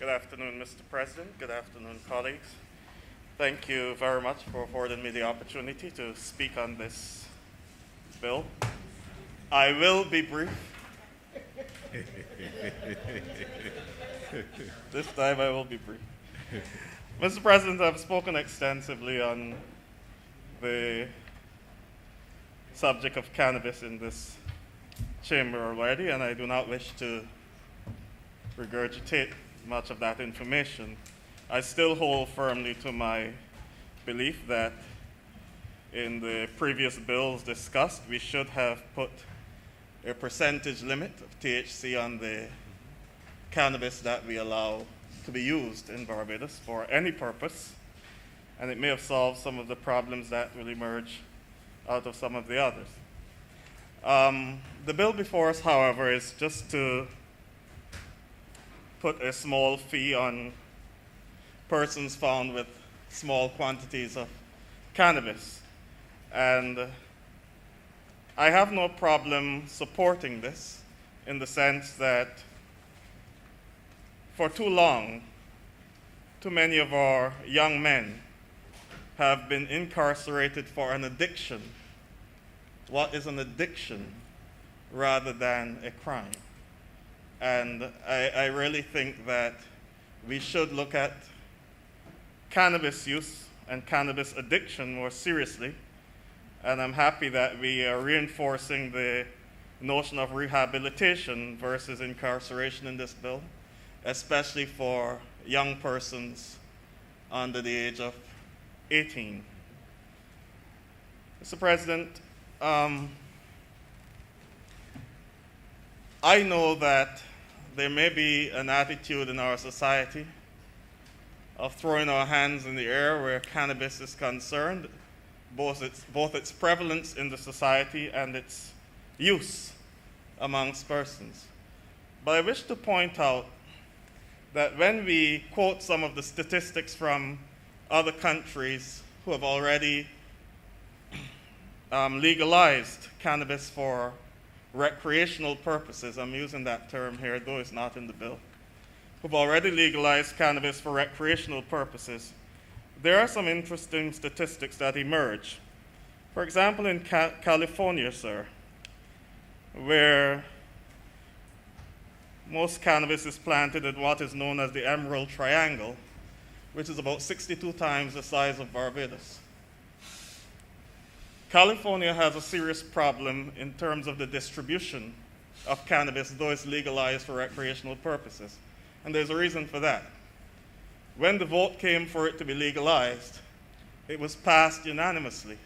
Good afternoon, Mr. President. Good afternoon, colleagues. Thank you very much for affording me the opportunity to speak on this bill. I will be brief. This time I will be brief. Mr. President, I've spoken extensively on the subject of cannabis in this chamber already, and I do not wish to regurgitate much of that information. I still hold firmly to my belief that in the previous bills discussed, we should have put a percentage limit of THC on the cannabis that we allow to be used in Barbados for any purpose, and it may have solved some of the problems that will emerge out of some of the others. The bill before us, however, is just to put a small fee on persons found with small quantities of cannabis. And I have no problem supporting this in the sense that for too long, too many of our young men have been incarcerated for an addiction. What is an addiction rather than a crime? And I really think that we should look at cannabis use and cannabis addiction more seriously. And I'm happy that we are reinforcing the notion of rehabilitation versus incarceration in this bill, especially for young persons under the age of 18. Mr. President, I know that there may be an attitude in our society of throwing our hands in the air where cannabis is concerned, both its prevalence in the society and its use amongst persons. But I wish to point out that when we quote some of the statistics from other countries who have already legalized cannabis for recreational purposes, I'm using that term here, though it's not in the bill, who've already legalized cannabis for recreational purposes, there are some interesting statistics that emerge. For example, in California, sir, where most cannabis is planted in what is known as the Emerald Triangle, which is about 62 times the size of Barbados. California has a serious problem in terms of the distribution of cannabis, though it's legalized for recreational purposes. And there's a reason for that. When the vote came for it to be legalized, it was passed unanimously.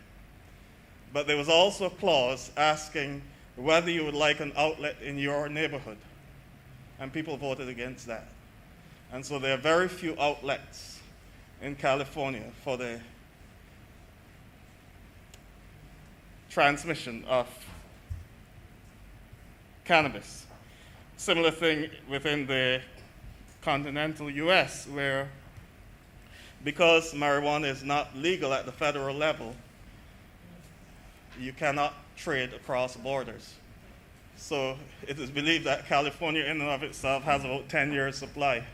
But there was also a clause asking whether you would like an outlet in your neighborhood. And people voted against that. And so there are very few outlets in California for the transmission of cannabis. Similar thing within the continental US, where because marijuana is not legal at the federal level, you cannot trade across borders. So it is believed that California in and of itself has about 10 years supply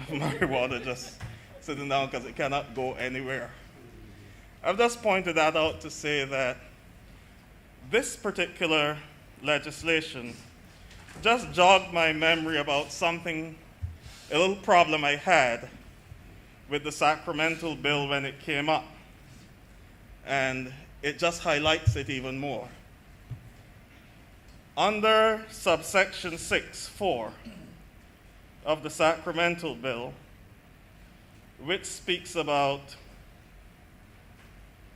of marijuana just sitting down because it cannot go anywhere. I've just pointed that out to say that this particular legislation just jogged my memory about something, a little problem I had with the Sacramental bill when it came up. And it just highlights it even more. Under subsection 6.4 of the Sacramental bill, which speaks about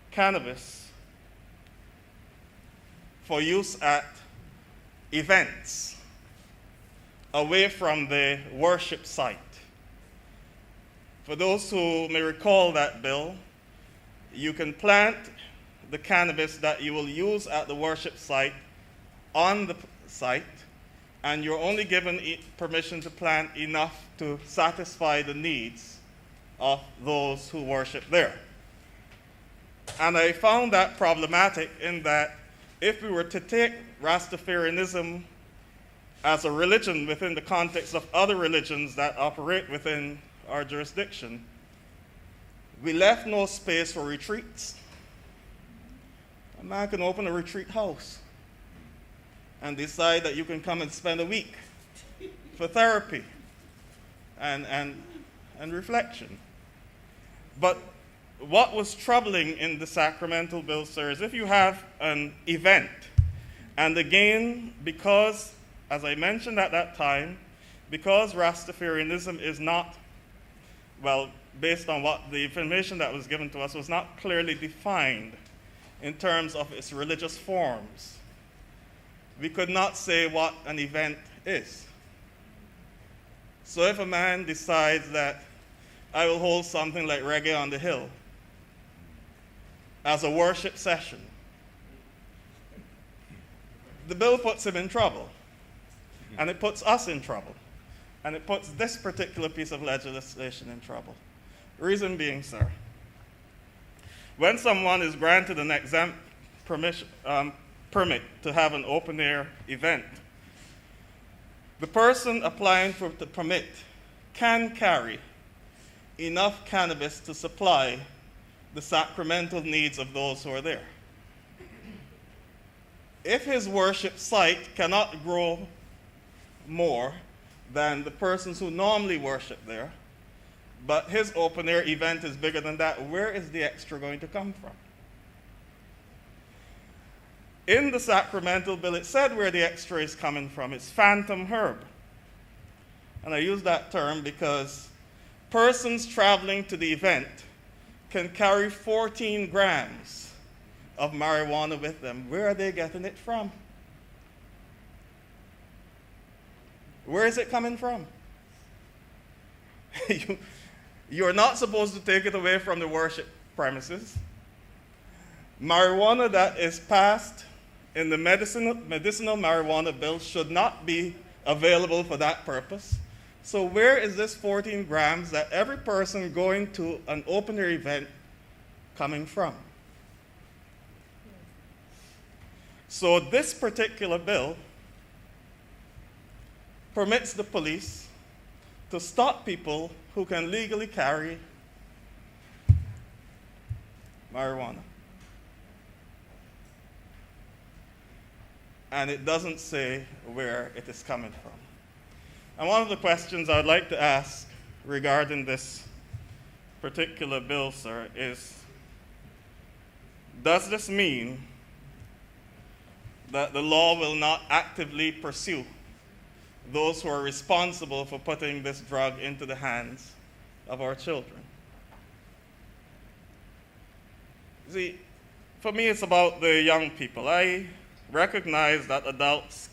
cannabis for use at events away from the worship site. For those who may recall that bill, you can plant the cannabis that you will use at the worship site on the site, and you're only given permission to plant enough to satisfy the needs of those who worship there. And I found that problematic in that if we were to take Rastafarianism as a religion within the context of other religions that operate within our jurisdiction, we left no space for retreats. A man can open a retreat house and decide that you can come and spend a week for therapy and reflection. But what was troubling in the sacramental bill, sir, is if you have an event, and again, because, as I mentioned at that time, because Rastafarianism is not, well, based on what the information that was given to us, was not clearly defined in terms of its religious forms, we could not say what an event is. So if a man decides that I will hold something like Reggae on the Hill as a worship session, the bill puts him in trouble, and it puts us in trouble, and it puts this particular piece of legislation in trouble. Reason being, sir, when someone is granted an exempt permit to have an open-air event, the person applying for the permit can carry enough cannabis to supply the sacramental needs of those who are there. If his worship site cannot grow more than the persons who normally worship there, but his open-air event is bigger than that, where is the extra going to come from? In the sacramental bill, it said where the extra is coming from. It's phantom herb. And I use that term because persons traveling to the event can carry 14 grams of marijuana with them. Where are they getting it from? Where is it coming from? You're not supposed to take it away from the worship premises. Marijuana that is passed in the medicinal marijuana bill should not be available for that purpose. So where is this 14 grams that every person going to an open-air event coming from? So this particular bill permits the police to stop people who can legally carry marijuana. And it doesn't say where it is coming from. And one of the questions I'd like to ask regarding this particular bill, sir, is, does this mean that the law will not actively pursue those who are responsible for putting this drug into the hands of our children? See, for me, it's about the young people. I recognize that adults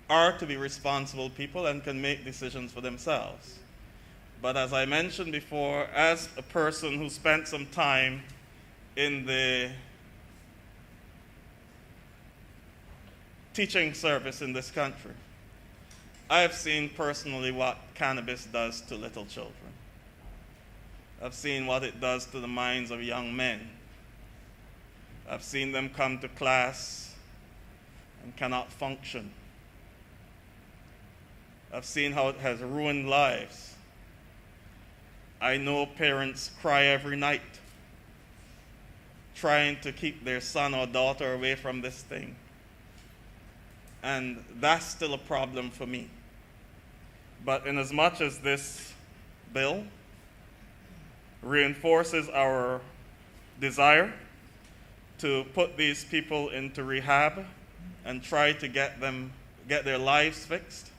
are to be responsible people and can make decisions for themselves. But as I mentioned before, as a person who spent some time in the teaching service in this country, I have seen personally what cannabis does to little children. I've seen what it does to the minds of young men. I've seen them come to class and cannot function. I've seen how it has ruined lives. I know parents cry every night trying to keep their son or daughter away from this thing. And that's still a problem for me. But in as much as this bill reinforces our desire to put these people into rehab and try to get their lives fixed,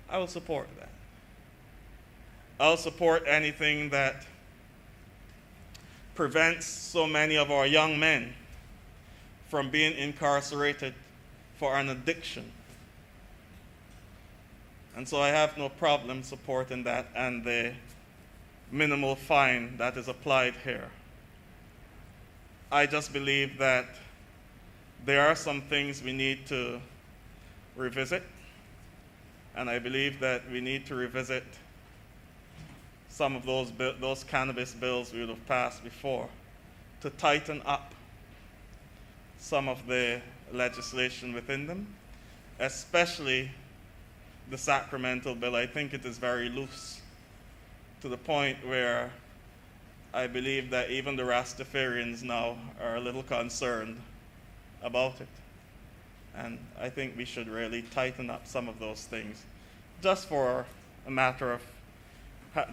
I will support that. I'll support anything that prevents so many of our young men from being incarcerated for an addiction. And so I have no problem supporting that and the minimal fine that is applied here. I just believe that there are some things we need to revisit, and I believe that we need to revisit some of those cannabis bills we would have passed before to tighten up some of the legislation within them especially the Sacramental bill. I think it is very loose to the point where I believe that even the Rastafarians now are a little concerned about it. And I think we should really tighten up some of those things, just for a matter of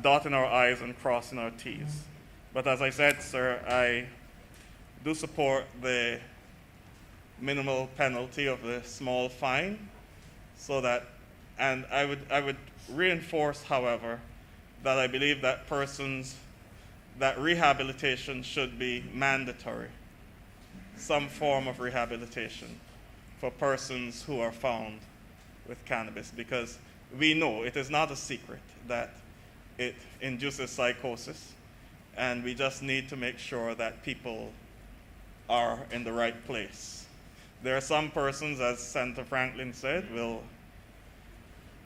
dotting our I's and crossing our T's. But as I said, sir, I do support the minimal penalty of the small fine, so that, and I would reinforce, however, that I believe that that rehabilitation should be mandatory, some form of rehabilitation for persons who are found with cannabis, because we know, it is not a secret, that it induces psychosis, and we just need to make sure that people are in the right place. There are some persons, as Senator Franklin said, will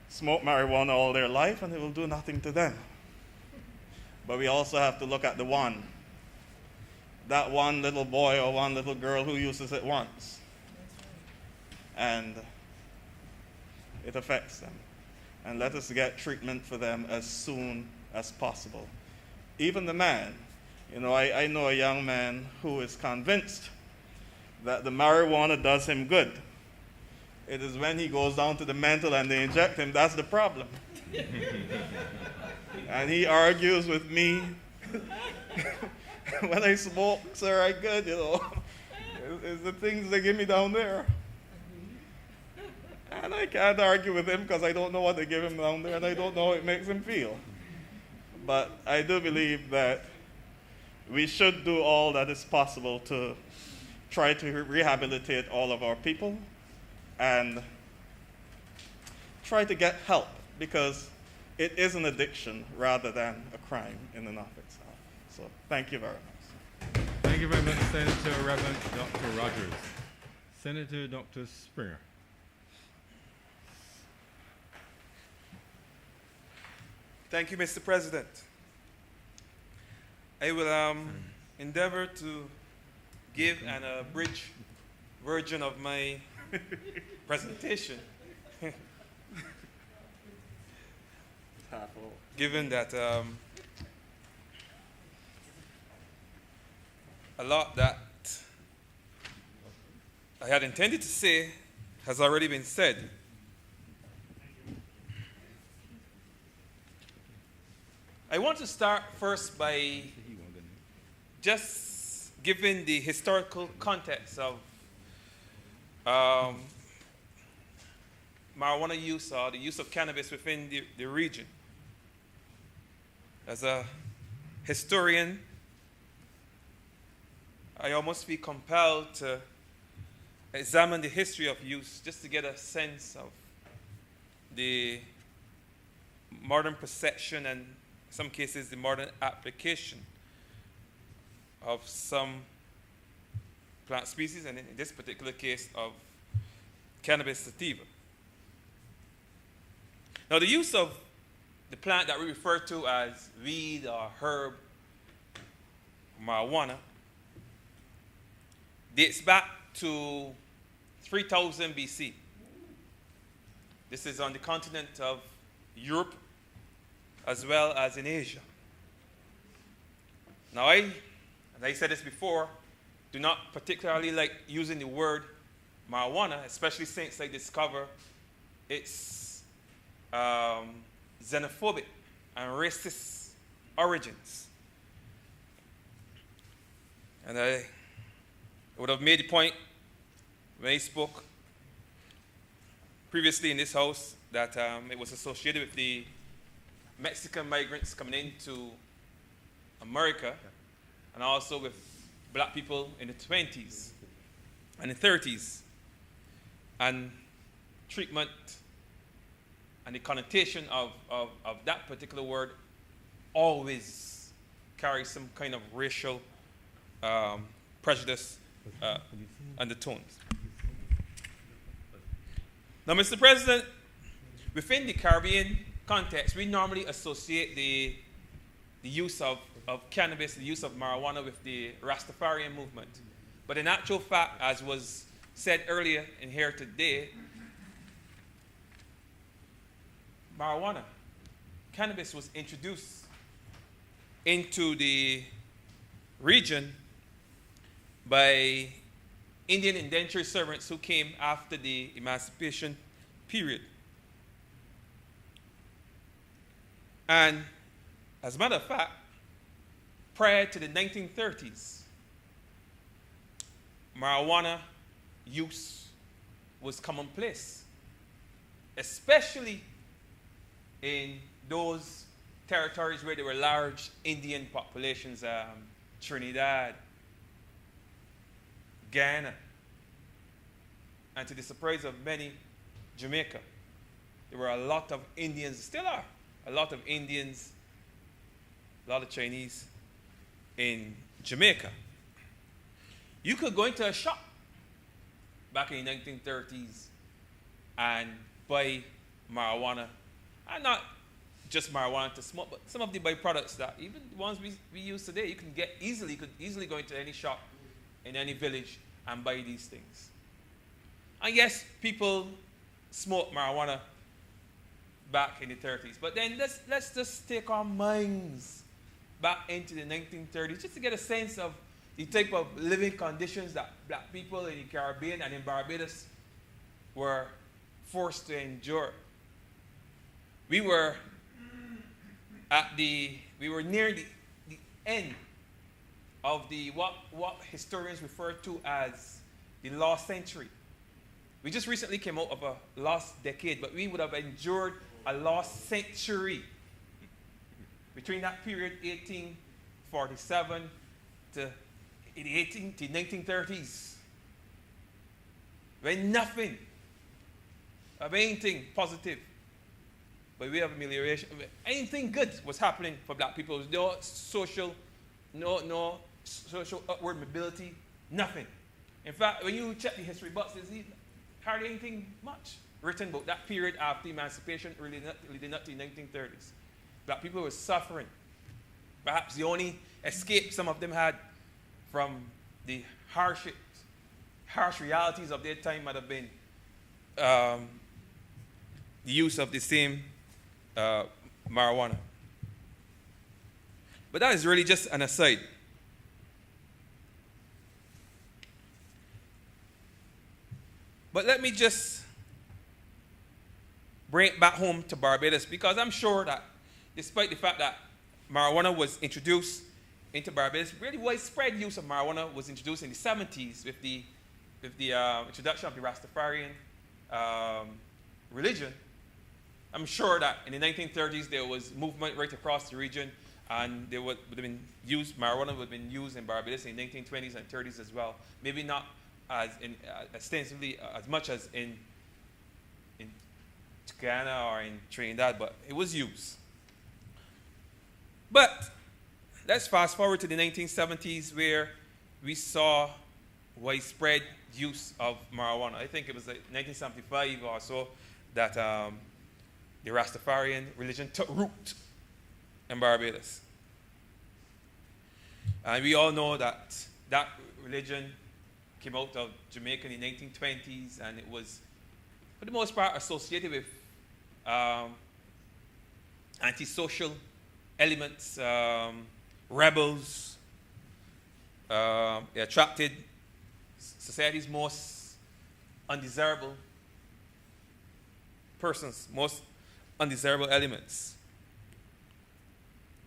smoke marijuana all their life and it will do nothing to them. But we also have to look at that one little boy or one little girl who uses it once, and it affects them. And let us get treatment for them as soon as possible. Even the man, I know a young man who is convinced that the marijuana does him good. It is when he goes down to the mental and they inject him, that's the problem. And he argues with me, when I smoke, sir, I good, It's the things they give me down there. And I can't argue with him because I don't know what they give him down there and I don't know how it makes him feel. But I do believe that we should do all that is possible to try to rehabilitate all of our people and try to get help, because it is an addiction rather than a crime in and of itself. So thank you very much. Thank you very much, Senator Reverend Dr. Rogers. Senator Dr. Springer. Thank you, Mr. President. I will endeavor to give an abridged version of my presentation, given that a lot that I had intended to say has already been said. I want to start first by just giving the historical context of marijuana use, or the use of cannabis within the region. As a historian, I almost feel compelled to examine the history of use just to get a sense of the modern perception and, in some cases, the modern application of some plant species, and in this particular case of cannabis sativa. Now, the use of the plant that we refer to as weed or herb, marijuana, dates back to 3000 BC. This is on the continent of Europe as well as in Asia. Now, as I said this before, do not particularly like using the word marijuana, especially since I discover its xenophobic and racist origins. And I would have made the point when I spoke previously in this house that it was associated with the Mexican migrants coming into America, and also with black people in the 20s and the 30s. And treatment and the connotation of that particular word always carries some kind of racial prejudice undertones. Now, Mr. President, within the Caribbean context, we normally associate the use of cannabis, the use of marijuana with the Rastafarian movement. But in actual fact, as was said earlier in here today, marijuana, cannabis was introduced into the region by Indian indentured servants who came after the emancipation period. And as a matter of fact, prior to the 1930s, marijuana use was commonplace, especially in those territories where there were large Indian populations, Trinidad, Guyana, and to the surprise of many, Jamaica. There were a lot of Indians, still are, a lot of Indians, a lot of Chinese in Jamaica. You could go into a shop back in the 1930s and buy marijuana, and not just marijuana to smoke, but some of the byproducts that even the ones we use today, you could easily go into any shop in any village and buy these things. And yes, people smoked marijuana back in the 30s, but then let's just take our minds back into the 1930s just to get a sense of the type of living conditions that black people in the Caribbean and in Barbados were forced to endure. We were near the end of what historians refer to as the lost century. We just recently came out of a lost decade, but we would have endured a lost century between that period, 1847 to the 1930s, when nothing of anything positive, by way of amelioration, anything good was happening for black people. There was no social upward mobility, nothing. In fact, when you check the history books, there's hardly anything much written about that period after emancipation leading up to the 1930s. Black people were suffering. Perhaps the only escape some of them had from the harsh realities of their time might have been the use of the same marijuana. But that is really just an aside. But let me just bring it back home to Barbados, because I'm sure that despite the fact that marijuana was introduced into Barbados, really widespread use of marijuana was introduced in the 70s with the introduction of the Rastafarian religion. I'm sure that in the 1930s there was movement right across the region, and there would have been marijuana would have been used in Barbados in the 1920s and 30s as well. Maybe not as extensively as much as in Guyana or in Trinidad, but it was used. But let's fast forward to the 1970s, where we saw widespread use of marijuana. I think it was like 1975 or so that the Rastafarian religion took root in Barbados. And we all know that that religion came out of Jamaica in the 1920s, and it was, for the most part, associated with antisocial elements, rebels. It attracted society's most undesirable persons, most undesirable elements.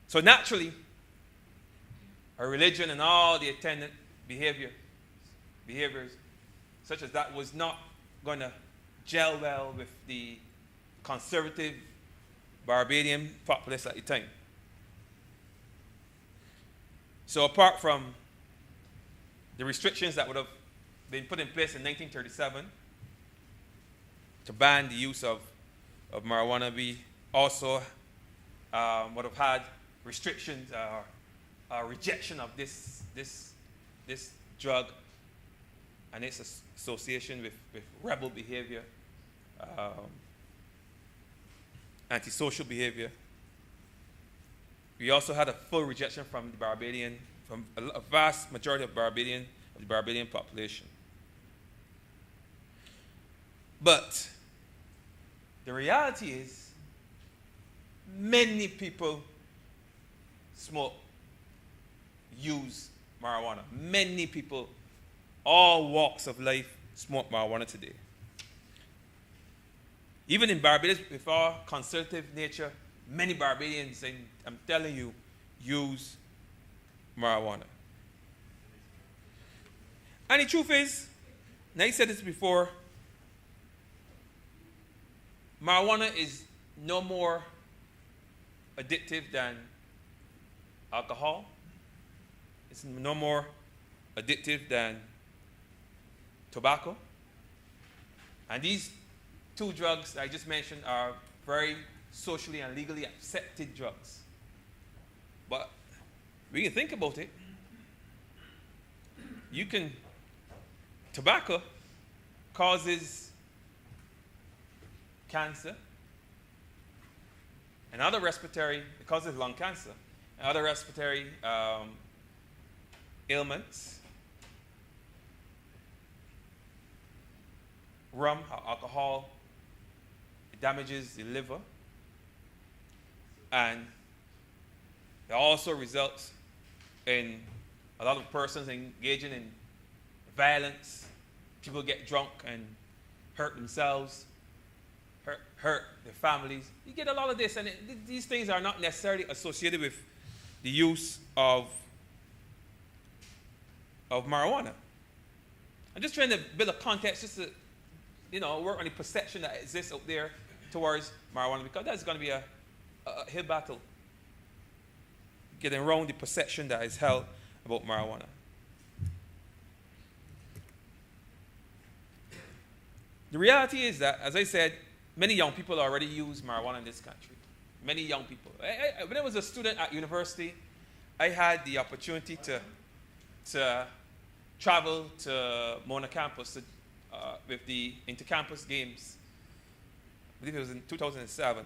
So naturally, a religion and all the attendant behaviors such as that was not going to gel well with the conservative Barbadian populace at the time. So apart from the restrictions that would have been put in place in 1937 to ban the use of marijuana, we also would have had restrictions or rejection of this drug and its association with rebel behavior, antisocial behavior. We also had a full rejection from a vast majority of the Barbadian population. But the reality is many people use marijuana. Many people, all walks of life, smoke marijuana today. Even in Barbados, with our conservative nature, many Barbadians, and I'm telling you, use marijuana. And the truth is, and I said this before, marijuana is no more addictive than alcohol. It's no more addictive than tobacco. And these two drugs I just mentioned are very socially and legally accepted drugs. But we can think about it. Tobacco causes cancer and other respiratory, it causes lung cancer and other respiratory ailments. Rum, alcohol, it damages the liver, and it also results in a lot of persons engaging in violence. People get drunk and hurt themselves, hurt their families. You get a lot of this, and these things are not necessarily associated with the use of marijuana. I'm just trying to build a context just to work on the perception that exists out there towards marijuana, because that's going to be a hill battle, getting around the perception that is held about marijuana. The reality is that, as I said, many young people already use marijuana in this country. Many young people. When I was a student at university, I had the opportunity to travel to Mona campus with the intercampus games. I believe it was in 2007.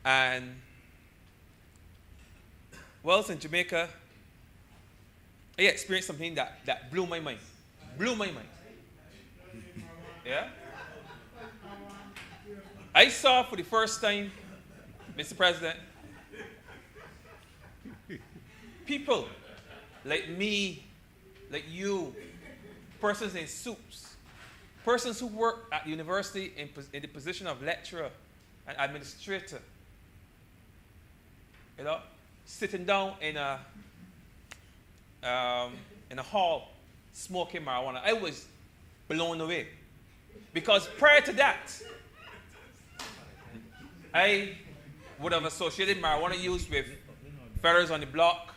And whilst in Jamaica, I experienced something that blew my mind. Blew my mind. Yeah? I saw for the first time, Mr. President, people like me, like you, persons in suits, persons who work at the university in the position of lecturer and administrator, sitting down in a hall smoking marijuana. I was blown away. Because prior to that, I would have associated marijuana use with fellas on the block,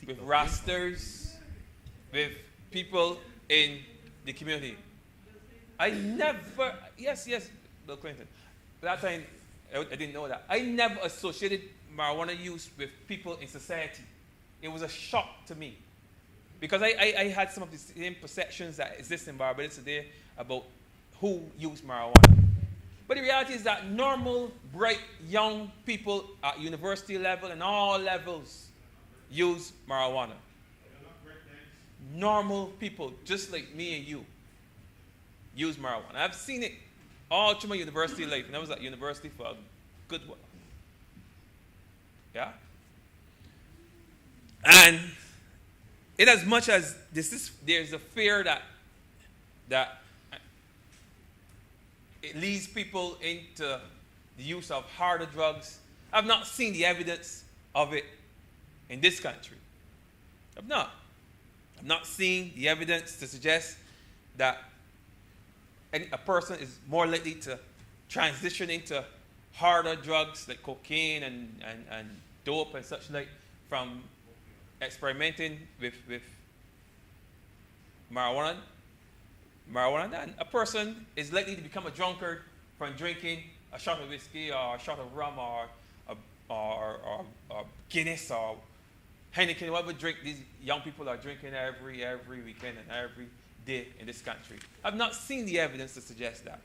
with rasters, with people in the community. Yes, Bill Clinton. At that time, I didn't know that. I never associated marijuana use with people in society. It was a shock to me. Because I had some of the same perceptions that exist in Barbados today about who use marijuana. But the reality is that normal, bright, young people at university level and all levels use marijuana. Normal people, just like me and you, use marijuana. I've seen it all through my university life, and I was at university for a good while. Yeah? And in as much as there's a fear that it leads people into the use of harder drugs, I've not seen the evidence of it in this country. I've not seen the evidence to suggest that a person is more likely to transition into harder drugs like cocaine and dope and such like from experimenting with marijuana, and a person is likely to become a drunkard from drinking a shot of whiskey or a shot of rum or Guinness or Heineken, whatever drink these young people are drinking every weekend and every day in this country. I've not seen the evidence to suggest that.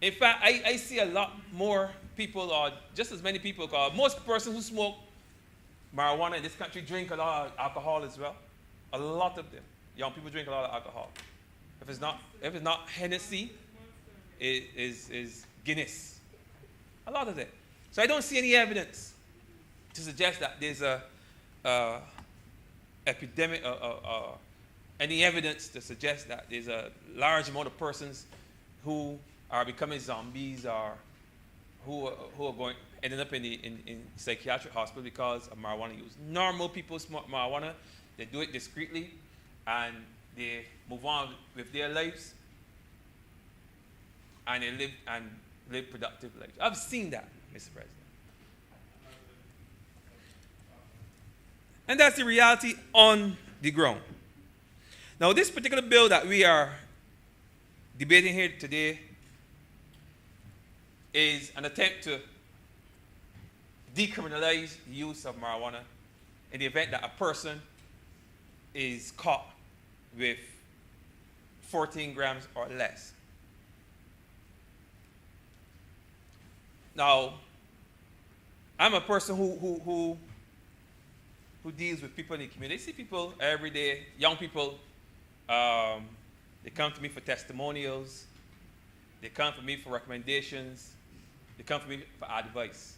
In fact, I see a lot more people, or just as many people, because most persons who smoke marijuana in this country drink a lot of alcohol as well. A lot of them. Young people drink a lot of alcohol. If it's not Hennessy, it is Guinness. A lot of it. So I don't see any evidence to suggest that there's a epidemic, any evidence to suggest that there's a large amount of persons who are becoming zombies or who are ending up in psychiatric hospital because of marijuana use. Normal people smoke marijuana, they do it discreetly, and they move on with their lives, and they live productive lives. I've seen that, Mr. President. And that's the reality on the ground. Now, this particular bill that we are debating here today is an attempt to decriminalize the use of marijuana in the event that a person is caught with 14 grams or less. Now, I'm a person who deals with people in the community. I see people every day, young people, they come to me for testimonials, they come to me for recommendations, they come to me for advice.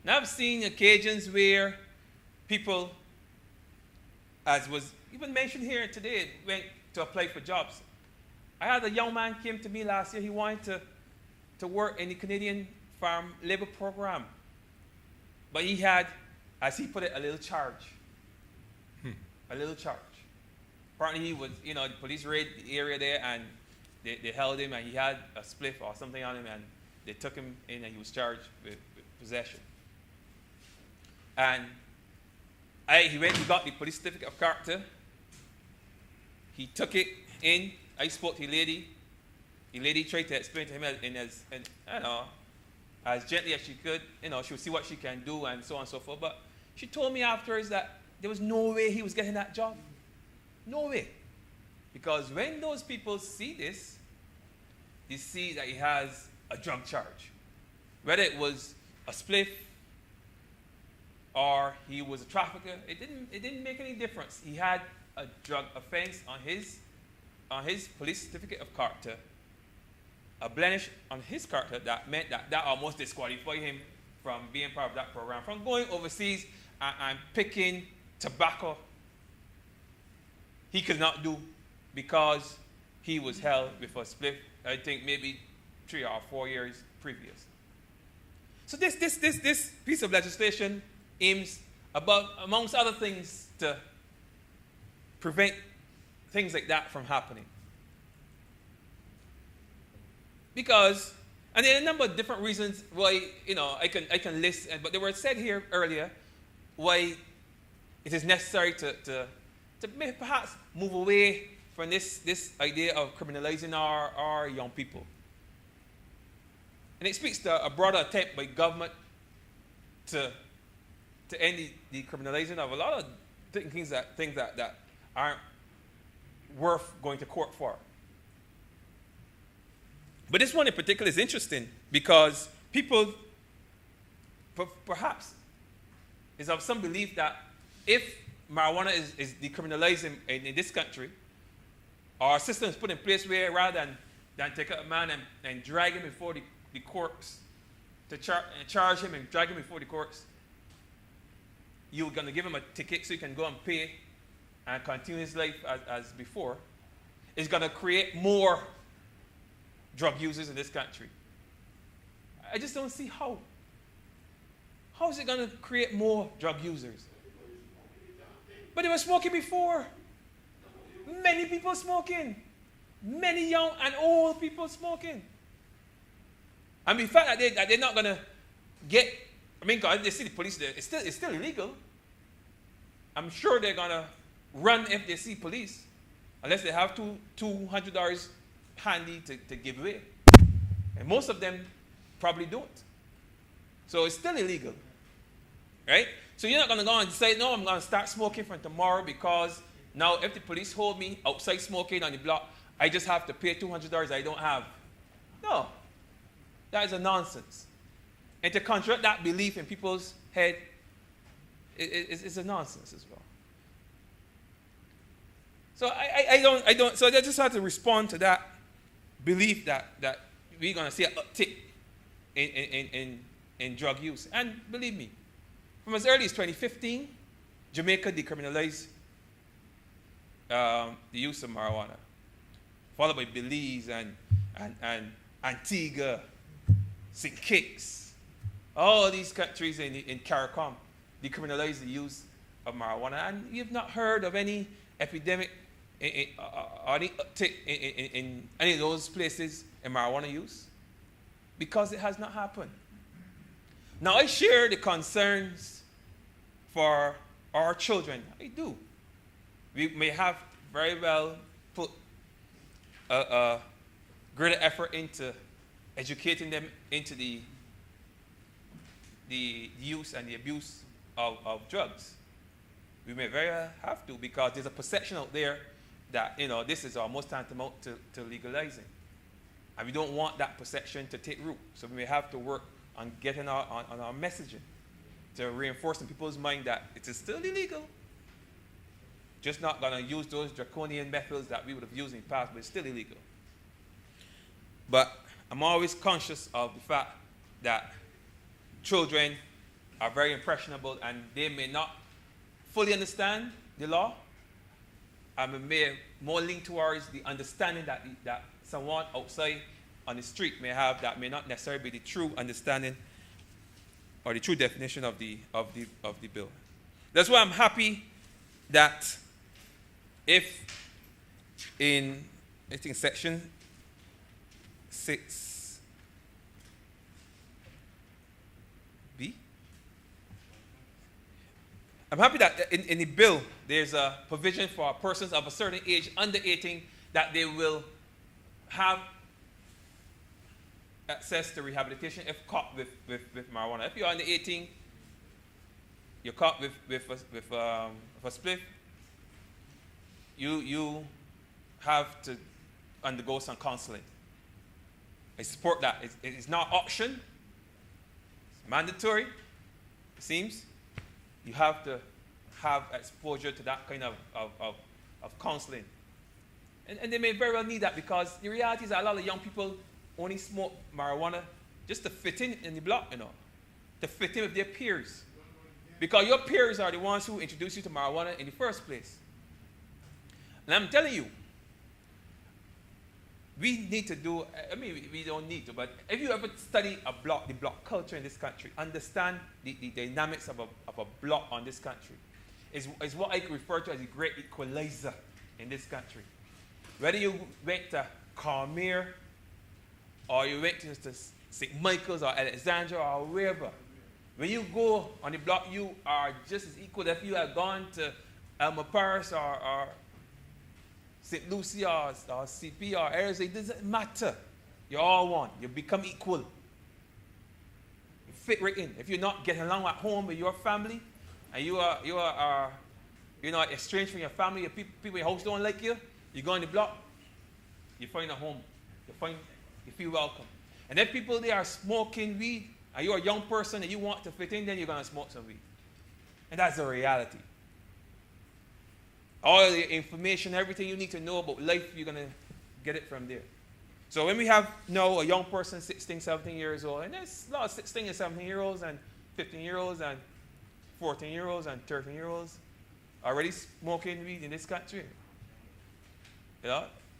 Now I've seen occasions where people, as was even mentioned here today, went to apply for jobs. I had a young man came to me last year, he wanted to work in the Canadian Farm Labor Program. But he had, as he put it, a little charge. A little charge. Apparently he was, the police raided the area there and they held him and he had a spliff or something on him and they took him in and he was charged with possession. And he got the police certificate of character. He took it in. I spoke to the lady. The lady tried to explain to him as gently as she could. She would see what she can do and so on and so forth. But she told me afterwards that there was no way he was getting that job. No way. Because when those people see this, they see that he has a drug charge. Whether it was a spliff or he was a trafficker, it didn't make any difference. He had a drug offense on his police certificate of character, a blemish on his character that meant that almost disqualified him from being part of that program, from going overseas and picking tobacco. He could not do because he was held with a spliff, I think maybe 3 or 4 years previous. So this piece of legislation aims, amongst other things, to prevent things like that from happening. Because, and there are a number of different reasons why, I can list, but they were said here earlier, why it is necessary to perhaps move away from this idea of criminalizing our young people. And it speaks to a broader attempt by government to end the criminalizing of a lot of things that aren't worth going to court for. But this one in particular is interesting because people perhaps is of some belief that if marijuana is decriminalized in this country, or a system is put in place where rather than take a man and drag him before the courts, to charge him and drag him before the courts, you're going to give him a ticket so he can go and pay and continue his life as before, is going to create more drug users in this country. I just don't see how. How is it going to create more drug users? But they were smoking before. Many people smoking. Many young and old people smoking. And the fact that they're not going to get, because they see the police there, it's still illegal. I'm sure they're going to run if they see police, unless they have $200 handy to give away. And most of them probably don't. So it's still illegal. Right? So you're not going to go and say, no, I'm going to start smoking from tomorrow because now if the police hold me outside smoking on the block, I just have to pay $200 I don't have. No. That is a nonsense. And to contradict that belief in people's head is a nonsense as well. So I don't, so I just have to respond to that belief that we're going to see an uptick in drug use. And believe me, from as early as 2015, Jamaica decriminalized the use of marijuana, followed by Belize and Antigua, St. Kitts. All these countries in CARICOM decriminalized the use of marijuana. And you've not heard of any epidemic or any uptick in any of those places in marijuana use, because it has not happened. Now, I share the concerns for our children. I do. We may have very well put a greater effort into educating them into the use and the abuse of drugs. We may very well have to, because there's a perception out there that, this is almost tantamount to legalizing. And we don't want that perception to take root. So we may have to work on getting on our messaging to reinforce in people's mind that it is still illegal. Just not going to use those draconian methods that we would have used in the past, but it's still illegal. But I'm always conscious of the fact that children are very impressionable and they may not fully understand the law. And may more lean towards the understanding that someone outside on the street may have, that may not necessarily be the true understanding or the true definition of the bill. That's why I'm happy that if in, I think, section 6B, I'm happy that in the bill there's a provision for persons of a certain age, under 18, that they will have access to rehabilitation if caught with marijuana. If you're under 18, you're caught with a spliff, you have to undergo some counseling. I support that. It's not option. It's mandatory, it seems. You have to have exposure to that kind of counseling. And they may very well need that, because the reality is that a lot of young people only smoke marijuana just to fit in the block, to fit in with their peers. Because your peers are the ones who introduce you to marijuana in the first place. And I'm telling you, we need to do, we don't need to, but if you ever study the block culture in this country, understand the dynamics of a block on this country, is what I refer to as the great equalizer in this country. Whether you went to Carmere, or you went to St. Michael's or Alexandria or wherever, when you go on the block, you are just as equal. If you had gone to Elmer Parish or St. Lucie or CP or Arizona, it doesn't matter. You're all one. You become equal. You fit right in. If you're not getting along at home with your family, and you are estranged from your family, your people in your house don't like you, you go on the block, you find a home. You feel welcome. And if people there are smoking weed, and you're a young person and you want to fit in, then you're going to smoke some weed. And that's the reality. All the information, everything you need to know about life, you're going to get it from there. So when we have now a young person, 16, 17 years old, and there's a lot of 16 and 17-year-olds and 15-year-olds and 14-year-olds and 13-year-olds already smoking weed in this country.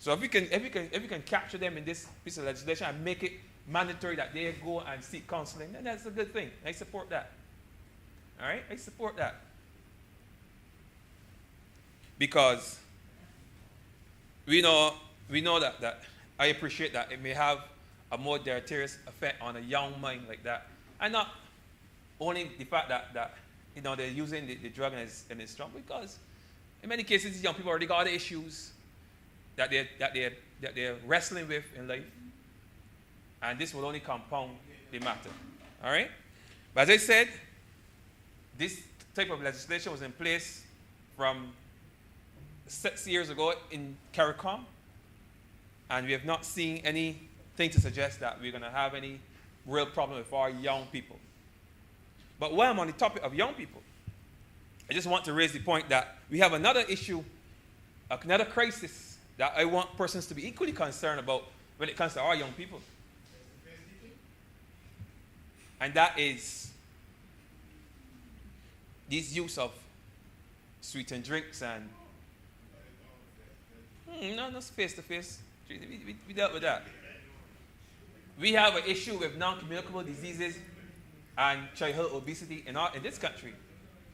So if we can capture them in this piece of legislation and make it mandatory that they go and seek counseling, then that's a good thing. I support that. All right? I support that. Because we know that I appreciate that it may have a more deleterious effect on a young mind like that. And not only the fact that they're using the drug and it's strong, because in many cases these young people already got other issues that they're wrestling with in life. And this will only compound the matter. All right? But as I said, this type of legislation was in place from 6 years ago in CARICOM, and we have not seen anything to suggest that we're going to have any real problem with our young people. But while I'm on the topic of young people, I just want to raise the point that we have another issue, another crisis that I want persons to be equally concerned about when it comes to our young people. And that is this use of sweetened drinks and no face to face. We dealt with that. We have an issue with non-communicable diseases and childhood obesity in this country.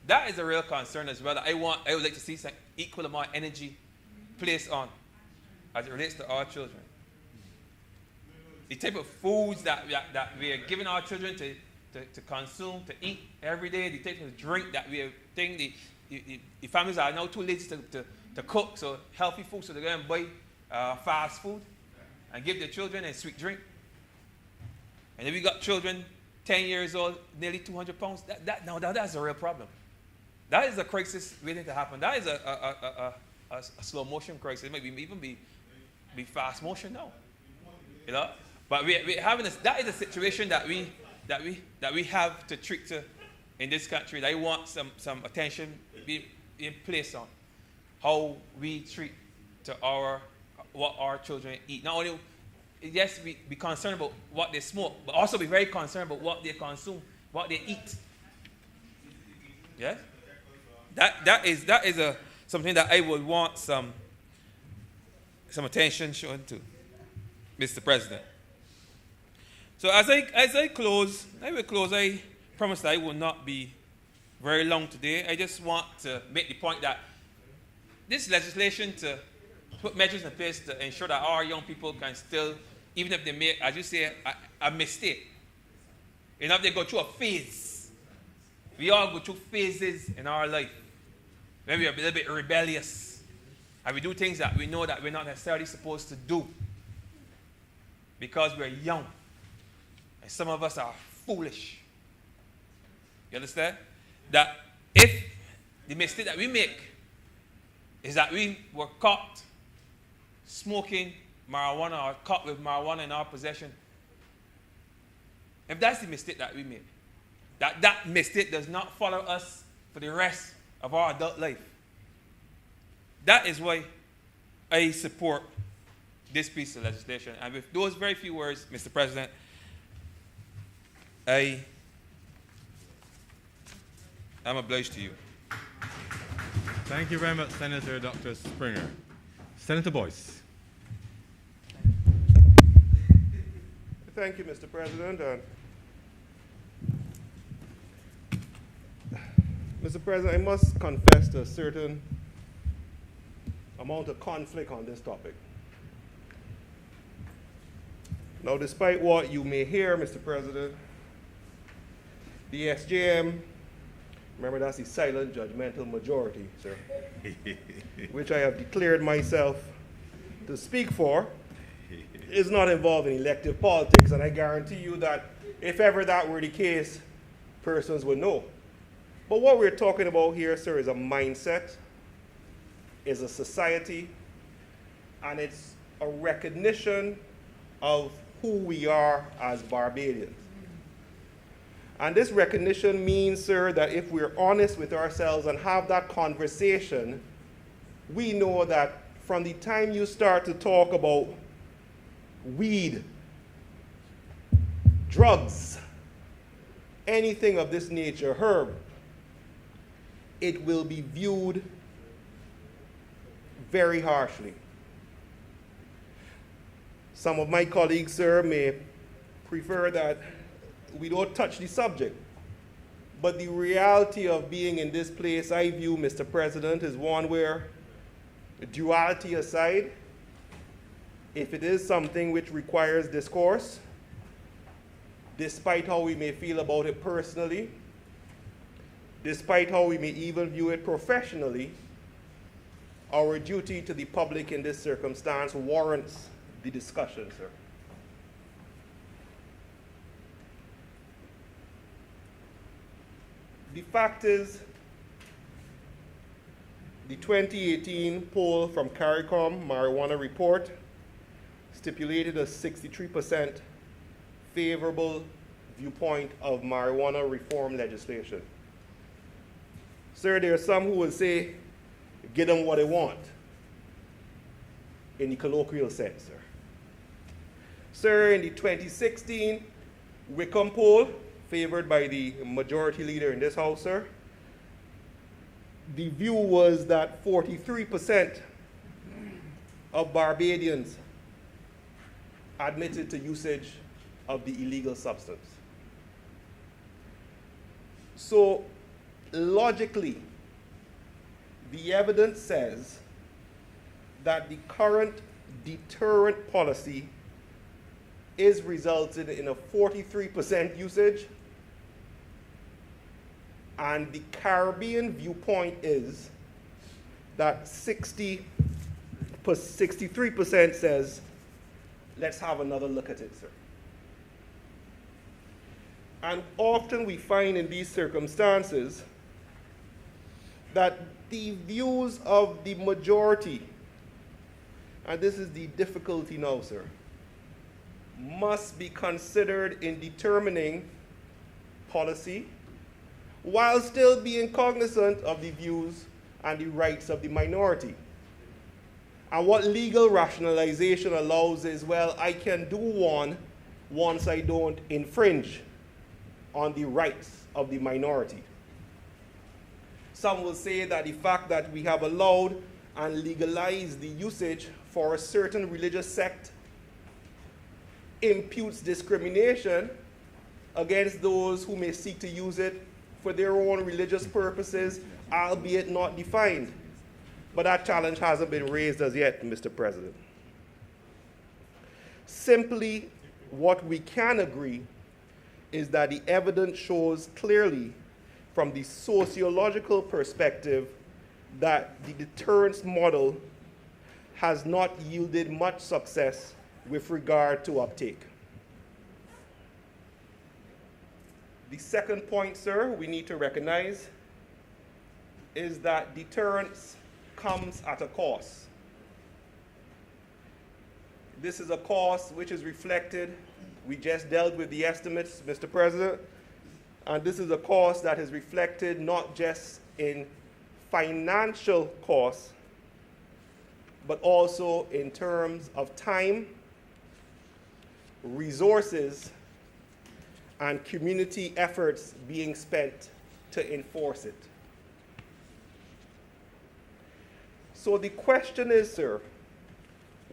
That is a real concern as well. I would like to see some equal amount of energy placed on as it relates to our children. The type of foods that we are giving our children to consume, to eat every day, the type of drink that we are thinking, the families are now too lazy to cook, so healthy food, so they're going to buy fast food and give their children a sweet drink. And then we got children 10 years old, nearly 200 pounds. That's a real problem. That is a crisis waiting to happen. That is a slow motion crisis. It might even be fast motion now. You know? But we're having this. That is a situation that we have to treat in this country. That I want some attention being placed on how we treat to what our children eat. Not only yes, be concerned about what they smoke, but also be very concerned about what they consume, what they eat. Yes, that is something that I would want some attention shown to, Mr. President. So as I close, I promise that I will not be very long today. I just want to make the point that this legislation to put measures in place to ensure that our young people can still, even if they make, as you say, a mistake, you know, if they go through a phase. We all go through phases in our life when we are a little bit rebellious and we do things that we know that we're not necessarily supposed to do because we're young. And some of us are foolish. You understand? That if the mistake that we make is that we were caught smoking marijuana or caught with marijuana in our possession, if that's the mistake that we made, that mistake does not follow us for the rest of our adult life. That is why I support this piece of legislation. And with those very few words, Mr. President, I am obliged to you. Thank you very much, Senator Dr. Springer. Senator Boyce. Thank you, Mr. President. Mr. President, I must confess to a certain amount of conflict on this topic. Now, despite what you may hear, Mr. President, the SJM, remember that's the silent judgmental majority, sir, which I have declared myself to speak for, is not involved in elective politics, and I guarantee you that if ever that were the case, persons would know. But what we're talking about here, sir, is a mindset, is a society, and it's a recognition of who we are as Barbadians. And this recognition means, sir, that if we're honest with ourselves and have that conversation, we know that from the time you start to talk about weed, drugs, anything of this nature, herb, it will be viewed very harshly. Some of my colleagues, sir, may prefer that we don't touch the subject. But the reality of being in this place, I view, Mr. President, is one where, duality aside, if it is something which requires discourse, despite how we may feel about it personally, despite how we may even view it professionally, our duty to the public in this circumstance warrants the discussion, sir. The fact is, the 2018 poll from CARICOM marijuana report stipulated a 63% favorable viewpoint of marijuana reform legislation. Sir, there are some who will say, get them what they want, in the colloquial sense, sir. Sir, in the 2016 Wickham poll, favored by the majority leader in this House, sir, the view was that 43% of Barbadians admitted to usage of the illegal substance. So, logically, the evidence says that the current deterrent policy is resulting in a 43% usage, and the Caribbean viewpoint is that 63% says, let's have another look at it, sir. And often we find in these circumstances that the views of the majority, and this is the difficulty now, sir, must be considered in determining policy while still being cognizant of the views and the rights of the minority. And what legal rationalization allows is, well, I can do one once I don't infringe on the rights of the minority. Some will say that the fact that we have allowed and legalized the usage for a certain religious sect imputes discrimination against those who may seek to use it for their own religious purposes, albeit not defined. But that challenge hasn't been raised as yet, Mr. President. Simply, what we can agree is that the evidence shows clearly from the sociological perspective that the deterrence model has not yielded much success with regard to uptake. The second point, sir, we need to recognize is that deterrence comes at a cost. This is a cost which is reflected. We just dealt with the estimates, Mr. President, and this is a cost that is reflected not just in financial costs, but also in terms of time, resources, and community efforts being spent to enforce it. So the question is, sir,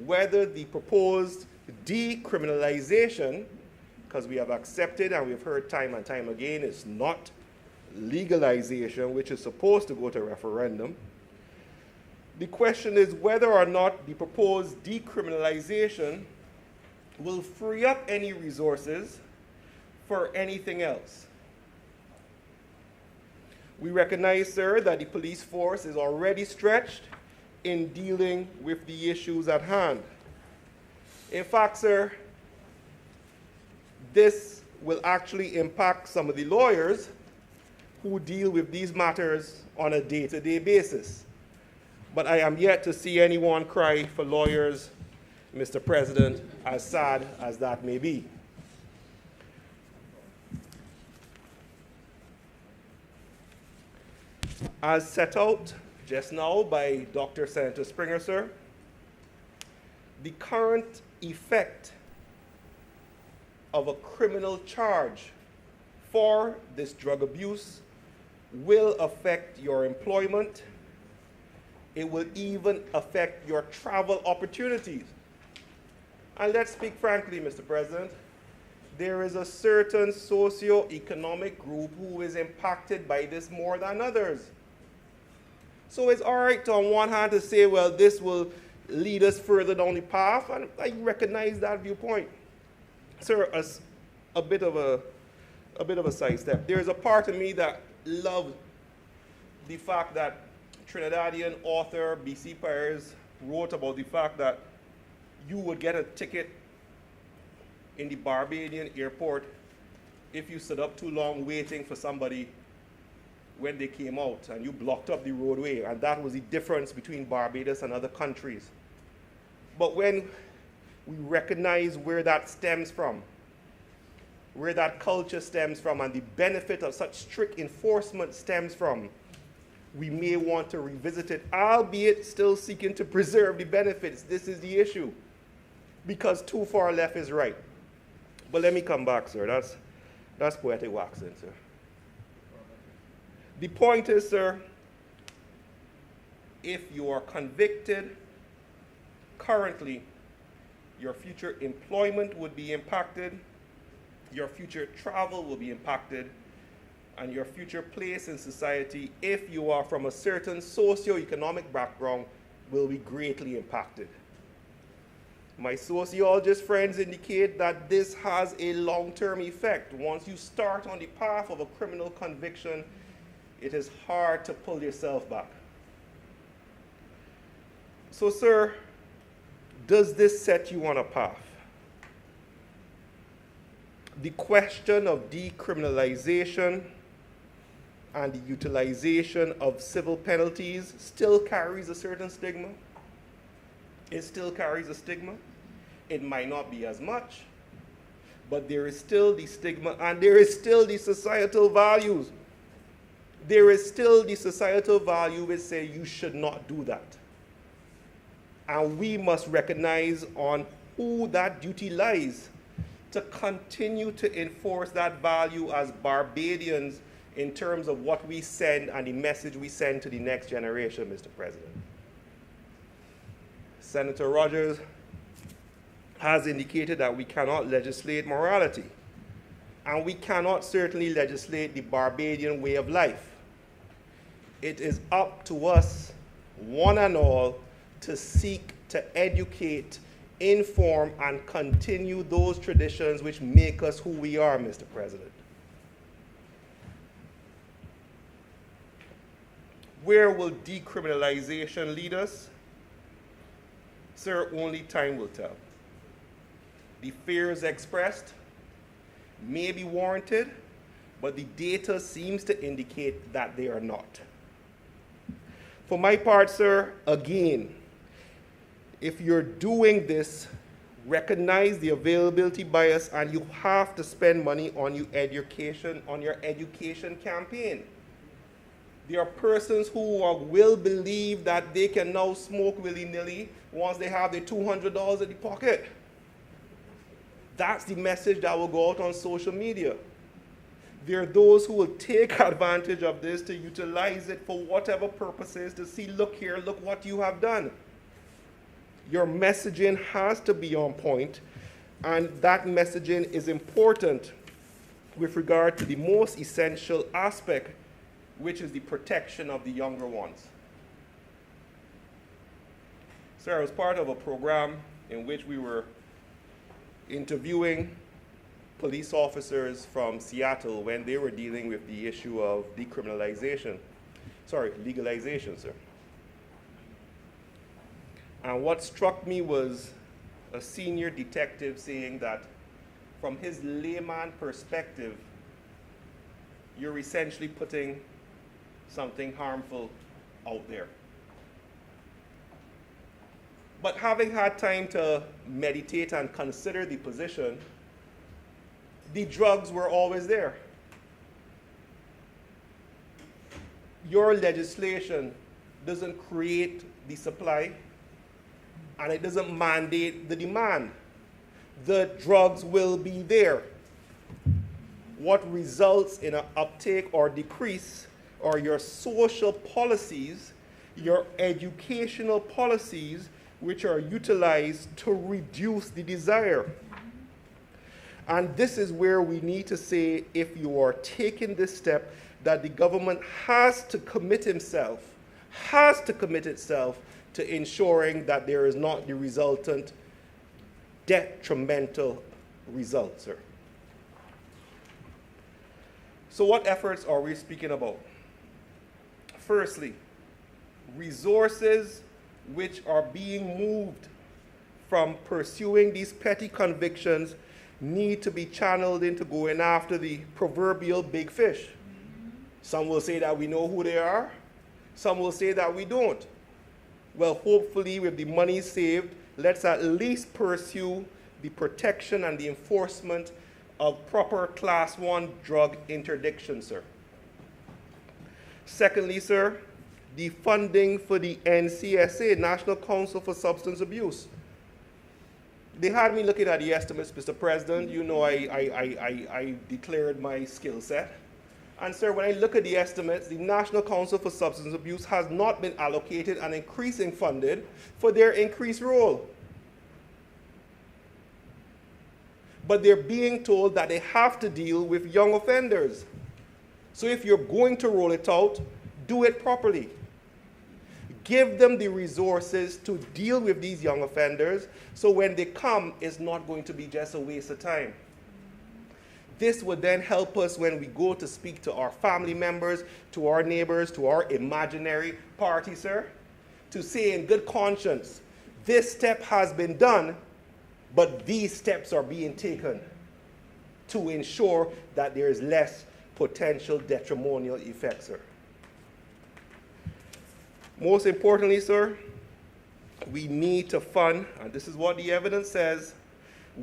whether the proposed decriminalization, because we have accepted and we've heard time and time again, it's not legalization, which is supposed to go to referendum. The question is whether or not the proposed decriminalization will free up any resources for anything else. We recognize, sir, that the police force is already stretched in dealing with the issues at hand. In fact, sir, this will actually impact some of the lawyers who deal with these matters on a day-to-day basis. But I am yet to see anyone cry for lawyers, Mr. President, as sad as that may be. As set out just now by Dr. Senator Springer, sir, the current effect of a criminal charge for this drug abuse will affect your employment. It will even affect your travel opportunities. And let's speak frankly, Mr. President, there is a certain socio-economic group who is impacted by this more than others. So it's all right to, on one hand, to say, well, this will lead us further down the path, and I recognize that viewpoint. Sir, as a bit of a sidestep, there's a part of me that loves the fact that Trinidadian author B.C. Pires wrote about the fact that you would get a ticket in the Barbadian airport if you stood up too long waiting for somebody when they came out and you blocked up the roadway, and that was the difference between Barbados and other countries. But when we recognize where that stems from, where that culture stems from, and the benefit of such strict enforcement stems from, we may want to revisit it, albeit still seeking to preserve the benefits. This is the issue, because too far left is right. But let me come back, sir. That's poetic waxing, sir. The point is, sir, if you are convicted currently, your future employment would be impacted, your future travel will be impacted, and your future place in society, if you are from a certain socioeconomic background, will be greatly impacted. My sociologist friends indicate that this has a long-term effect. Once you start on the path of a criminal conviction, it is hard to pull yourself back. So, sir, does this set you on a path? The question of decriminalization and the utilization of civil penalties still carries a certain stigma. It still carries a stigma. It might not be as much, but there is still the stigma, and there is still the societal values. There is still the societal value which say you should not do that. And we must recognize on who that duty lies to continue to enforce that value as Barbadians in terms of what we send and the message we send to the next generation, Mr. President. Senator Rogers has indicated that we cannot legislate morality, and we cannot certainly legislate the Barbadian way of life. It is up to us, one and all, to seek to educate, inform, and continue those traditions which make us who we are, Mr. President. Where will decriminalization lead us? Sir, only time will tell. The fears expressed may be warranted, but the data seems to indicate that they are not. For my part, sir, again, if you're doing this, recognize the availability bias, and you have to spend money on your education campaign. There are persons who will believe that they can now smoke willy-nilly once they have their $200 in the pocket. That's the message that will go out on social media. There are those who will take advantage of this to utilize it for whatever purposes, to see, look here, look what you have done. Your messaging has to be on point, and that messaging is important with regard to the most essential aspect, which is the protection of the younger ones. Sir, I was part of a program in which we were interviewing police officers from Seattle when they were dealing with the issue of legalization, sir. And what struck me was a senior detective saying that from his layman perspective, you're essentially putting something harmful out there. But having had time to meditate and consider the position, the drugs were always there. Your legislation doesn't create the supply, and it doesn't mandate the demand. The drugs will be there. What results in an uptake or decrease are your social policies, your educational policies, which are utilized to reduce the desire. And this is where we need to say, if you are taking this step, that the government has to commit itself to ensuring that there is not the resultant detrimental result, sir. So what efforts are we speaking about? Firstly, resources which are being moved from pursuing these petty convictions need to be channeled into going after the proverbial big fish. Some will say that we know who they are. Some will say that we don't. Well, hopefully with the money saved, let's at least pursue the protection and the enforcement of proper Class 1 drug interdiction, sir. Secondly, sir, the funding for the NCSA, National Council for Substance Abuse. they had me looking at the estimates, Mr. President. You know I declared my skill set. And sir, when I look at the estimates, the National Council for Substance Abuse has not been allocated an increasing funded for their increased role. But they're being told that they have to deal with young offenders. So if you're going to roll it out, do it properly. Give them the resources to deal with these young offenders, so when they come, it's not going to be just a waste of time. This would then help us when we go to speak to our family members, to our neighbors, to our imaginary party, sir, to say in good conscience, this step has been done, but these steps are being taken to ensure that there is less potential detrimental effects, sir. Most importantly, sir, we need to fund, and this is what the evidence says,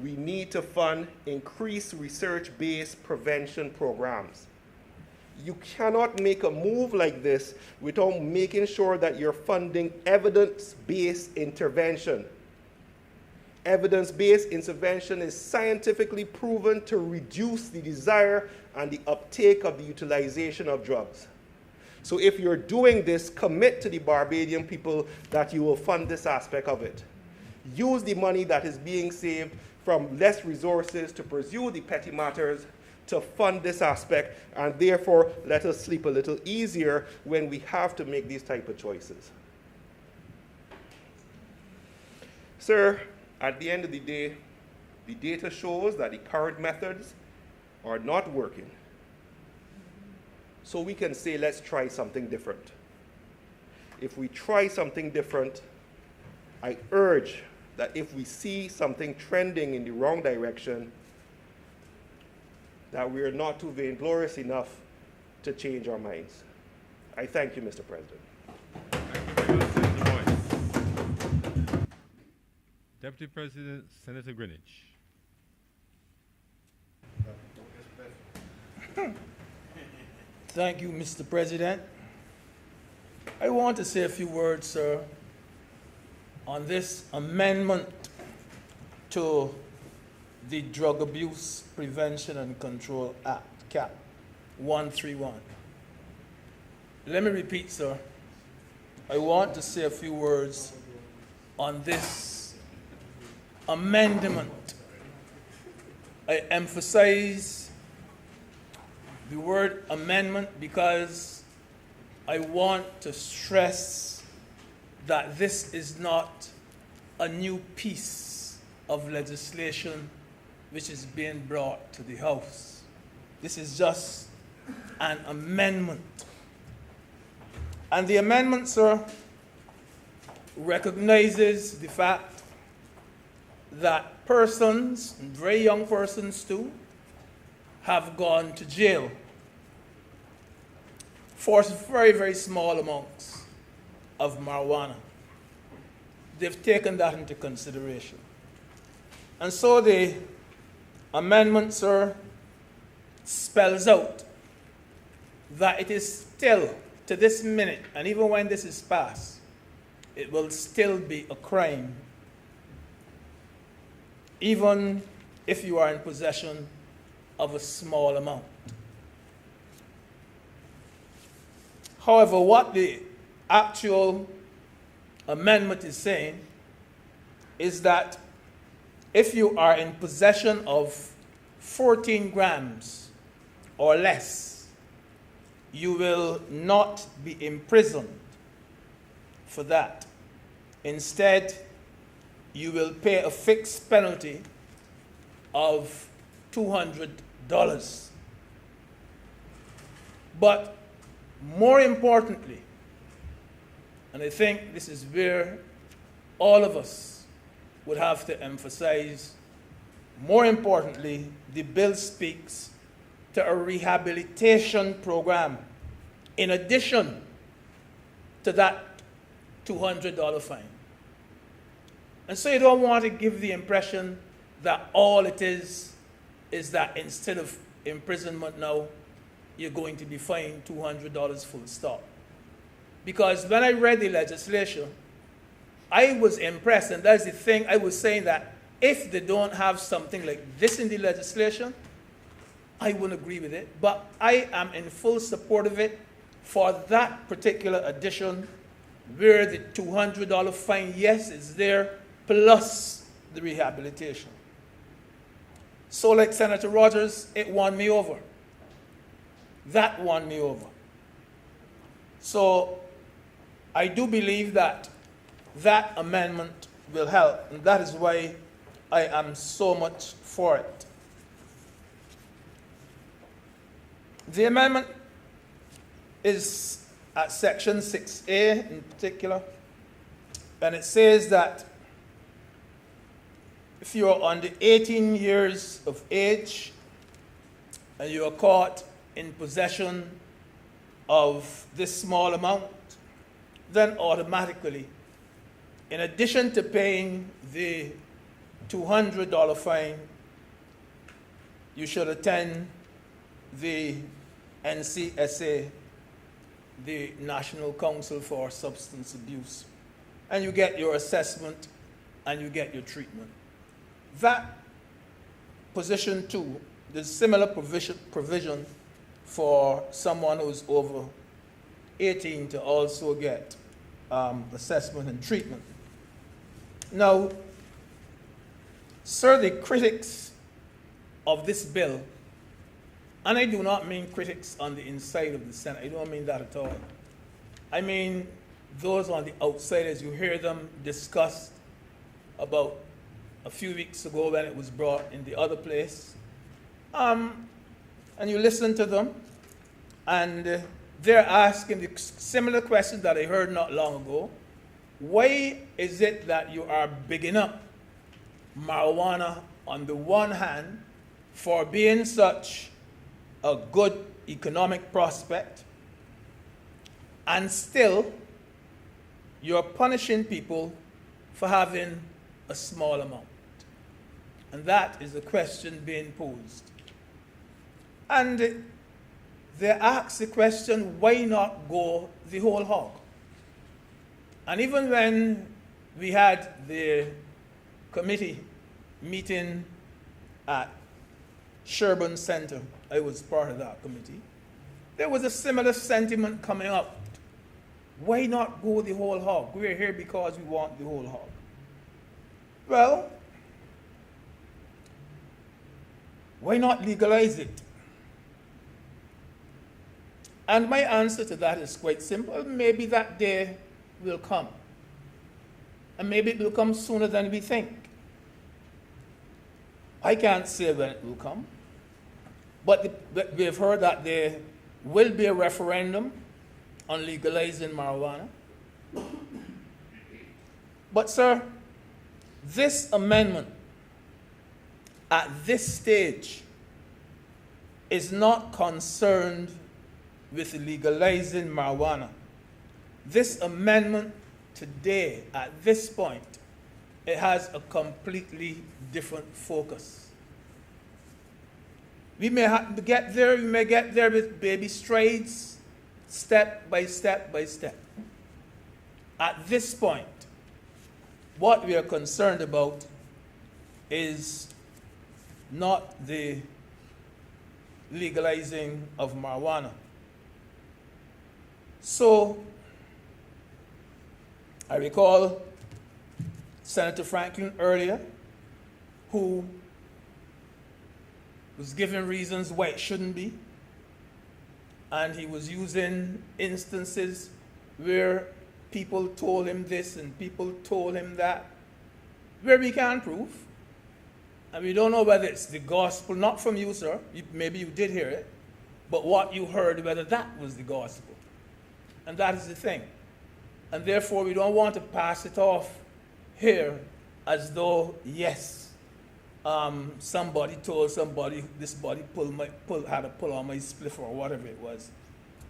we need to fund increased research-based prevention programs. You cannot make a move like this without making sure that you're funding evidence-based intervention. Evidence-based intervention is scientifically proven to reduce the desire and the uptake of the utilization of drugs. So if you're doing this, commit to the Barbadian people that you will fund this aspect of it. Use the money that is being saved from less resources to pursue the petty matters to fund this aspect, and therefore let us sleep a little easier when we have to make these type of choices. Sir, at the end of the day, the data shows that the current methods are not working. So we can say, let's try something different. If we try something different, I urge that if we see something trending in the wrong direction, that we are not too vainglorious enough to change our minds. I thank you, Mr. President. Thank you very much, Senator Boyce. Deputy President, Senator Greenwich. Thank you, Mr. President. I want to say a few words, sir, on this amendment to the Drug Abuse Prevention and Control Act, CAP 131. Let me repeat, sir. I want to say a few words on this amendment. I emphasize the word amendment because I want to stress that this is not a new piece of legislation which is being brought to the House. This is just an amendment. And the amendment, sir, recognizes the fact that persons, very young persons too, have gone to jail for very, very small amounts of marijuana. They've taken that into consideration. And so the amendment, sir, spells out that it is still, to this minute, and even when this is passed, it will still be a crime, even if you are in possession of a small amount. However, what the actual amendment is saying is that if you are in possession of 14 grams or less, you will not be imprisoned for that. Instead, you will pay a fixed penalty of $200. But more importantly, and I think this is where all of us would have to emphasize, more importantly, the bill speaks to a rehabilitation program in addition to that $200 fine. And so you don't want to give the impression that all it is that instead of imprisonment now, you're going to be fined $200 full stop. Because when I read the legislation, I was impressed, and that's the thing I was saying, that if they don't have something like this in the legislation, I wouldn't agree with it. But I am in full support of it for that particular addition where the $200 fine, yes, is there, plus the rehabilitation. So like Senator Rogers, it won me over. That won me over. So I do believe that that amendment will help, and that is why I am so much for it. The amendment is at section 6A in particular, and it says that if you are under 18 years of age and you are caught in possession of this small amount, then automatically, in addition to paying the $200 fine, you should attend the NCSA, the National Council for Substance Abuse, and you get your assessment and you get your treatment. That position 2, there's similar provision for someone who's over 18 to also get assessment and treatment. Now, sir, the critics of this bill, and I do not mean critics on the inside of the Senate, I don't mean that at all. I mean those on the outside, as you hear them discussed about a few weeks ago when it was brought in the other place. And you listen to them, and they're asking the similar question that I heard not long ago. Why is it that you are bigging up marijuana on the one hand for being such a good economic prospect, and still you're punishing people for having a small amount? And that is the question being posed. And they ask the question, why not go the whole hog? And even when we had the committee meeting at Sherburne Center, I was part of that committee, there was a similar sentiment coming up. Why not go the whole hog? We're here because we want the whole hog. Well, why not legalize it? And my answer to that is quite simple. Maybe that day will come. And maybe it will come sooner than we think. I can't say when it will come. But we've heard that there will be a referendum on legalizing marijuana. But, sir, this amendment at this stage is not concerned with legalizing marijuana. This amendment today, at this point, it has a completely different focus. We may get there, we may get there with baby strides, step by step by step. At this point, what we are concerned about is not the legalizing of marijuana. So, I recall Senator Franklin earlier, who was giving reasons why it shouldn't be, and he was using instances where people told him this and people told him that, where we can't prove. And we don't know whether it's the gospel, not from you, sir, maybe you did hear it, but what you heard, whether that was the gospel. And that is the thing. And therefore, we don't want to pass it off here as though, yes, somebody told somebody, this body had to pull on my spliff or whatever it was.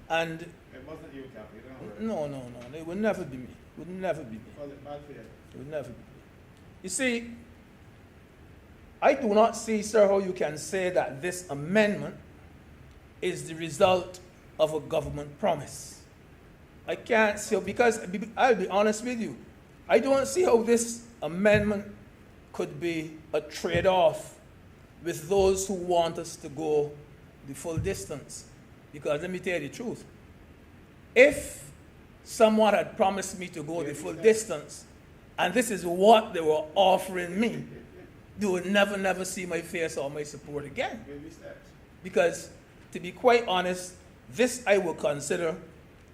And It wasn't you, Captain. no, it would never be me. It would never be me. Was it bad for you? It would never be me. You see, I do not see, sir, how you can say that this amendment is the result of a government promise. I can't see, because I'll be honest with you, I don't see how this amendment could be a trade-off with those who want us to go the full distance. Because let me tell you the truth. If someone had promised me to go the full distance, and this is what they were offering me, they would never see my face or my support again. Because, to be quite honest, this I would consider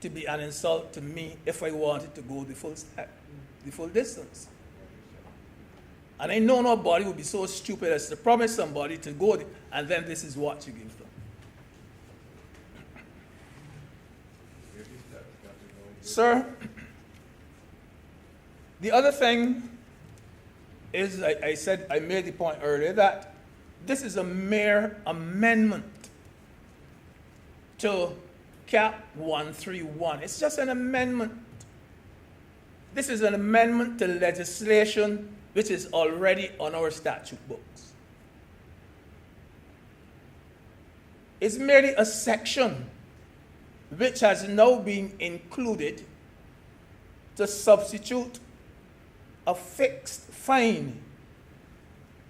to be an insult to me if I wanted to go the full distance. And I know nobody would be so stupid as to promise somebody to go, and then this is what you give them. Sir, the other thing is, I made the point earlier that this is a mere amendment to Cap 131. It's just an amendment. This is an amendment to legislation which is already on our statute books. It's merely a section which has now been included to substitute a fixed fine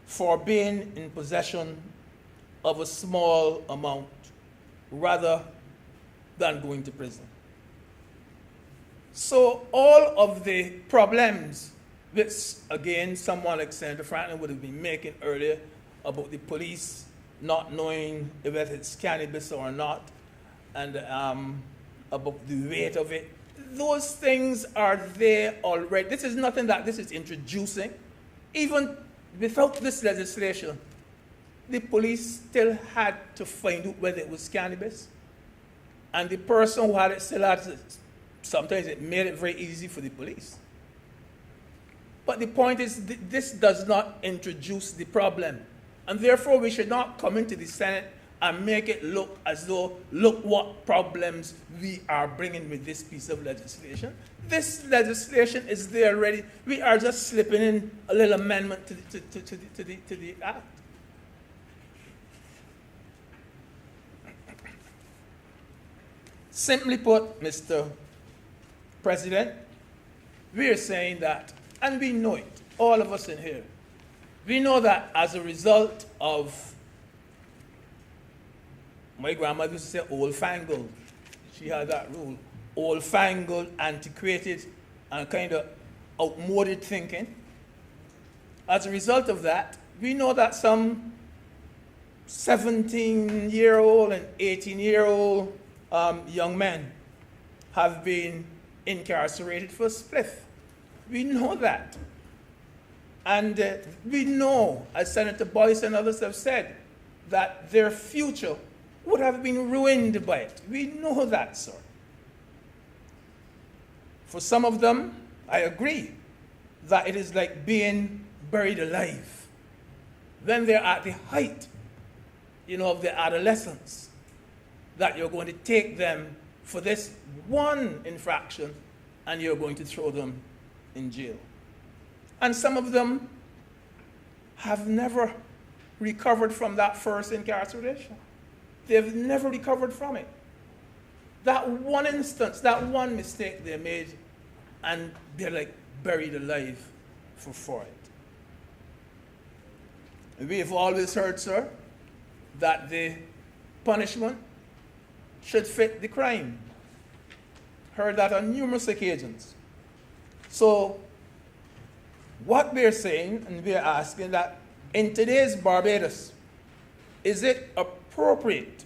for being in possession of a small amount rather than going to prison. So all of the problems which, again, someone like Senator Franklin would have been making earlier about the police not knowing whether it's cannabis or not, and about the weight of it, those things are there already. This is nothing that this is introducing. Even without this legislation, the police still had to find out whether it was cannabis. And the person who had it still had to, sometimes it made it very easy for the police. But the point is, this does not introduce the problem. And therefore, we should not come into the Senate and make it look as though, look what problems we are bringing with this piece of legislation. This legislation is there already. We are just slipping in a little amendment to the act. Simply put, Mr. President, we are saying that, and we know it, all of us in here, we know that as a result of, my grandmother used to say old-fangled. She had that rule. Old-fangled, antiquated, and kind of outmoded thinking. As a result of that, we know that some 17-year-old and 18-year-old young men have been incarcerated for spliff. We know that. And we know, as Senator Boyce and others have said, that their future would have been ruined by it. We know that, sir. For some of them, I agree that it is like being buried alive. When they're at the height, of their adolescence, that you're going to take them for this one infraction and you're going to throw them in jail. And some of them have never recovered from that first incarceration. They've never recovered from it. That one instance, that one mistake they made, and they're like buried alive for it. And we have always heard, sir, that the punishment should fit the crime. Heard that on numerous occasions. So, what we're saying, and we're asking that in today's Barbados, is it appropriate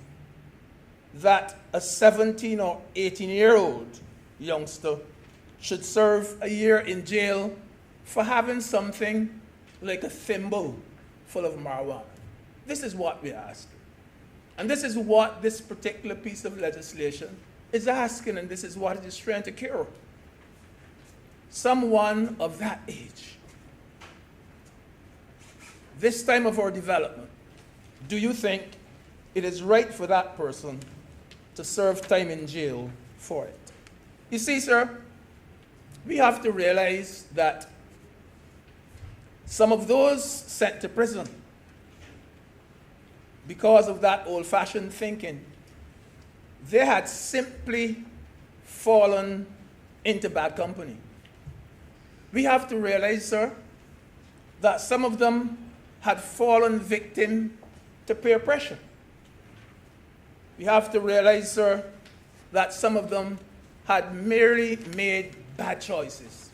that a 17 or 18-year-old youngster should serve a year in jail for having something like a thimble full of marijuana? This is what we're asking. And this is what this particular piece of legislation is asking, and this is what it is trying to cure. Someone of that age, this time of our development, do you think it is right for that person to serve time in jail for it? You see, sir, we have to realize that some of those sent to prison because of that old-fashioned thinking, they had simply fallen into bad company. We have to realize, sir, that some of them had fallen victim to peer pressure. We have to realize, sir, that some of them had merely made bad choices.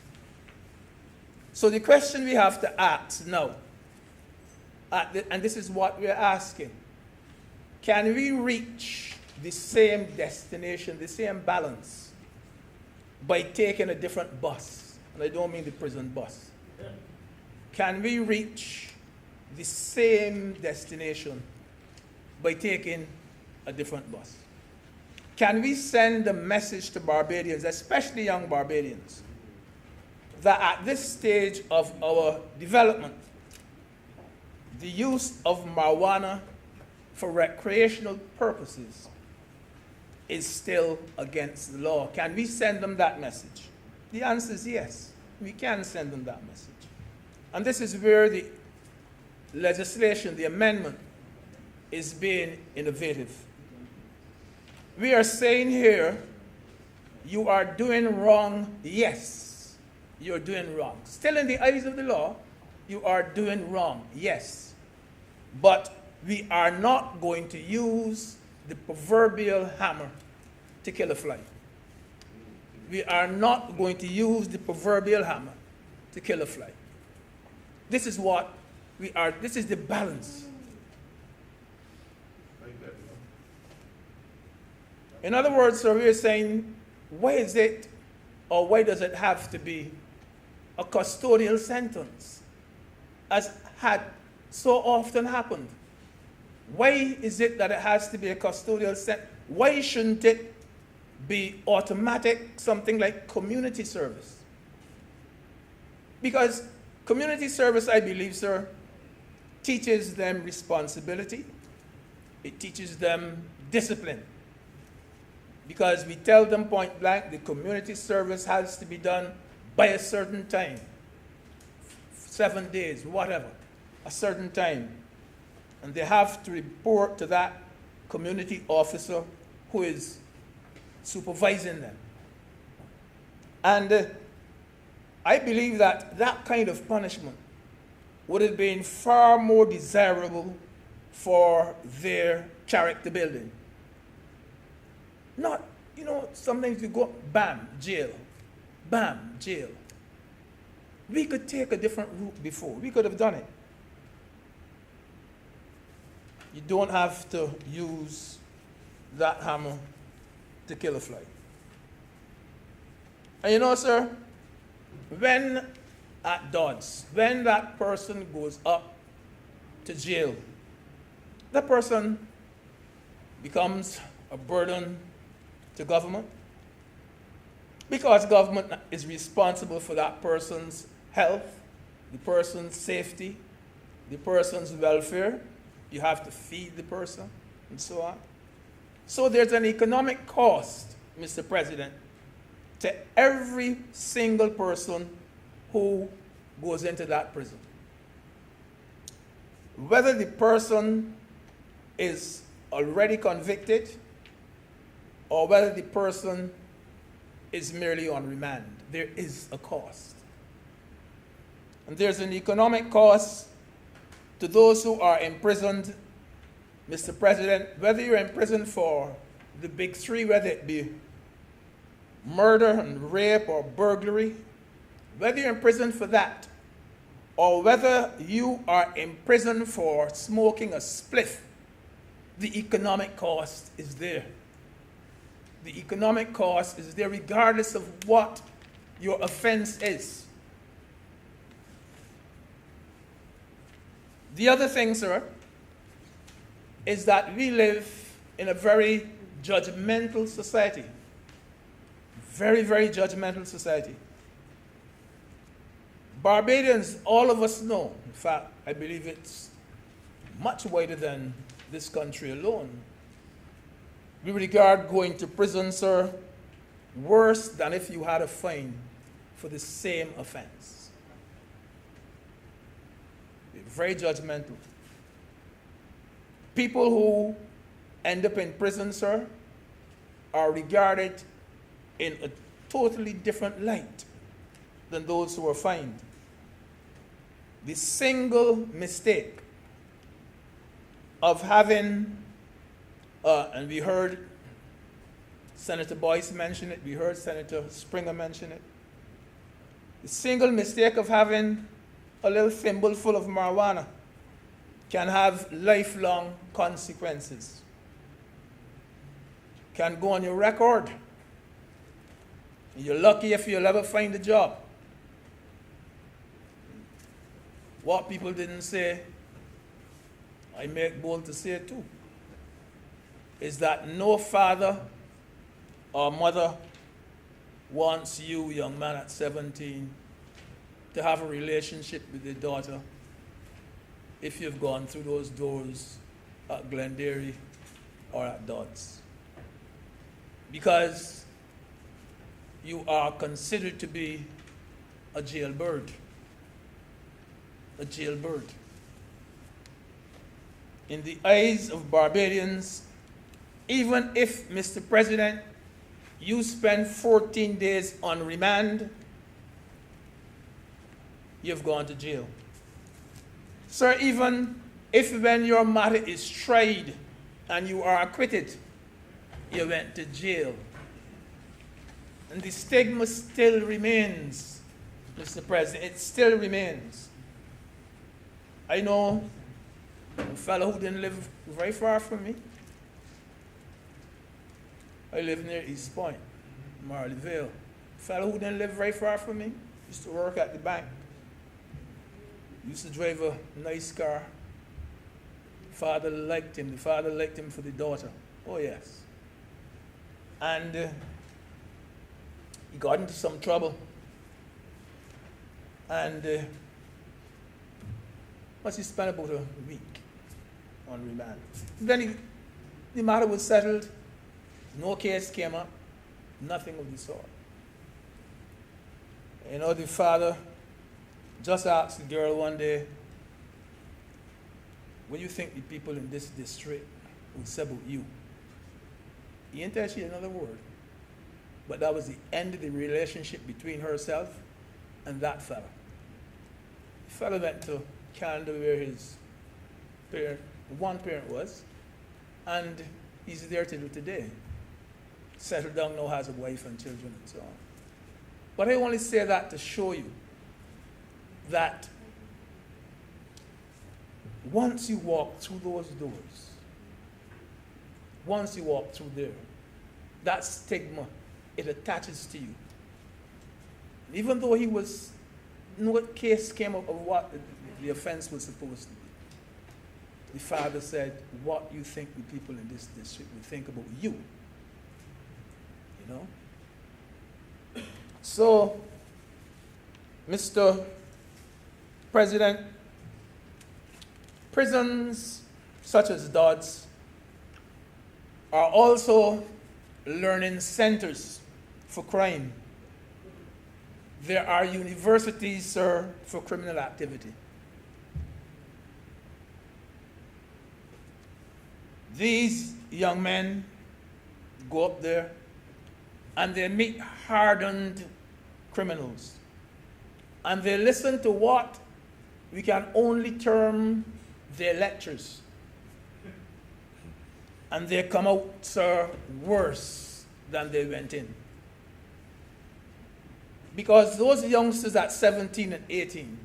So the question we have to ask now, and this is what we're asking, can we reach the same destination, the same balance, by taking a different bus? And I don't mean the prison bus. Can we reach the same destination by taking a different bus? Can we send a message to Barbadians, especially young Barbadians, that at this stage of our development, the use of marijuana for recreational purposes is still against the law? Can we send them that message? The answer is yes. We can send them that message. And this is where the legislation, the amendment, is being innovative. We are saying here, you are doing wrong, yes, you're doing wrong. Still in the eyes of the law, you are doing wrong, yes. But we are not going to use the proverbial hammer to kill a fly. We are not going to use the proverbial hammer to kill a fly. This is what we are, this is the balance. In other words, sir, we are saying, why is it, or why does it have to be a custodial sentence, as had so often happened? Why is it that it has to be a custodial sentence? Why shouldn't it be automatic, something like community service? Because community service, I believe, sir, teaches them responsibility. It teaches them discipline. Because we tell them point blank, the community service has to be done by a certain time. 7 days, whatever, a certain time. And they have to report to that community officer who is supervising them. And I believe that that kind of punishment would have been far more desirable for their character building. Not, sometimes you go, bam, jail, bam, jail. We could take a different route before. We could have done it. You don't have to use that hammer to kill a fly. And sir, when at Dodds, when that person goes up to jail, that person becomes a burden to government, because government is responsible for that person's health, the person's safety, the person's welfare. You have to feed the person, and so on. So there's an economic cost, Mr. President, to every single person who goes into that prison. Whether the person is already convicted or whether the person is merely on remand, there is a cost. And there's an economic cost to those who are imprisoned, Mr. President, whether you're in prison for the big three, whether it be murder and rape or burglary, whether you're in prison for that, or whether you are in prison for smoking a spliff, the economic cost is there. The economic cost is there regardless of what your offense is. The other thing, sir, is that we live in a very judgmental society. Very, very judgmental society. Barbadians, all of us know, in fact, I believe it's much wider than this country alone. We regard going to prison, sir, worse than if you had a fine for the same offense. We're very judgmental. People who end up in prison, sir, are regarded in a totally different light than those who are fined. the single mistake of having, and we heard Senator Boyce mention it, we heard Senator Springer mention it, the single mistake of having a little thimble full of marijuana can have lifelong consequences. Can go on your record. You're lucky if you'll ever find a job. What people didn't say, I make bold to say it too, is that no father or mother wants you, young man at 17, to have a relationship with their daughter if you've gone through those doors at Glenderry or at Dodds. Because you are considered to be a jailbird. A jailbird. In the eyes of Barbadians, even if, Mr. President, you spend 14 days on remand, you've gone to jail. Sir, even if when your matter is tried and you are acquitted, you went to jail. And the stigma still remains, Mr. President. It still remains. I know a fellow who didn't live very far from me. I live near East Point, Marleyville. A fellow who didn't live very far from me used to work at the bank. Used to drive a nice car. Father liked him. The father liked him for the daughter. Oh, yes. And he got into some trouble. And must he spent about a week on remand. Then the matter was settled. No case came up. Nothing of the sort. You know, the father just asked the girl one day, what do you think the people in this district would say about you? He didn't tell she another word. But that was the end of the relationship between herself and that fella. The fella went to Canada where his one parent was, and he's there till today. Settled down now, has a wife and children and so on. But I only say that to show you that once you walk through those doors, once you walk through there, that stigma, it attaches to you. Even though no case came up of what the offense was supposed to be, the father said, what you think the people in this district will think about you. You know? So, Mr. President, prisons such as Dodds are also learning centers for crime. There are universities, sir, for criminal activity. These young men go up there and they meet hardened criminals. And they listen to what we can only term their lectures. And they come out, sir, worse than they went in. Because those youngsters at 17 and 18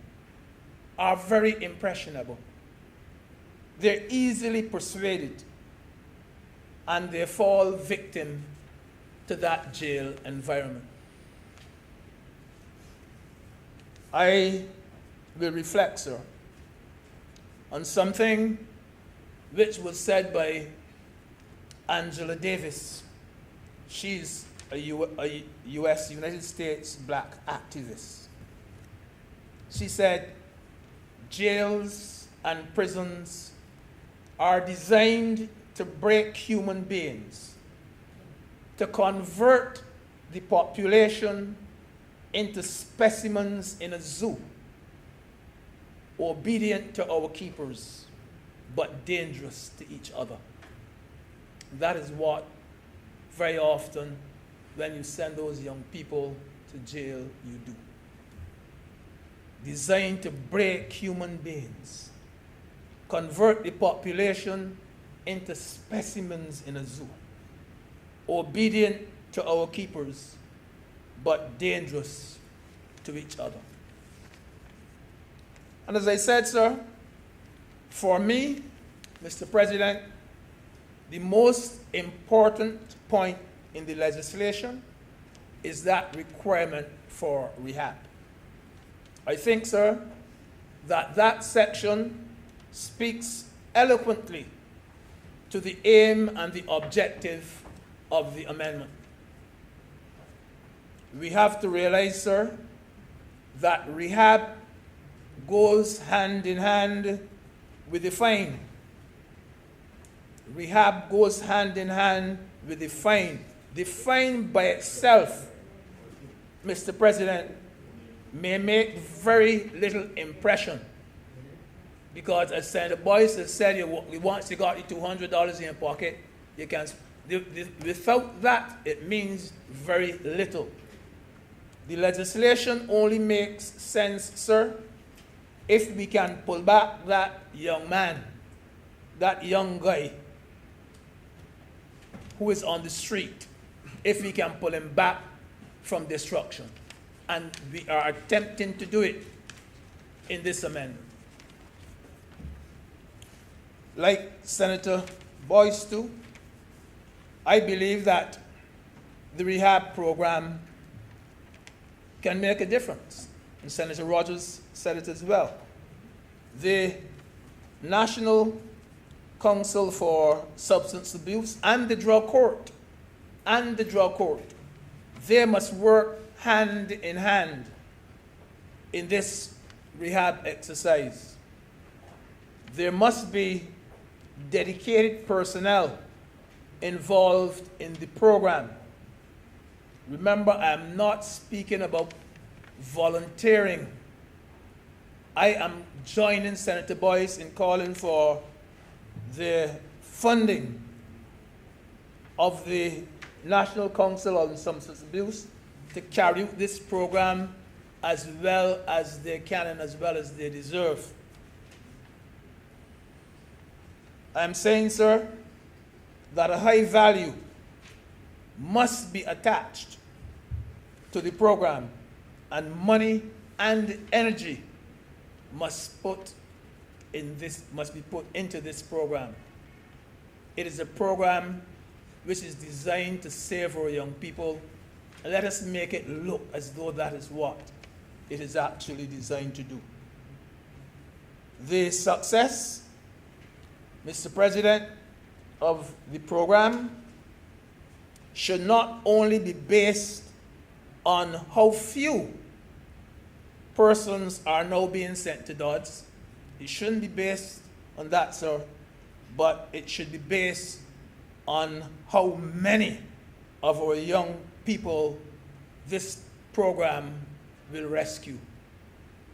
are very impressionable. They're easily persuaded, and they fall victim to that jail environment. I will reflect, sir, on something which was said by Angela Davis. She's a U.S., United States black activist. She said, jails and prisons are designed to break human beings, to convert the population into specimens in a zoo, obedient to our keepers, but dangerous to each other. That is what very often when you send those young people to jail, you do. designed to break human beings, convert the population into specimens in a zoo, obedient to our keepers, but dangerous to each other. And as I said, sir, for me, Mr. President, the most important point in the legislation is that requirement for rehab. I think, sir, that that section speaks eloquently to the aim and the objective of the amendment. We have to realize, sir, that rehab goes hand in hand with the fine. Rehab goes hand in hand with the fine. The fine by itself, Mr. President, may make very little impression. Because as Senator Boyce has said, once you got the $200 in your pocket, you can, without that, it means very little. The legislation only makes sense, sir, if we can pull back that young man, that young guy who is on the street, if we can pull him back from destruction. And we are attempting to do it in this amendment. Like Senator Boyce too, I believe that the rehab program can make a difference. And Senator Rogers said it as well. The National Council for Substance Abuse and the Drug Court, they must work hand in hand in this rehab exercise. There must be dedicated personnel involved in the program. Remember, I'm not speaking about volunteering. I am joining Senator Boyce in calling for the funding of the National Council on Substance Abuse to carry out this program as well as they can and as well as they deserve. I'm saying, sir, that a high value must be attached to the program, and money and energy must be put into this program. It is a program which is designed to save our young people, and let us make it look as though that is what it is actually designed to do. The success, Mr. President, of the program should not only be based on how few persons are now being sent to DODS. It shouldn't be based on that, sir, but it should be based on how many of our young people this program will rescue.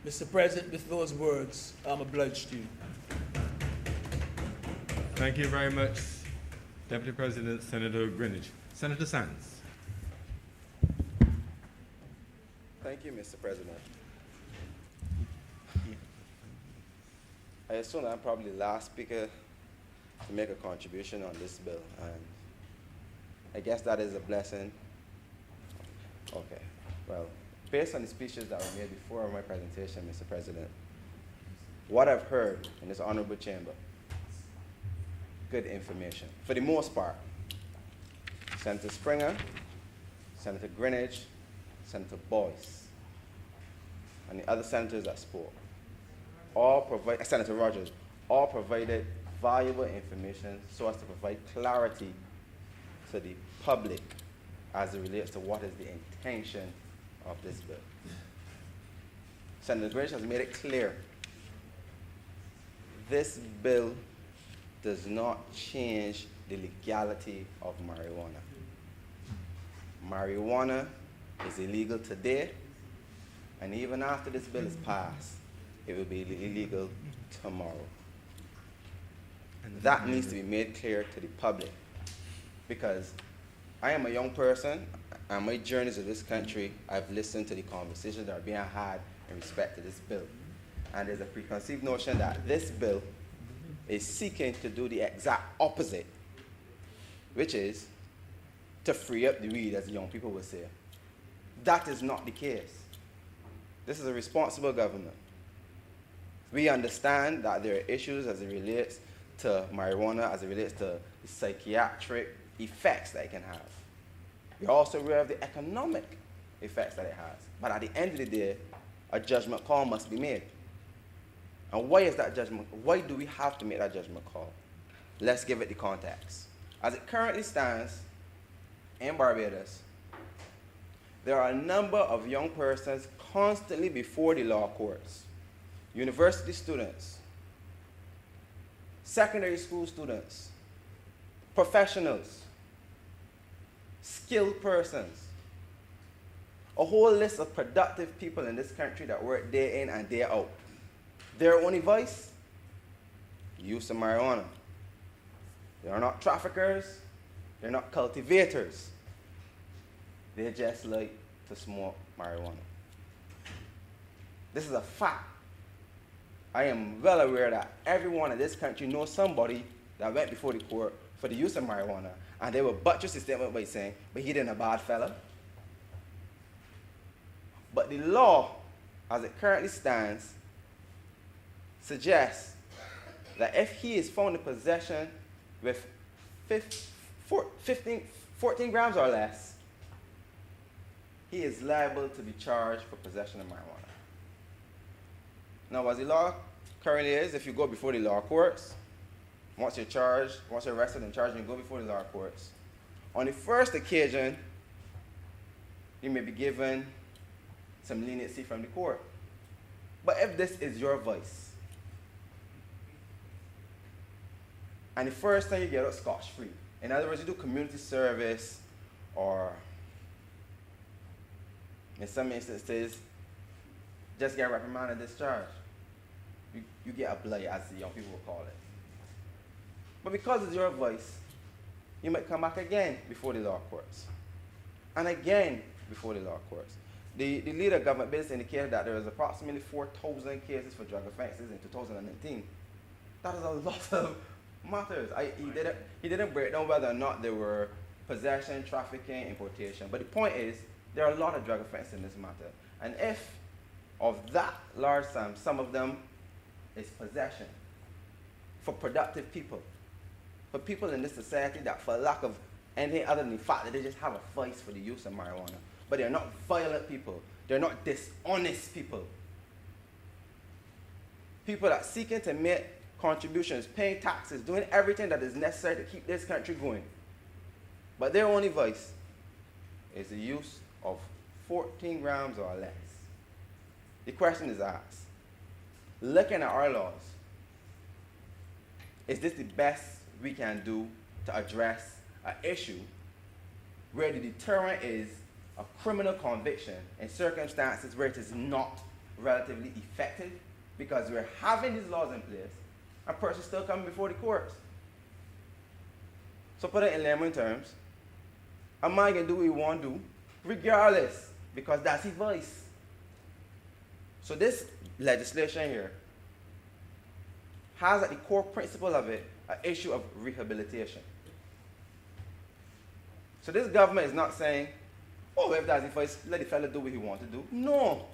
Mr. President, with those words, I'm obliged to you. Thank you very much, Deputy President Senator Greenidge. Senator Sands. Thank you, Mr. President. I assume I'm probably the last speaker to make a contribution on this bill, and I guess that is a blessing. Okay, well, based on the speeches that were made before my presentation, Mr. President, what I've heard in this honorable chamber, good information, for the most part. Senator Springer, Senator Greenidge, Senator Boyce, and the other senators that spoke, Senator Rogers, all provided valuable information so as to provide clarity to the public as it relates to what is the intention of this bill. Senator Greenidge has made it clear this bill does not change the legality of marijuana. Marijuana is illegal today, and even after this bill is passed, it will be illegal tomorrow. And that needs to be made clear to the public, because I am a young person, and my journeys in this country, I've listened to the conversations that are being had in respect to this bill. And there's a preconceived notion that this bill is seeking to do the exact opposite, which is to free up the weed, as the young people would say. That is not the case. This is a responsible government. We understand that there are issues as it relates to marijuana, as it relates to the psychiatric effects that it can have. We're also aware of the economic effects that it has. But at the end of the day, a judgment call must be made. And why is that judgment? Why do we have to make that judgment call? Let's give it the context. As it currently stands in Barbados, there are a number of young persons constantly before the law courts. University students, secondary school students, professionals, skilled persons, a whole list of productive people in this country that work day in and day out. Their only vice? Use of marijuana. They are not traffickers, they're not cultivators. They just like to smoke marijuana. This is a fact. I am well aware that everyone in this country knows somebody that went before the court for the use of marijuana, and they will buttress the statement by saying, but he didn't a bad fella. But the law, as it currently stands, suggests that if he is found in possession with 14 grams or less, he is liable to be charged for possession of marijuana. Now, as the law currently is, if you go before the law courts, once you're arrested and charged, and you go before the law courts, on the first occasion, you may be given some leniency from the court. But if this is your vice, and the first time you get out scotch-free, in other words, you do community service, or in some instances, just get reprimanded and discharged. You get a blight, as the young people will call it. But because it's your voice, you might come back again before the law courts. And again before the law courts. The leader of government business indicated that there was approximately 4,000 cases for drug offenses in 2019. That is a lot of matters. He didn't break down whether or not there were possession, trafficking, importation. But the point is, there are a lot of drug offenses in this matter. And if of that large sum, some of them is possession for productive people, for people in this society that, for lack of anything other than the fact that they just have a vice for the use of marijuana, but they're not violent people, they're not dishonest people. People that are seeking to make contributions, paying taxes, doing everything that is necessary to keep this country going. But their only vice is the use of 14 grams or less. The question is asked, looking at our laws, is this the best we can do to address an issue where the deterrent is a criminal conviction in circumstances where it is not relatively effective because we're having these laws in place and persons still coming before the courts? So put it in layman terms, a man can do what he want to do regardless because that's his voice. So this legislation here has at the core principle of it an issue of rehabilitation. So this government is not saying, oh, if that's the voice, let the fella do what he wants to do. No.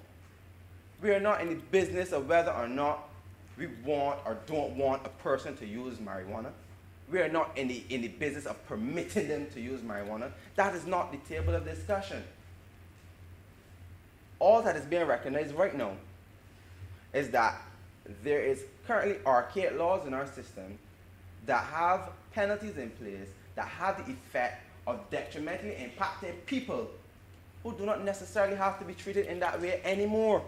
We are not in the business of whether or not we want or don't want a person to use marijuana. We are not in the business of permitting them to use marijuana. That is not the table of discussion. All that is being recognized right now is that there is currently archaic laws in our system that have penalties in place that have the effect of detrimentally impacting people who do not necessarily have to be treated in that way anymore.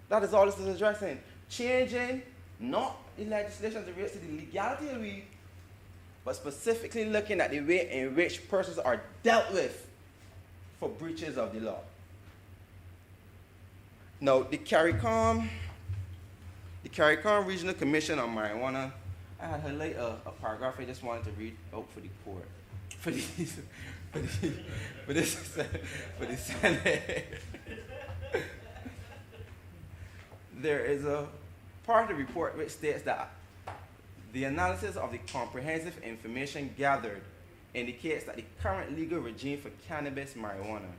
That is all this is addressing. Changing not the legislation as it relates to the legality of weed, but specifically looking at the way in which persons are dealt with for breaches of the law. Now, the CARICOM Regional Commission on Marijuana, I had highlight a paragraph I just wanted to read out for the court. For the Senate. there is a part of the report which states that the analysis of the comprehensive information gathered indicates that the current legal regime for cannabis marijuana,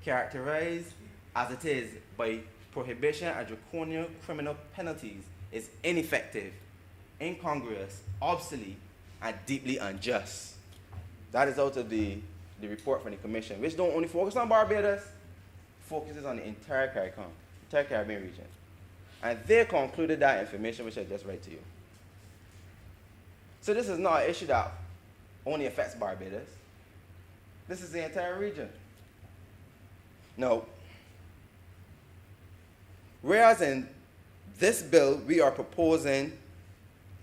characterized as it is by prohibition and draconian criminal penalties, is ineffective, incongruous, obsolete, and deeply unjust. That is out of the report from the commission, which don't only focus on Barbados, focuses on the entire Caribbean region. And they concluded that information, which I just read to you. So this is not an issue that only affects Barbados. This is the entire region. Now, whereas in this bill, we are proposing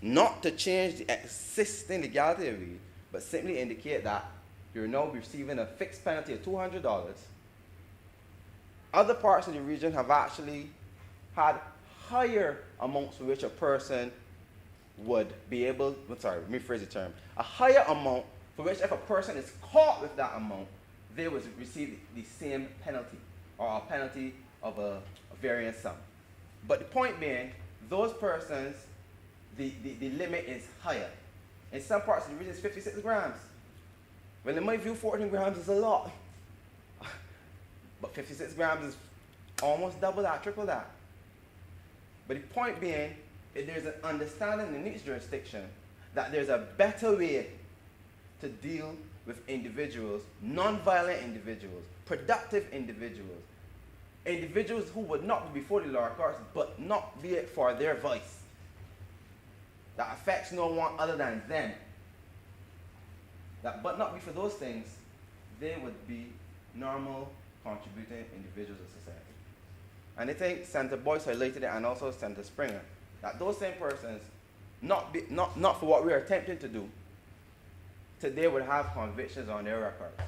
not to change the existing legality of weed, but simply indicate that you're now receiving a fixed penalty of $200. Other parts of the region have actually had higher amounts for which a person would be able, let me phrase the term, a higher amount for which if a person is caught with that amount, they would receive the same penalty, or a penalty of a varying sum. But the point being, those persons, the limit is higher. In some parts of the region, it's 56 grams. Well, in my view, 14 grams is a lot. But 56 grams is almost double that, triple that. But the point being, that there's an understanding in each jurisdiction that there's a better way to deal with individuals, non-violent individuals, productive individuals, individuals who would not be before the lower courts, but not be it for their vice, that affects no one other than them. That, but not be for those things, they would be normal, contributing individuals of society. And I think Senator Boyce highlighted it, and also Senator Springer, that those same persons, not for what we are attempting to do, today would have convictions on their records.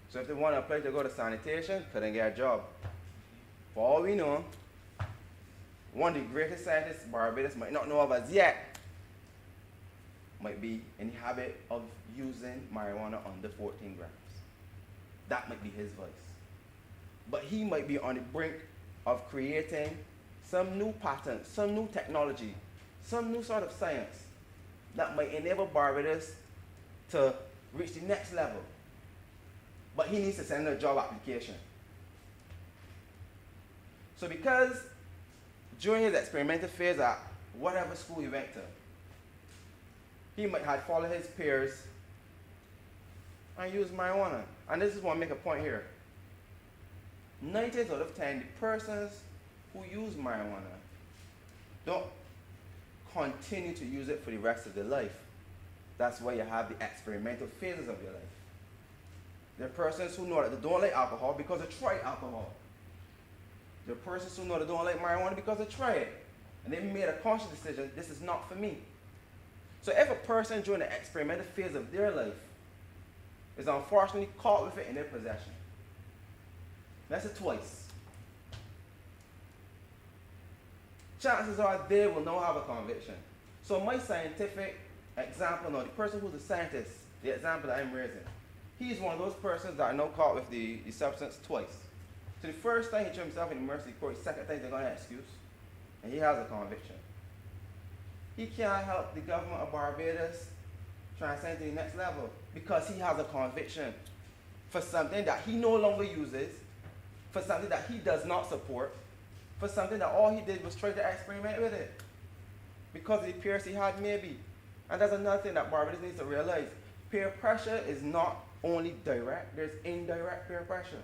So if they want to apply to go to sanitation, couldn't get a job. For all we know, one of the greatest scientists Barbados might not know of as yet might be in the habit of using marijuana under 14 grams. That might be his vice. But he might be on the brink of creating some new pattern, some new technology, some new sort of science that might enable Barbados to reach the next level. But he needs to send a job application. So because during his experimental phase at whatever school he went to, he might have followed his peers and used marijuana. And this is what I make a point here. 9 out of 10, the persons who use marijuana don't continue to use it for the rest of their life. That's why you have the experimental phases of your life. There are persons who know that they don't like alcohol because they try alcohol. There are persons who know they don't like marijuana because they try it. And they made a conscious decision, this is not for me. So if a person during the experimental phase of their life is unfortunately caught with it in their possession, that's it twice, chances are they will now have a conviction. So my scientific example now, the person who's a scientist, the example that I'm raising, he's one of those persons that are now caught with the substance twice. So the first time he threw himself in the mercy court, the second time they're going to have an excuse, and he has a conviction. He can't help the government of Barbados transcend to the next level because he has a conviction for something that he no longer uses, for something that he does not support, for something that all he did was try to experiment with it because of the peers he had maybe. And that's another thing that Barbados needs to realize. Peer pressure is not only direct, there's indirect peer pressure.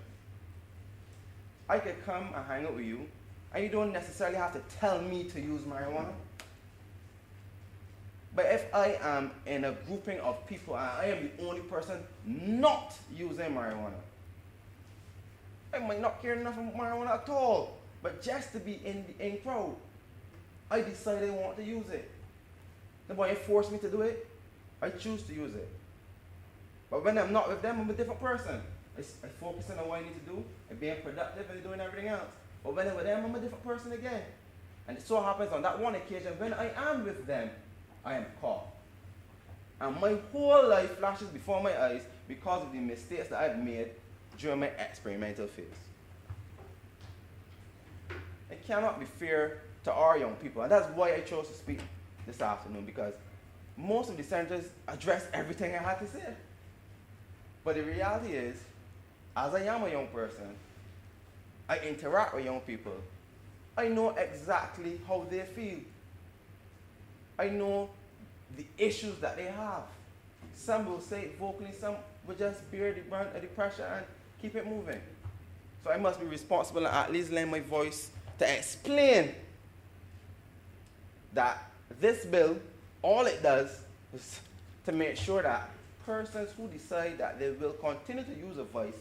I could come and hang out with you, and you don't necessarily have to tell me to use marijuana. But if I am in a grouping of people and I am the only person not using marijuana, I might not care enough about marijuana at all. But just to be in the in crowd, I decided I want to use it. Nobody forced me to do it. I choose to use it. But when I'm not with them, I'm a different person. I focus on what I need to do and being productive and doing everything else. But when I'm with them, I'm a different person again. And it so happens on that one occasion, when I am with them, I am caught. And my whole life flashes before my eyes because of the mistakes that I've made during my experimental phase. it cannot be fair to our young people. And that's why I chose to speak this afternoon, because most of the senators addressed everything I had to say. But the reality is, as I am a young person, I interact with young people. I know exactly how they feel. I know the issues that they have. Some will say it vocally, some will just bear the brunt of the pressure and keep it moving. So I must be responsible and at least lend my voice to explain that this bill, all it does is to make sure that persons who decide that they will continue to use a voice,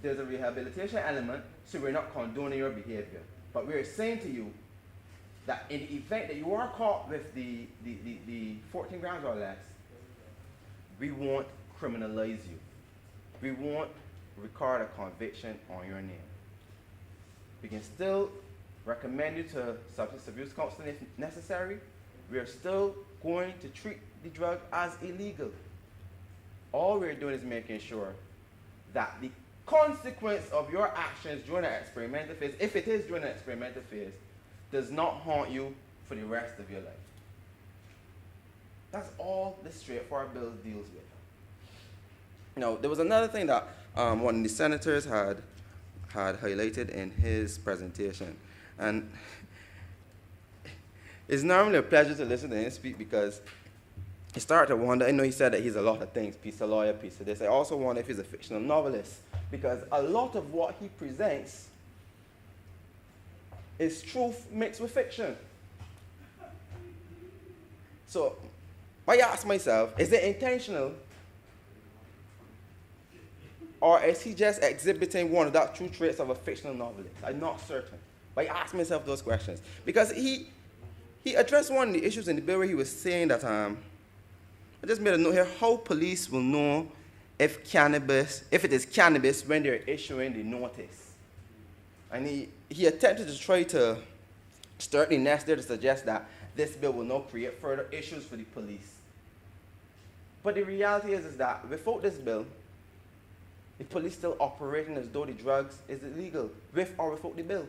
there's a rehabilitation element, so we're not condoning your behavior. But we're saying to you that in the event that you are caught with the 14 grams or less, we won't criminalize you. We won't record a conviction on your name. We can still recommend you to substance abuse counseling if necessary. We are still going to treat the drug as illegal. All we're doing is making sure that the consequence of your actions during the experimental phase, if it is during the experimental phase, does not haunt you for the rest of your life. That's all this straightforward bill deals with. Now, there was another thing that one of the senators had highlighted in his presentation. And it's normally a pleasure to listen to him speak, because I started to wonder. I know he said that he's a lot of things, piece of lawyer, piece of this. I also wonder if he's a fictional novelist, because a lot of what he presents is truth mixed with fiction. So I ask myself, is it intentional, or is he just exhibiting one of the true traits of a fictional novelist? I'm not certain. But I ask myself those questions, because he addressed one of the issues in the bill where he was saying that, I just made a note here, how police will know if it is cannabis when they're issuing the notice. And he attempted to try to start the nest there to suggest that this bill will not create further issues for the police. But the reality is that without this bill, the police still operating as though the drugs is illegal, with or without the bill.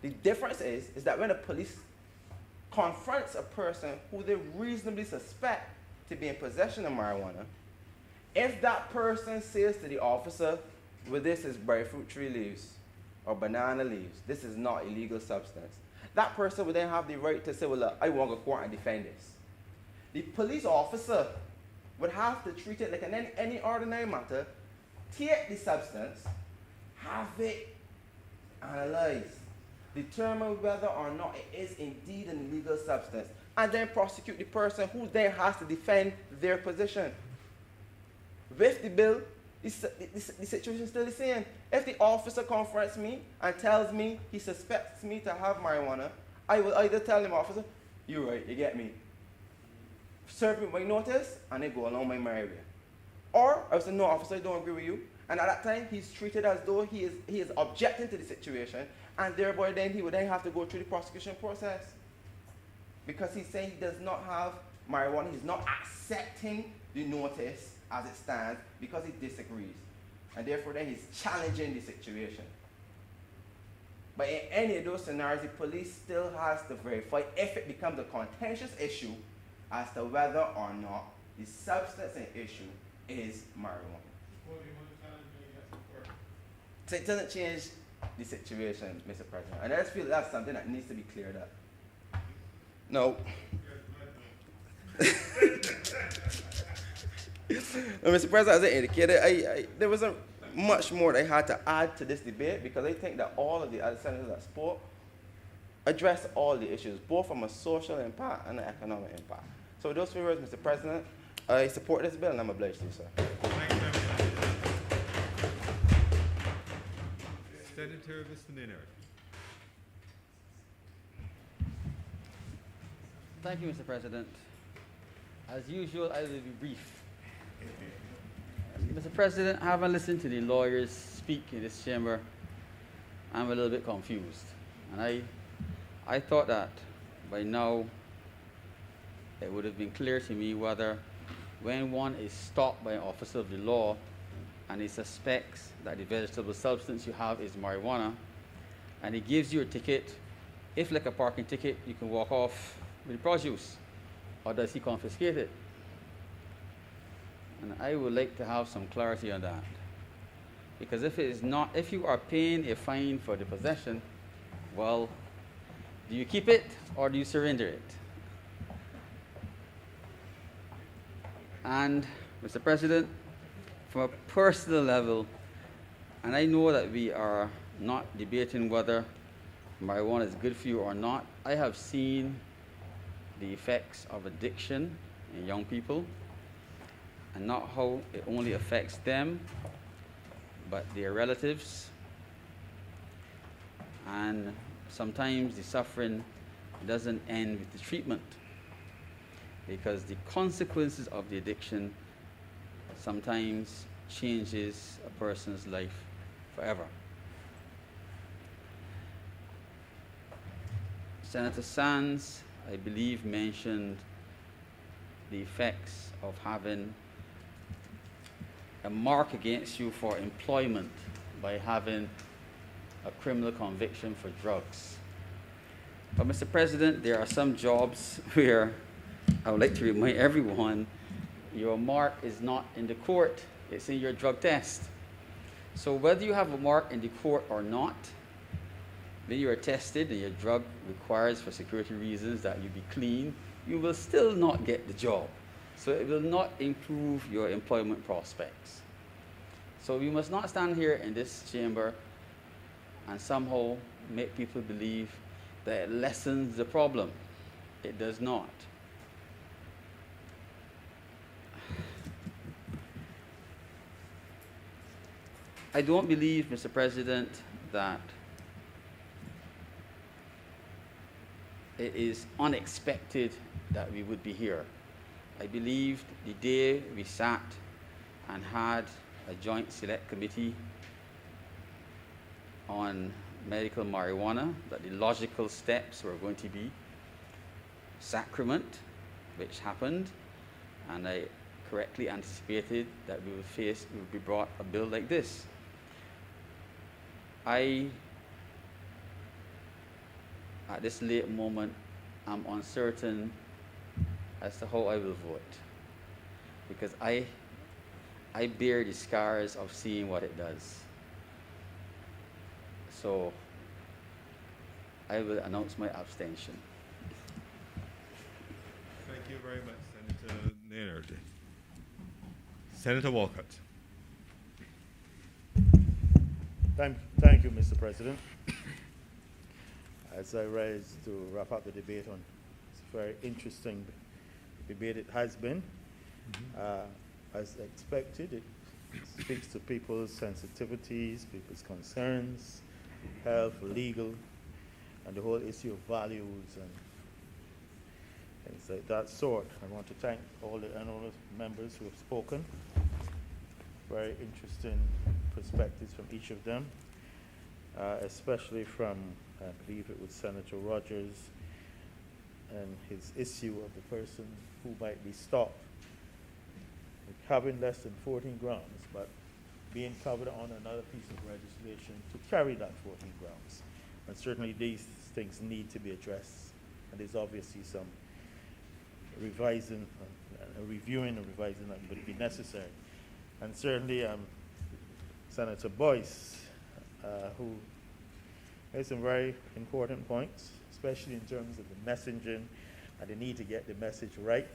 The difference is that when the police confronts a person who they reasonably suspect to be in possession of marijuana, if that person says to the officer, well, this is breadfruit tree leaves or banana leaves, this is not illegal substance, that person would then have the right to say, well, look, I want to go to court and defend this. The police officer would have to treat it like any ordinary matter, take the substance, have it analyzed, determine whether or not it is indeed an illegal substance, and then prosecute the person who then has to defend their position. With the bill, the situation is still the same. If the officer confronts me and tells me he suspects me to have marijuana, I will either tell him, officer, you're right, you get me, serve me my notice, and then go along my merry way. Or I will say, no, officer, I don't agree with you. And at that time, he's treated as though he is objecting to the situation, and thereby then he would then have to go through the prosecution process. Because he's saying he does not have marijuana, he's not accepting the notice as it stands because he disagrees. And therefore then he's challenging the situation. But in any of those scenarios, the police still has to verify if it becomes a contentious issue as to whether or not the substance in issue is marijuana. So it doesn't change the situation, Mr. President. And I just feel that's something that needs to be cleared up. No. Mr. President, as I indicated, there wasn't much more that I had to add to this debate, because I think that all of the other senators that spoke addressed all the issues, both from a social impact and an economic impact. So with those few words, Mr. President, I support this bill and I'm obliged to, sir. Thank you, Senator. Senator Misdemeanor. Thank you, Mr. President. As usual, I will be brief. Mr. President, having listened to the lawyers speak in this chamber, I'm a little bit confused. And I thought that by now it would have been clear to me whether when one is stopped by an officer of the law and he suspects that the vegetable substance you have is marijuana, and he gives you a ticket. If like a parking ticket, you can walk off with produce, or does he confiscate it? And I would like to have some clarity on that. Because if it is not, if you are paying a fine for the possession, well, do you keep it or do you surrender it? And, Mr. President, from a personal level, and I know that we are not debating whether marijuana is good for you or not, I have seen the effects of addiction in young people, and not how it only affects them, but their relatives. And sometimes the suffering doesn't end with the treatment, because the consequences of the addiction sometimes changes a person's life forever. Senator Sands, I believe, mentioned the effects of having a mark against you for employment by having a criminal conviction for drugs. But Mr. President, there are some jobs where I would like to remind everyone, your mark is not in the court, it's in your drug test. So whether you have a mark in the court or not, when you are tested and your drug requires for security reasons that you be clean, you will still not get the job. So it will not improve your employment prospects. So we must not stand here in this chamber and somehow make people believe that it lessens the problem. It does not. I don't believe, Mr. President, that it is unexpected that we would be here. I believed the day we sat and had a joint select committee on medical marijuana, that the logical steps were going to be sacrament, which happened, and I correctly anticipated that we would be brought a bill like this. I, at this late moment, am uncertain as to how I will vote, because I bear the scars of seeing what it does. So I will announce my abstention. Thank you very much, Senator Naird. Senator Walcott. Thank you, Mr. President. As I rise to wrap up the debate on this very interesting debate it has been, as expected, it speaks to people's sensitivities, people's concerns, health, legal, and the whole issue of values and things like that sort. I want to thank all the honorable members who have spoken. Very interesting perspectives from each of them, especially from, I believe it was Senator Rogers, and his issue of the person who might be stopped with having less than 14 grams, but being covered on another piece of legislation to carry that 14 grams. And certainly these things need to be addressed, and there's obviously some revising, reviewing and revising that would be necessary. And certainly Senator Boyce, who made some very important points, especially in terms of the messaging and the need to get the message right.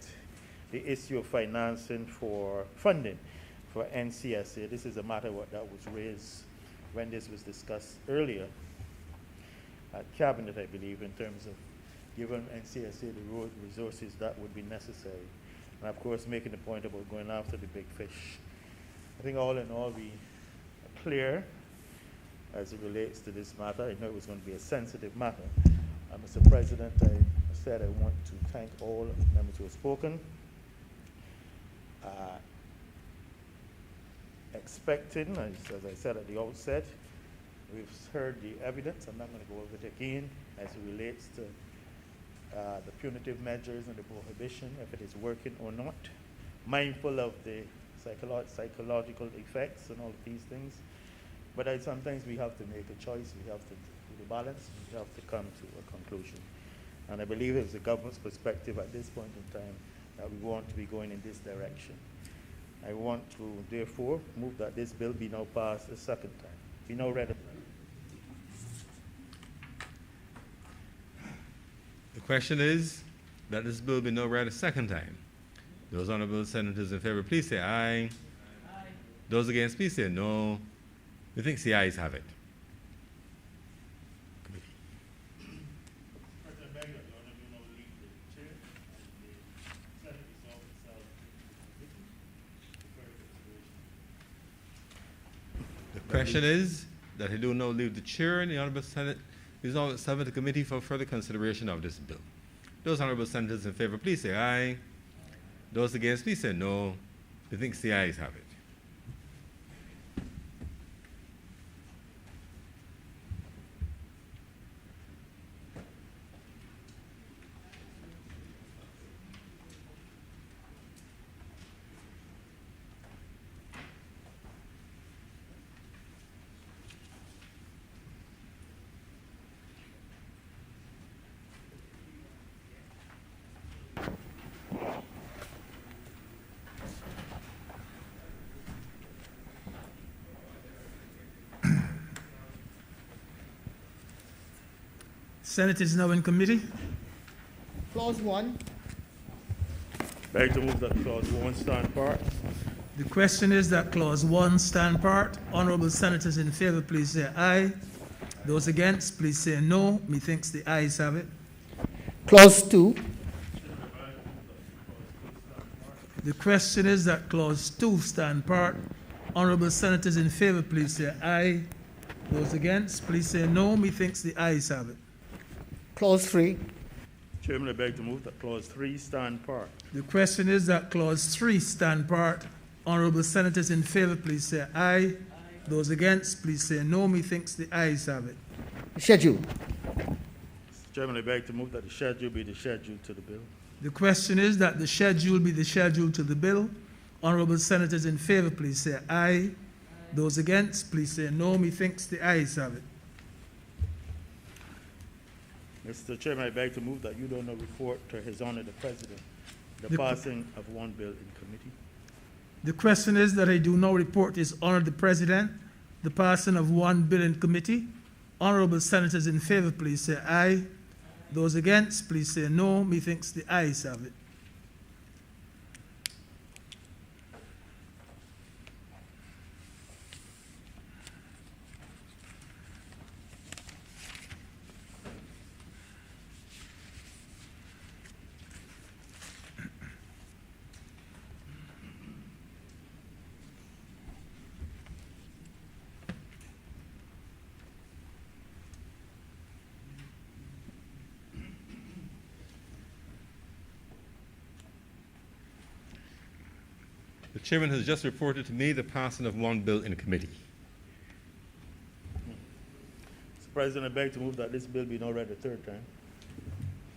The issue of financing for funding for NCSA. This is a matter that was raised when this was discussed earlier at Cabinet, I believe, in terms of giving NCSA the resources that would be necessary. And of course, making the point about going after the big fish. I think all in all, we are clear as it relates to this matter. I know it was going to be a sensitive matter. Mr. President, I said I want to thank all members who have spoken. Expecting, as I said at the outset, we've heard the evidence. I'm not going to go over it again as it relates to the punitive measures and the prohibition, if it is working or not. Mindful of the psychological effects and all of these things. But sometimes we have to make a choice. We have to do the balance, we have to come to a conclusion. And I believe it's the government's perspective at this point in time that we want to be going in this direction. I want to therefore move that this bill be now passed a second time. Be now read. The question is that this bill be now read a second time. Those honorable senators in favor, please say aye. Aye. Those against, please say no. We think the ayes have it. The question is that he do now leave the chair and the honorable Senate is now submit to committee for further consideration of this bill. Those honorable senators in favor, please say aye. Those against, please say no. We think the ayes have it. Senate is now in committee. Clause 1. Beg to move that clause 1 stand part. The question is that clause 1 stand part. Honorable senators in favor, please say aye. Those against, please say no. Methinks the ayes have it. Clause 2. The question is that clause 2 stand part. Honorable senators in favor, please say aye. Those against, please say no. Methinks the ayes have it. Clause 3. Chairman, I beg to move that clause 3 stand part. The question is that clause 3 stand part. Honorable senators in favor, please say aye. Those against, please say no. Methinks the ayes have it. Schedule. Chairman, I beg to move that the schedule be the schedule to the bill. The question is that the schedule be the schedule to the bill. Honorable senators in favor, please say aye. Those against, please say no. Methinks the ayes have it. Mr. Chairman, I beg to move that you do not report to His Honor the President the passing of one bill in committee. The question is that I do now report to His Honor the President the passing of one bill in committee. Honorable senators in favor, please say aye. Those against, please say no. Methinks the ayes have it. The chairman has just reported to me the passing of one bill in committee. Mr. President, I beg to move that this bill be now read a third time.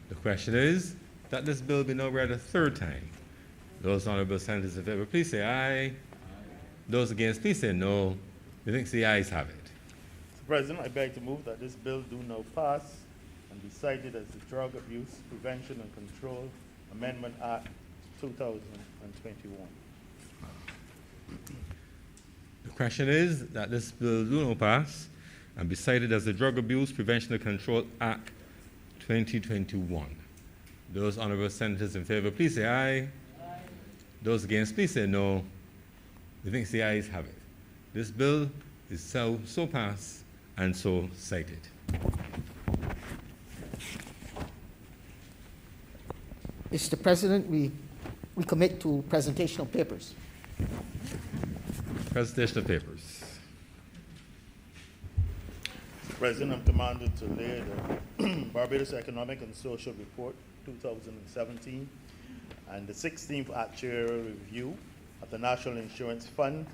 The question is that this bill be now read a third time. Those honorable senators in favor, please say aye. Those against, please say no. Methinks the ayes have it. Mr. President, I beg to move that this bill do now pass and be cited as the Drug Abuse Prevention and Control Amendment Act 2021. The question is that this bill do not pass and be cited as the Drug Abuse Prevention and Control Act 2021. Those honorable senators in favor, please say aye. Aye. Those against, please say no. Methinks the ayes have it. This bill is so passed and so cited. Mr. President, we commit to presentation of papers. Presentation of papers. Mr. President, I'm commanded to lay the Barbados Economic and Social Report 2017 and the 16th Actuarial Review of the National Insurance Fund,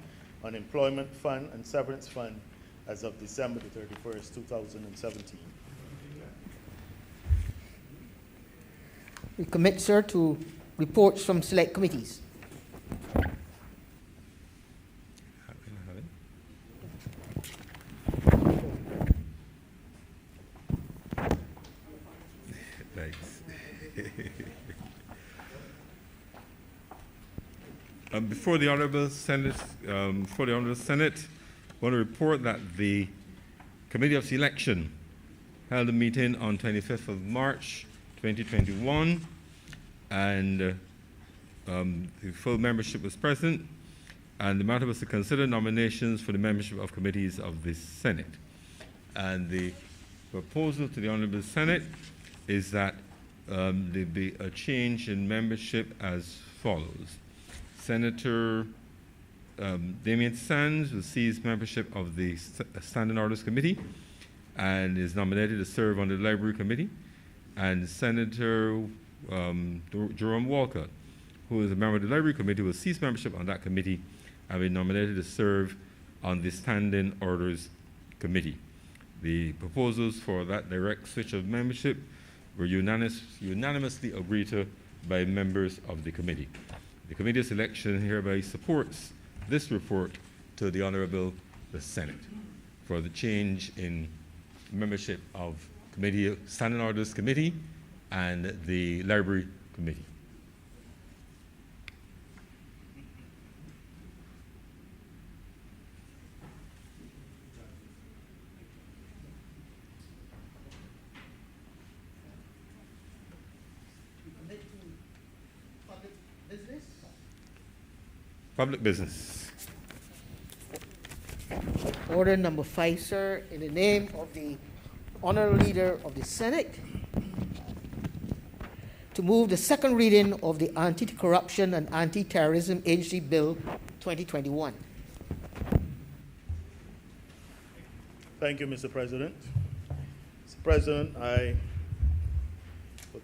Unemployment Fund, and Severance Fund as of December the 31st, 2017. We commit, sir, to reports from select committees. Before the Honorable Senate, I want to report that the Committee of Selection held a meeting on 25th of March 2021, and the full membership was present, and the matter was to consider nominations for the membership of committees of the Senate. And the proposal to the Honorable Senate is that there be a change in membership as follows. Senator Damian Sands will cease membership of the Standing Orders Committee and is nominated to serve on the Library Committee. And Senator Jerome Walker, who is a member of the Library Committee, will cease membership on that committee and be nominated to serve on the Standing Orders Committee. The proposals for that direct switch of membership were unanimously agreed to by members of the committee. The Committee of Selection hereby supports this report to the Honorable the Senate for the change in membership of Standing Orders Committee and the Library Committee. Public business. Order number 5, sir, in the name of the Honorable Leader of the Senate, to move the second reading of the Anti-Corruption and Anti-Terrorism Agency Bill 2021. Thank you, Mr. President. Mr. President, I will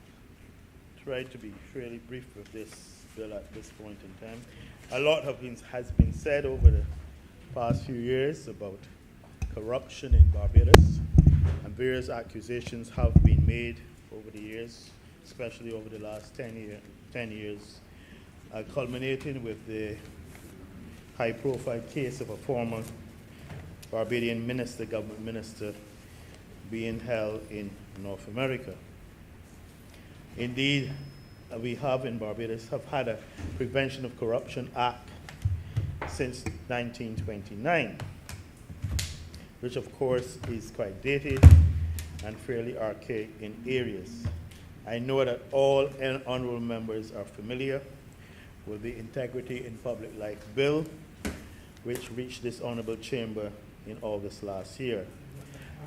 try to be fairly brief with this bill at this point in time. A lot has been said over the past few years about corruption in Barbados, and various accusations have been made over the years, especially over the last 10 years, culminating with the high-profile case of a former Barbadian government minister, being held in North America. Indeed, we have in Barbados had a Prevention of Corruption Act since 1929, which of course is quite dated and fairly archaic in areas. I know that all honorable members are familiar with the Integrity in Public Life Bill, which reached this honorable chamber in August last year.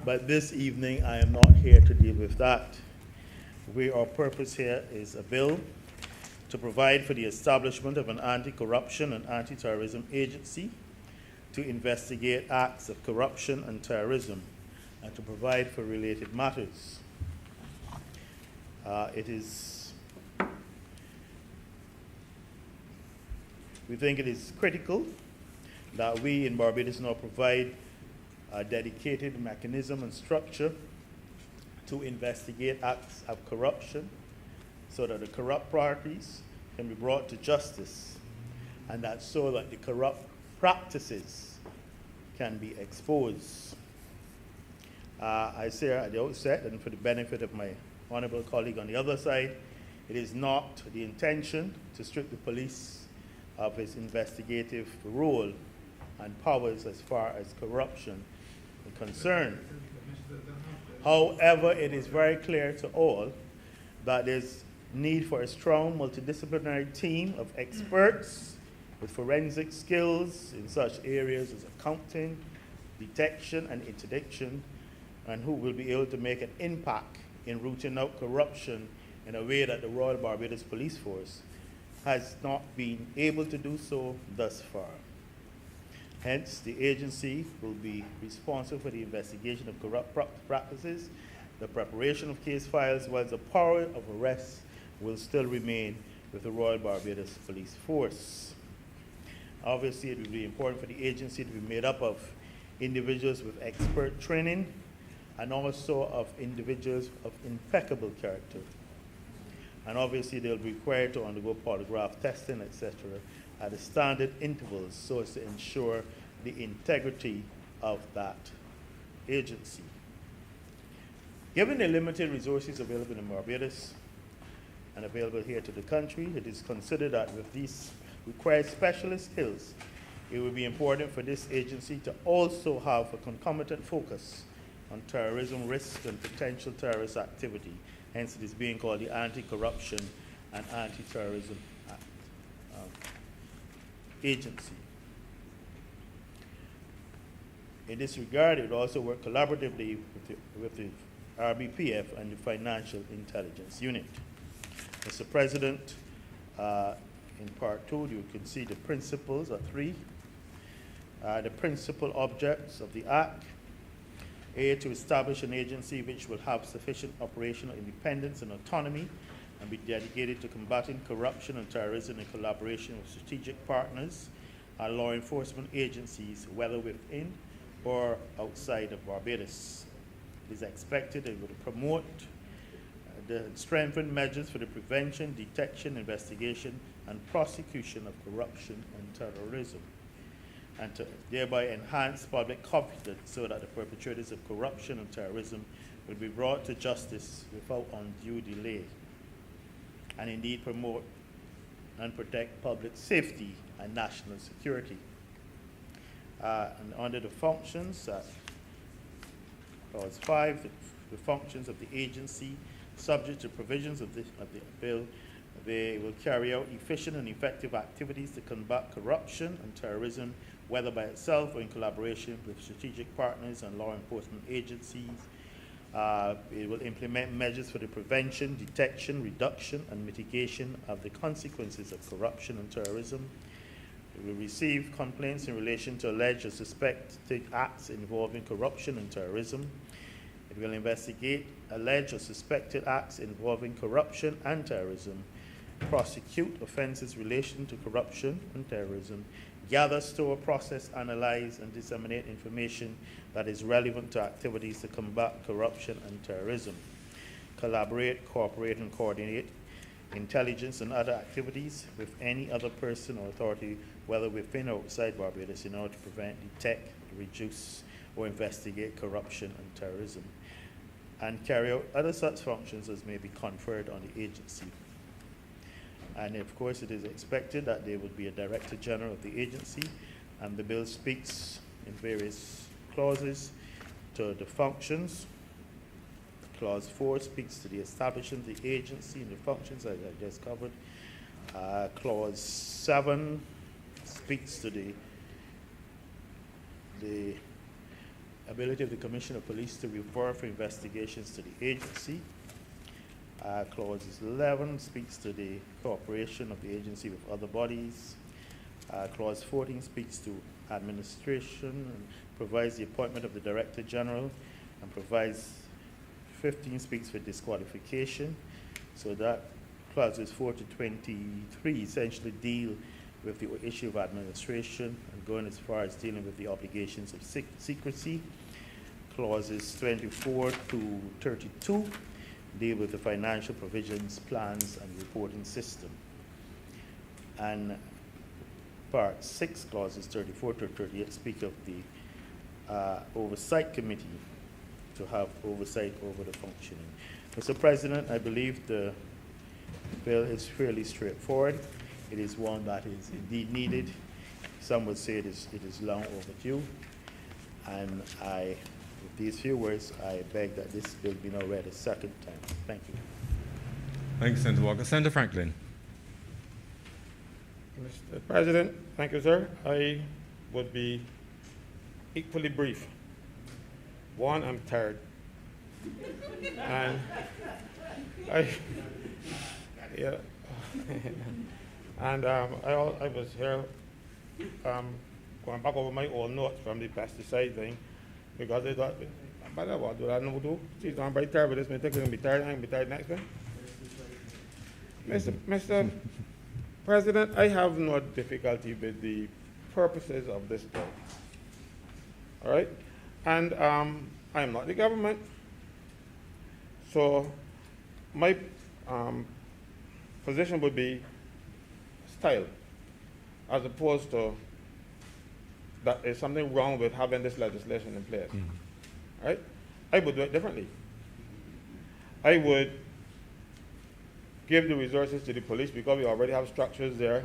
But this evening I am not here to deal with that. Our purpose here is a bill to provide for the establishment of an anti-corruption and anti-terrorism agency to investigate acts of corruption and terrorism and to provide for related matters. We think it is critical that we in Barbados now provide a dedicated mechanism and structure to investigate acts of corruption so that the corrupt parties can be brought to justice, and that so that the corrupt practices can be exposed. I say at the outset, and for the benefit of my honorable colleague on the other side, it is not the intention to strip the police of its investigative role and powers as far as corruption is concerned. However, it is very clear to all that there's need for a strong multidisciplinary team of experts with forensic skills in such areas as accounting, detection, and interdiction, and who will be able to make an impact in rooting out corruption in a way that the Royal Barbados Police Force has not been able to do so thus far. Hence, the agency will be responsible for the investigation of corrupt practices, the preparation of case files, while the power of arrest will still remain with the Royal Barbados Police Force. Obviously, it will be important for the agency to be made up of individuals with expert training and also of individuals of impeccable character. And obviously, they'll be required to undergo polygraph testing, etc., at the standard intervals so as to ensure the integrity of that agency. Given the limited resources available in Barbados and available here to the country, it is considered that with these requires specialist skills, it will be important for this agency to also have a concomitant focus on terrorism risk and potential terrorist activity. Hence, it is being called the Anti-Corruption and Anti-Terrorism Agency. In this regard, it will also work collaboratively with the RBPF and the Financial Intelligence Unit. Mr. President, in Part 2, you can see the principles are 3. The principal objects of the Act: A, to establish an agency which will have sufficient operational independence and autonomy and be dedicated to combating corruption and terrorism in collaboration with strategic partners and law enforcement agencies, whether within or outside of Barbados. It is expected it will promote the strengthened measures for the prevention, detection, investigation, and prosecution of corruption and terrorism, and to thereby enhance public confidence so that the perpetrators of corruption and terrorism will be brought to justice without undue delay, and indeed promote and protect public safety and national security. And under the functions, Clause 5, the functions of the agency, subject to provisions of the bill, they will carry out efficient and effective activities to combat corruption and terrorism, whether by itself or in collaboration with strategic partners and law enforcement agencies. It will implement measures for the prevention, detection, reduction, and mitigation of the consequences of corruption and terrorism. It will receive complaints in relation to alleged or suspected acts involving corruption and terrorism. It will investigate alleged or suspected acts involving corruption and terrorism, prosecute offenses relating to corruption and terrorism, gather, store, process, analyze, and disseminate information that is relevant to activities to combat corruption and terrorism, collaborate, cooperate, and coordinate intelligence and other activities with any other person or authority, whether within or outside Barbados, in order to prevent, detect, reduce, or investigate corruption and terrorism, and carry out other such functions as may be conferred on the agency. And of course, it is expected that there would be a Director General of the agency, and the bill speaks in various clauses to the functions. Clause 4 speaks to the establishment of the agency and the functions I just covered. Clause 7 speaks to the ability of the Commissioner of Police to refer for investigations to the agency. Clause 11 speaks to the cooperation of the agency with other bodies. Clause 14 speaks to administration and provides the appointment of the Director General, and provides 15 speaks for disqualification. So that clauses 4 to 23 essentially deal with the issue of administration and going as far as dealing with the obligations of secrecy. Clauses 24 to 32 deal with the financial provisions, plans, and reporting system. And Part 6, clauses 34 to 38 speak of the oversight committee to have oversight over the functioning. Mr. President, I believe the bill is fairly straightforward. It is one that is indeed needed. Some would say it is long overdue. And with these few words, I beg that this bill be now read a second time. Thank you. Thank you, Senator Walker. Senator Franklin. Mr. President, thank you, sir. I would be equally brief. One, I'm tired. And yeah. And I was here going back over my old notes from the pesticide thing, because I thought, but what do I know do? She's not very tired, but this may take her to be tired, I'm going to be tired next time. Mr. President, I have no difficulty with the purposes of this bill. All right? And I am not the government. So my position would be style, as opposed to that there's something wrong with having this legislation in place. Right? I would do it differently. I would give the resources to the police, because we already have structures there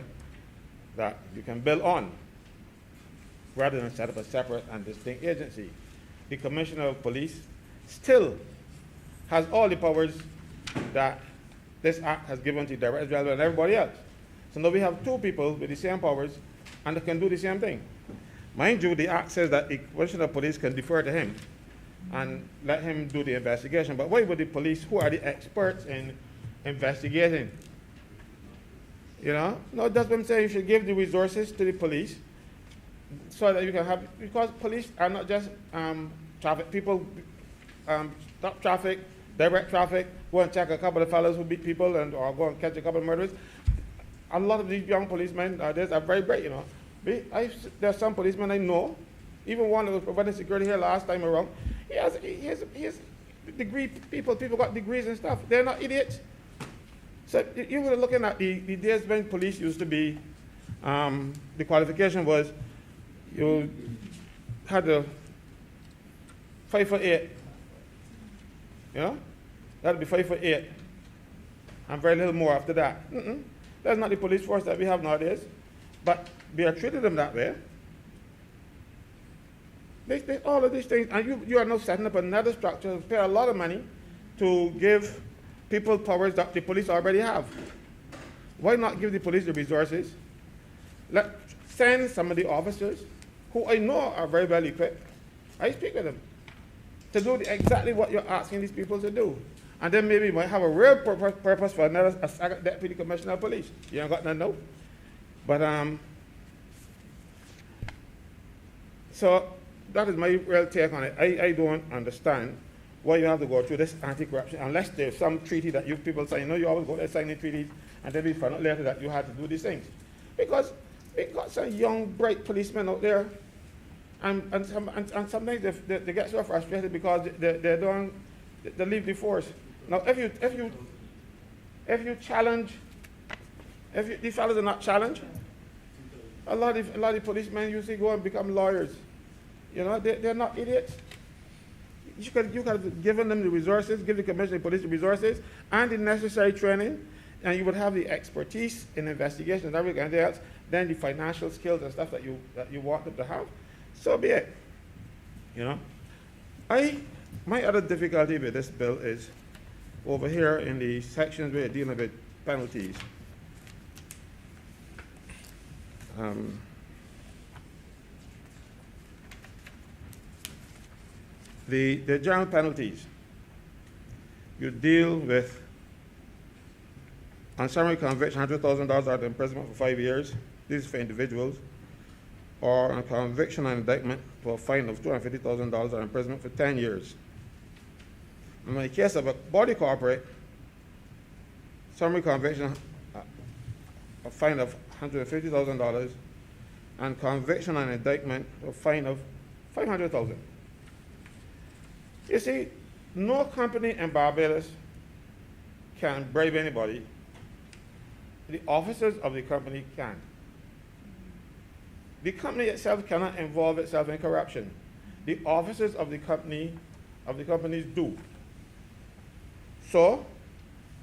that you can build on, rather than set up a separate and distinct agency. The Commissioner of Police still has all the powers that this act has given to the Director General and everybody else. So now we have two people with the same powers and they can do the same thing. Mind you, the act says that the Commissioner of Police can defer to him and let him do the investigation. But why would the police, who are the experts in investigating? You know, no, that's what I'm saying. You should give the resources to the police so that you can have, because police are not just traffic people, stop traffic, direct traffic, go and check a couple of fellows who beat people and or go and catch a couple of murderers. A lot of these young policemen nowadays are very bright, you know. There's some policemen I know, even one that was providing security here last time around, he has degree people got degrees and stuff. They're not idiots. So you were looking at the days when police used to be, the qualification was you had a 5'8", you know? That'd be 5'8", and very little more after that. That's not the police force that we have nowadays, but we are treating them that way. All of these things, and you are now setting up another structure, pay a lot of money to give people powers that the police already have. Why not give the police the resources? Send some of the officers who I know are very well equipped. I speak with them to do exactly what you're asking these people to do. And then maybe you might have a real purpose for another a deputy commissioner of police. You ain't got none now. But so that is my real take on it. I don't understand why you have to go through this anti-corruption unless there's some treaty that you people sign. You know, you always go there signing treaties and then we find out later that you had to do these things. Because we got some young, bright policemen out there, and sometimes they get so frustrated because they leave the force. Now, if you challenge, these fellas are not challenged, a lot of policemen usually go and become lawyers. You know, they're not idiots. You could have given them the resources, give the Commissioner of Police the resources and the necessary training, and you would have the expertise in investigation and everything else, then the financial skills and stuff that you want them to have. So be it. You know, my other difficulty with this bill is over here in the sections where you're dealing with penalties. The general penalties, you deal with, on summary conviction, $100,000 out of imprisonment for 5 years. This is for individuals. Or on conviction and indictment for a fine of $250,000 or imprisonment for 10 years. In the case of a body corporate, summary conviction, a fine of $150,000, and conviction and indictment, a fine of $500,000. You see, no company in Barbados can bribe anybody. The officers of the company can. The company itself cannot involve itself in corruption. The officers of the companies do. So,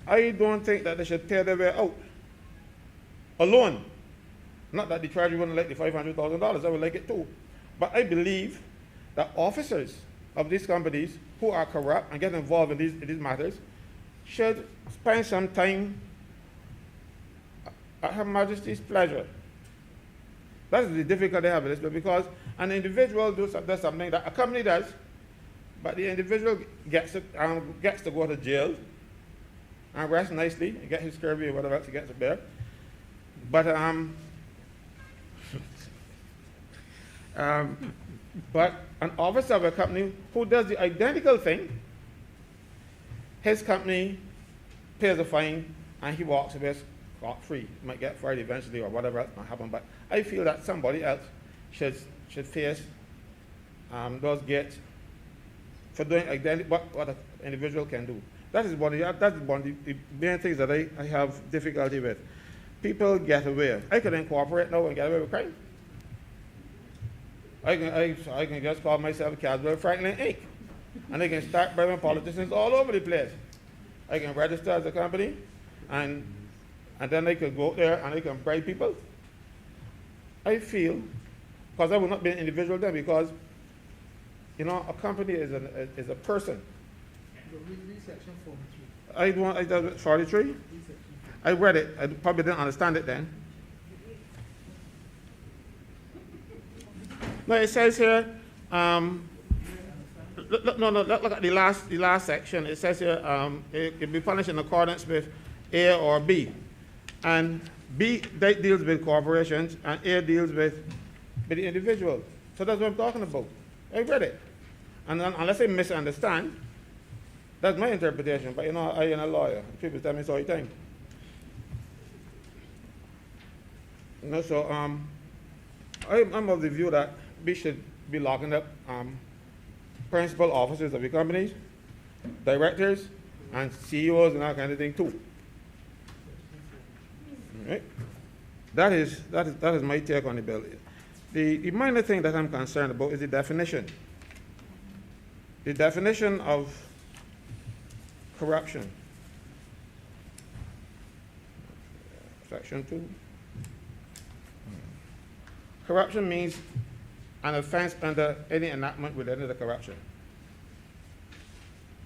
I don't think that they should tear their way out alone. Not that the Treasury wouldn't like the $500,000, I would like it too. But I believe that officers of these companies who are corrupt and get involved in these matters should spend some time at Her Majesty's pleasure. That is the difficulty I have with this, because an individual does something that a company does, but the individual gets to go to jail and rest nicely and get his scurvy or whatever else he gets up there. But but an officer of a company who does the identical thing, his company pays a fine and he walks away scot-free. He might get fired eventually or whatever else might happen, but I feel that somebody else should face those gates for doing what an individual can do. That's one of the main things that I have difficulty with. People get away. I can incorporate now and get away with crime. I can just call myself Caswell Franklin Inc. and I can start bribing politicians all over the place. I can register as a company and then I can go out there and I can bribe people. I feel, because I would not be an individual then, because, you know, a company is a person. I don't, 43? I read it. I probably didn't understand it then. No, it says here, look at the last section. It says here, it can be punished in accordance with A or B. And B deals with corporations, and A deals with the individual. So that's what I'm talking about. I read it. And unless I misunderstand, that's my interpretation. But you know, I am a lawyer. People tell me so all the time. You know, so I'm of the view that we should be locking up principal officers of the companies, directors, and CEOs and that kind of thing too. Right? That is my take on the bill. The minor thing that I'm concerned about is the definition. The definition of corruption. Section 2. Corruption means an offense under any enactment related to the corruption.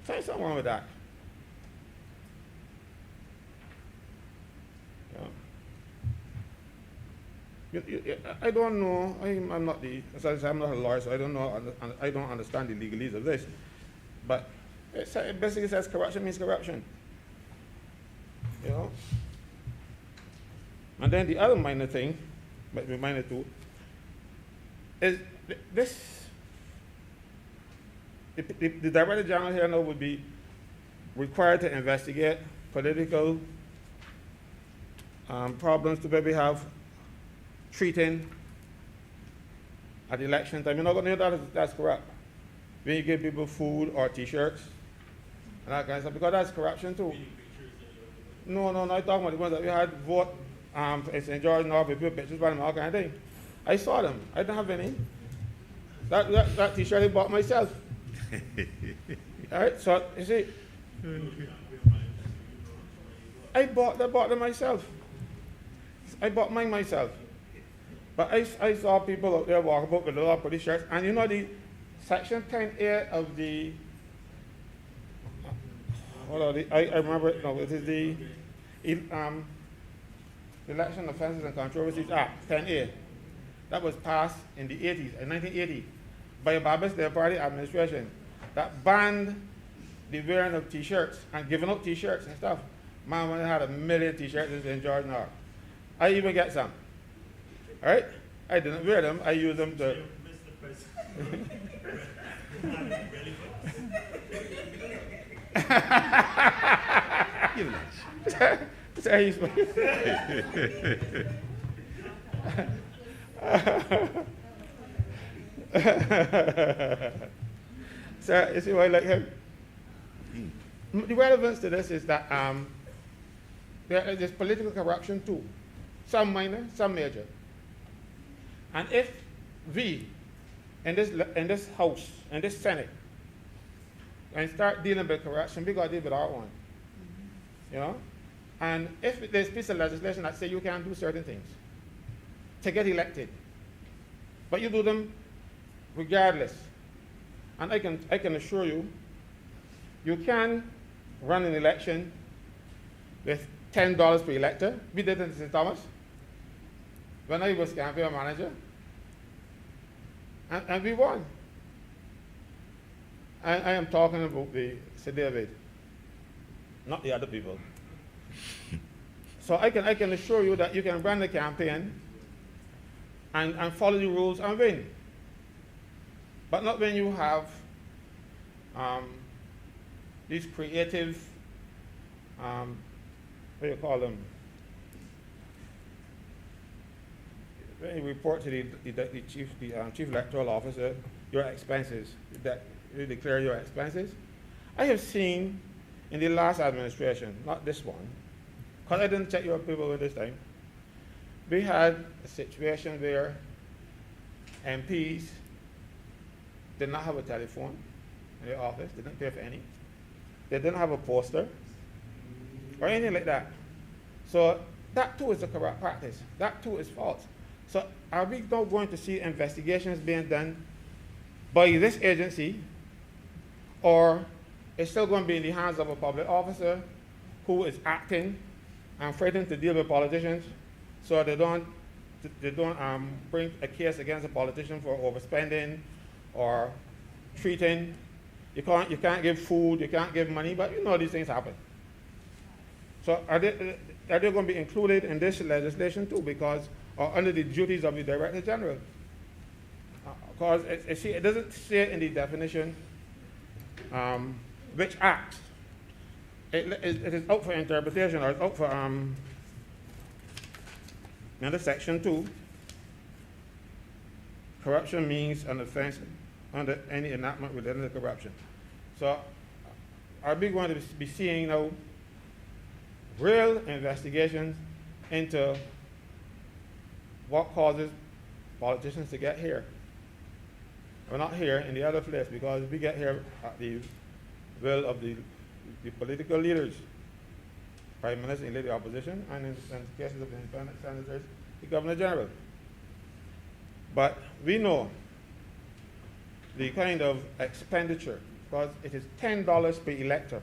There's something wrong with that. Yeah. I don't know. I'm not as I say, I'm not a lawyer, so I don't know. I don't understand the legalese of this. But it basically says corruption means corruption. You know. And then the other minor thing, but minor too, is this. The Director General here now would be required to investigate political problems to maybe have treating at election time. You're not going to hear that's corrupt. When you give people food or T-shirts and that kind of stuff, because that's corruption too. No, I'm talking about the ones that we had vote in St. George North, we put pictures by them, all kind of thing. I saw them. I didn't have any. That T-shirt I bought myself. All right, so you see, I bought them myself. I bought mine myself. But I saw people out there walking about with little pretty shirts, and you know the Section 10A of the, I remember it, no, it is the Election Offenses and Controversies Act, 10A. That was passed in the 80s, in 1980, by a Barbara State Party administration that banned the wearing of T-shirts and giving out T-shirts and stuff. Man, when I had 1 million T-shirts in George North. I even get some. All right? I didn't wear them. I used them to. So, you see why I like him? The relevance to this is that there's political corruption too. Some minor, some major. And if we, in this House, in this Senate, and start dealing with corruption, we got to deal with our own. You know? And if there's a piece of legislation that say you can't do certain things to get elected, but you do them regardless. And I can assure you, you can run an election with $10 per elector. We did it in St. Thomas when I was campaign manager, and we won. I am talking about the Sir David, not the other people. So I can assure you that you can run the campaign and follow the rules and win. But not when you have these creative, what do you call them? When you report to the chief electoral officer your expenses, that you declare your expenses. I have seen in the last administration, not this one, because I didn't check your paperwork this time, we had a situation where MPs did not have a telephone in their office, they didn't pay for any. They didn't have a poster or anything like that. So that too is a corrupt practice. That too is false. So are we now going to see investigations being done by this agency, or it's still going to be in the hands of a public officer who is acting and threatening to deal with politicians, so they don't bring a case against a politician for overspending or treating? You can't give food, you can't give money, but you know these things happen. So are they going to be included in this legislation too, because, or under the duties of the Director General? Because it doesn't say in the definition which acts. It is out for interpretation, or it's out for, under section 2, corruption means an offense under any enactment related to corruption. So are we going to be seeing now real investigations into what causes politicians to get here? We're not here in the other place, because we get here at the will of the political leaders, Prime Minister and Leader of the Opposition, and in cases of independent senators, the Governor General. But we know the kind of expenditure, because it is $10 per elector.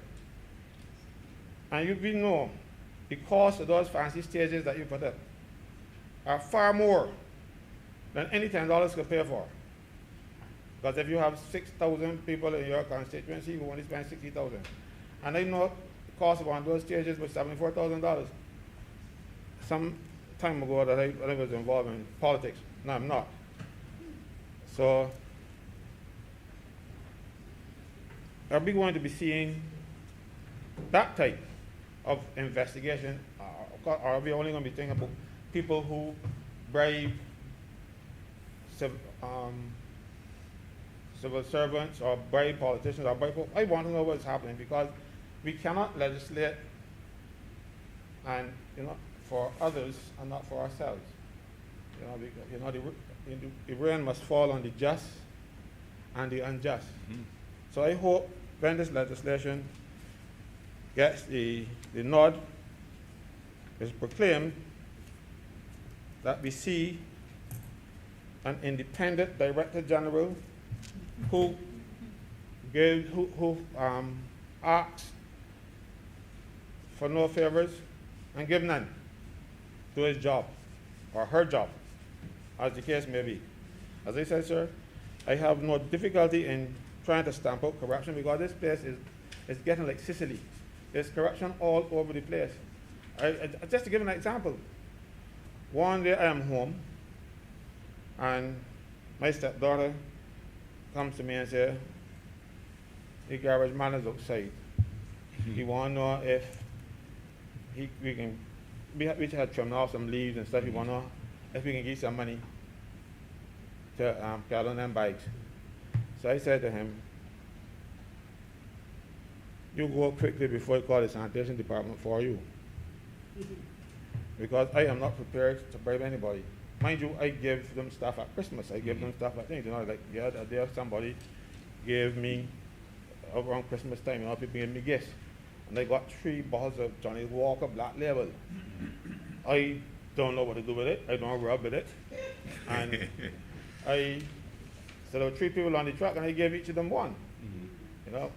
And we know the cost of those fancy stages that you put up are far more than any $10 could pay for. Because if you have 6,000 people in your constituency, you only spend 60,000. And I know the cost of one of those stages was $74,000. Some time ago that I was involved in politics. No, I'm not. So are we going to be seeing that type of investigation? Or are we only going to be thinking about people who bribe civil servants or bribe politicians or bribe? I want to know what's happening, because we cannot legislate and for others and not for ourselves. The rain must fall on the just and the unjust. So I hope when this legislation gets the nod, is proclaimed, that we see an independent Director General who asks for no favors and give none to his job or her job, as the case may be. As I said, sir, I have no difficulty in trying to stamp out corruption, because this place is getting like Sicily. There's corruption all over the place. Just to give an example, one day I am home and my stepdaughter comes to me and says, the garbage man is outside. He want to know if we had trimmed off some leaves and stuff. He want to know if we can get some money to put on them bikes. So I said to him, you go quickly before you call the sanitation department for you. Because I am not prepared to bribe anybody. Mind you, I give them stuff at Christmas. I give them stuff at things. Like the other day somebody gave me, around Christmas time, people gave me gifts. And I got 3 bottles of Johnny Walker Black Label. I don't know what to do with it. I don't rub with it. And so there were 3 people on the truck, and I gave each of them one. My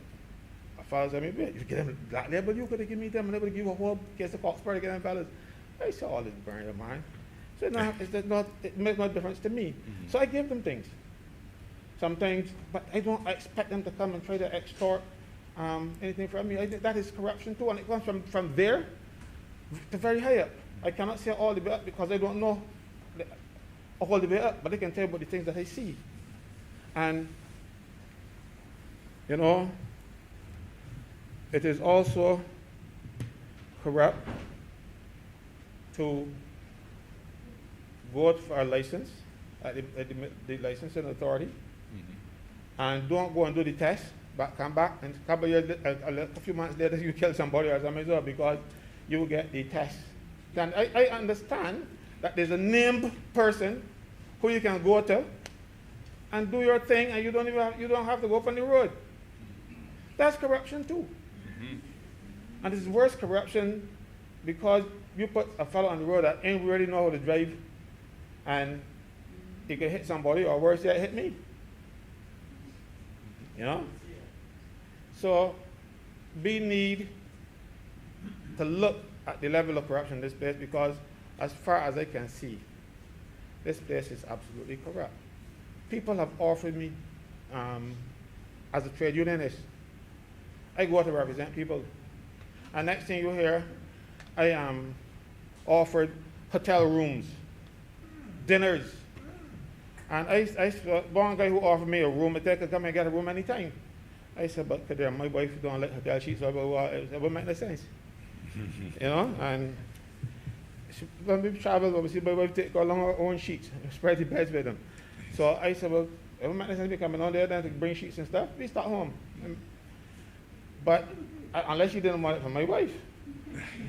father said, "You get them Black Label, you could have given me them, and they would give you a whole case of Coxbury to get them fellas." I saw all this burn your mind. So it makes no difference to me. So I give them things. Sometimes, but I don't expect them to come and try to extort anything from me. That is corruption too, and it comes from there to very high up. I cannot say all the way up because I don't know all the way up, but I can tell you about the things that I see. And, it is also corrupt to go for a license at the licensing authority and don't go and do the test, but come back and a few months later you kill somebody or something because you get the test. And I understand that there's a named person who you can go to and do your thing, and you don't have to go up on the road. That's corruption too. And it's worse corruption because you put a fellow on the road that ain't really know how to drive, and he could hit somebody, or worse yet, hit me. You know? So we need to look at the level of corruption in this place, because as far as I can see, this place is absolutely corrupt. People have offered me, as a trade unionist, I go to represent people. And next thing you hear, I am offered hotel rooms, dinners. And I saw one guy who offered me a room, I could come and get a room anytime. I said, but my wife don't like hotel sheets, so it wouldn't make no sense. You know, and when we travel, we see my wife take along her own sheets, spread the beds with them. So I said, well, it wouldn't make no sense me coming on there then to bring sheets and stuff. We start home. But unless you didn't want it for my wife.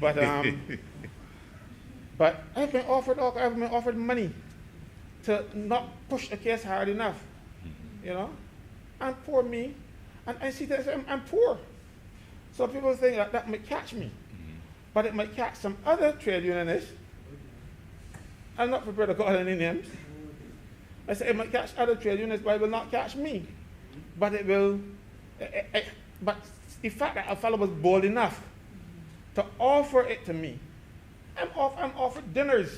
But but I've been offered money to not push the case hard enough. You know? And poor me. And I see that I'm poor. So people think that might catch me. But it might catch some other trade unionists. I'm not prepared to call any names. I say it might catch other trade unionists, but it will not catch me. But it will, but the fact that a fellow was bold enough to offer it to me, I'm offered dinners.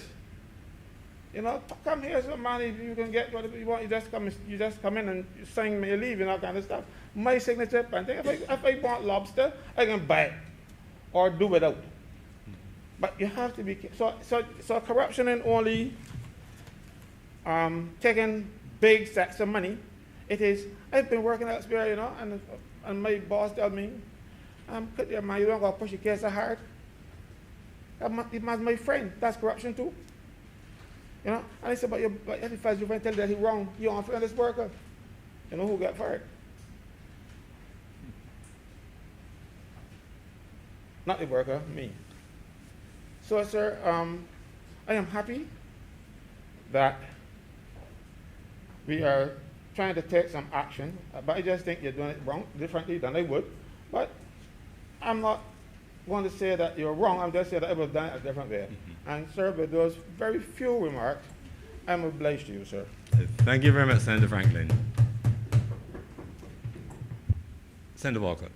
You know, come here, so man, if you can get whatever you want, you just come in and you sign me, you leave, and all kind of stuff. My signature, and if I want lobster, I can buy it or do without. But you have to be so corruption ain't only taking big sacks of money. It is. I've been working elsewhere, you know, and my boss tells me, man, you don't gotta push your case so hard. That man's my friend. That's corruption too. You know, and I said, but every first your friend tell you that he's wrong, you don't friend this worker. You know who got fired? Not the worker, me. So, sir, I am happy that we are trying to take some action, but I just think you're doing it wrong, differently than I would. But I'm not going to say that you're wrong, I'm just saying that I would have done it a different way. And, sir, with those very few remarks, I'm obliged to you, sir. Thank you very much, Senator Franklin. Senator Walker.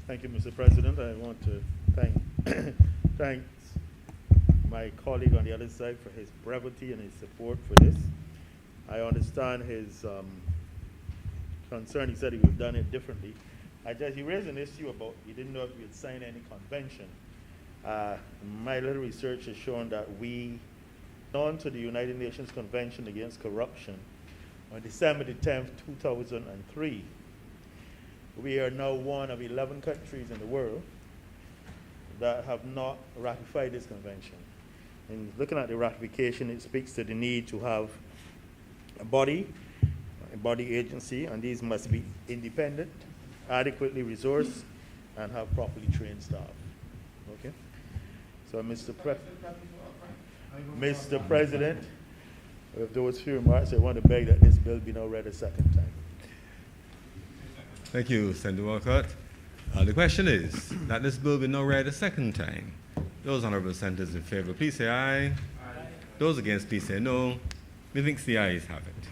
Thank you, Mr. President. I want to thank my colleague on the other side for his brevity and his support for this. I understand his concern. He said he would have done it differently. He raised an issue about he didn't know if we had signed any convention. My little research has shown that we on to the United Nations Convention Against Corruption on December the 10th, 2003. We are now one of 11 countries in the world that have not ratified this convention. And looking at the ratification, it speaks to the need to have a body agency, and these must be independent, adequately resourced, and have properly trained staff. Okay? So, Mr. President, with those few remarks, I want to beg that this bill be now read a second time. Thank you, Senator Walcott. The question is that this bill be now read a second time. Those honorable senators in favor, please say aye. Aye. Those against, please say no. Methinks the ayes have it.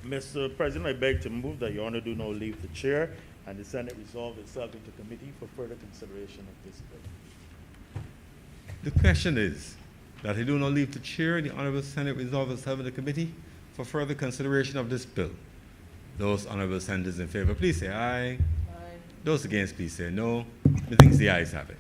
Mr. President, I beg to move that Your Honor do now leave the chair and the Senate resolve itself into committee for further consideration of this bill. The question is that he do not leave the chair, the Honorable Senate resolve itself in the committee for further consideration of this bill. Those honorable senators in favor, please say aye. Aye. Those against, please say no. Methinks the ayes have it.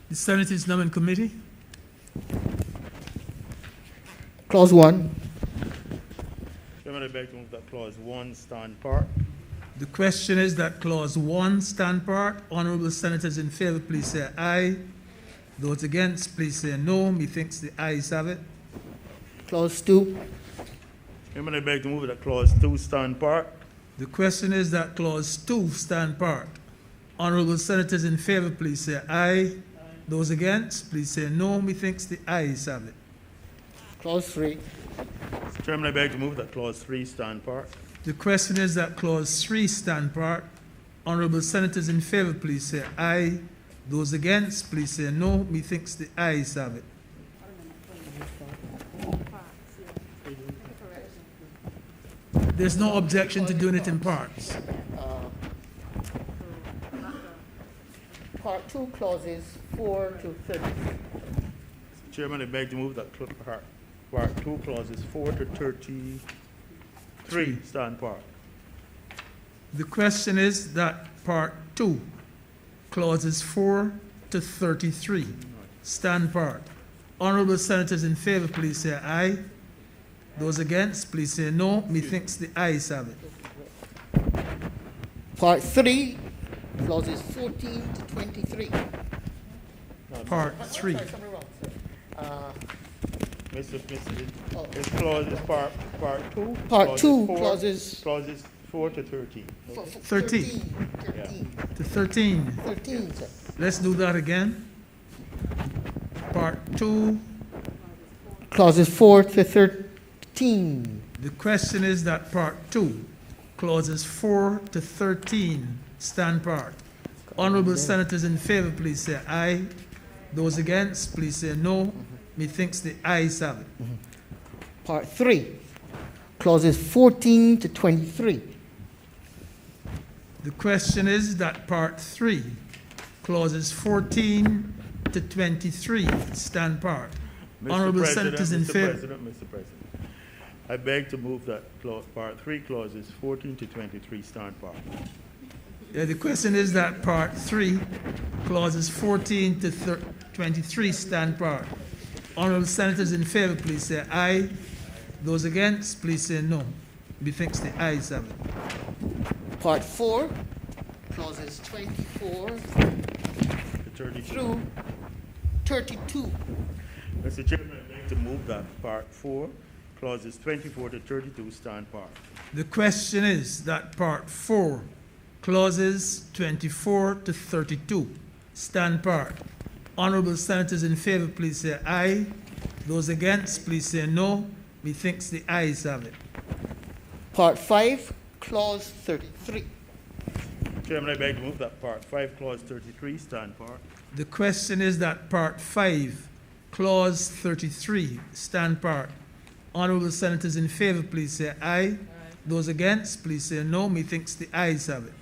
The Senate is now in committee. Clause 1. Chairman, I beg to move that clause 1 stand part. The question is that clause 1 stand part. Honorable senators in favor, please say aye. Those against, please say no. Methinks the ayes have it. Clause 2. Chairman, I beg to move that clause 2 stand part. The question is that clause 2 stand part. Honorable senators in favor, please say aye. Those against, please say no. Methinks the ayes have it. Clause 3. Chairman, I beg to move that clause 3 stand part. The question is that clause 3 stand part. Honorable senators in favor, please say aye. Those against, please say no. Methinks the ayes have it. There's no objection to doing it in parts. Part 2, clauses 4 to 33. Chairman, I beg to move that part 2 clauses 4 to 33 stand part. The question is that part 2, clauses 4 to 33, stand part. Honorable senators in favor, please say aye. Those against, please say no. Methinks the ayes have it. Part 3, clauses 14 to 23. Part 3. Sorry, something wrong, sir. Mr. Oh. This clause is part 2. Part 2, clauses 4 to 13. 13. 13. To 13. 13, sir. Let's do that again. Part 2. Clauses 4 to 13. The question is that part 2, clauses 4 to 13, stand part. Honorable senators in favor, please say aye. Those against, please say no. Methinks the ayes have it. Part 3, clauses 14 to 23. The question is that part 3, clauses 14 to 23, stand part. Honorable senators in favor. Mr. President, I beg to move that part 3 clauses 14 to 23 stand part. Yeah, the question is that part 3, clauses 14 to 23, stand part. Honorable senators in favor, please say aye. Those against, please say no. Methinks the ayes have it. Part 4, clauses 24 through 32. Mr. Chairman, I beg to move that part 4 clauses 24 to 32 stand part. The question is that part 4, clauses 24 to 32, stand part. Honorable senators in favor, please say aye. Those against, please say no. Methinks the ayes have it. Part 5, clause 33. Chairman, I beg to move that part 5 clause 33 stand part. The question is that part 5, clause 33, stand part. Honorable senators in favor, please say aye. Those against, please say no. Methinks the ayes have it.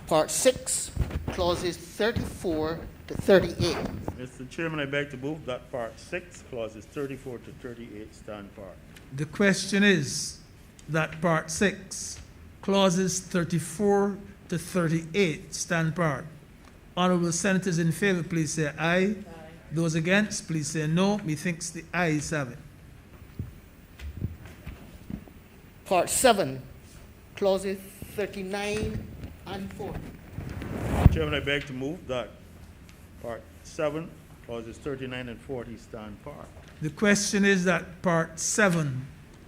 Part 6, clauses 34 to 38. Mr. Chairman, I beg to move that part 6 clauses 34 to 38 stand part. The question is that part 6, clauses 34 to 38, stand part. Honorable senators in favor, please say aye. Those against, please say no. Methinks the ayes have it. Part 7, clauses 39 and 40. Chairman, I beg to move that part 7 clauses 39 and 40 stand part. The question is that part 7,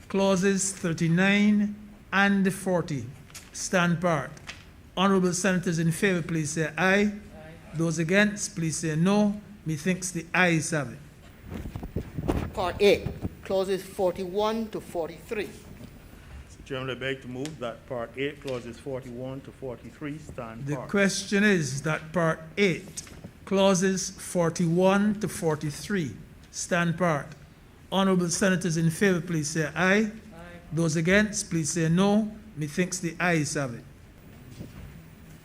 clauses 39 and 40, stand part. Honorable senators in favor, please say aye. Those against, please say no. Methinks the ayes have it. Part 8, clauses 41 to 43. Mr. Chairman, I beg to move that part 8 clauses 41 to 43 stand The part. question is that part 8, clauses 41 to 43, stand part. Honorable senators in favor, please say aye. Those against, please say no. Methinks the ayes have it.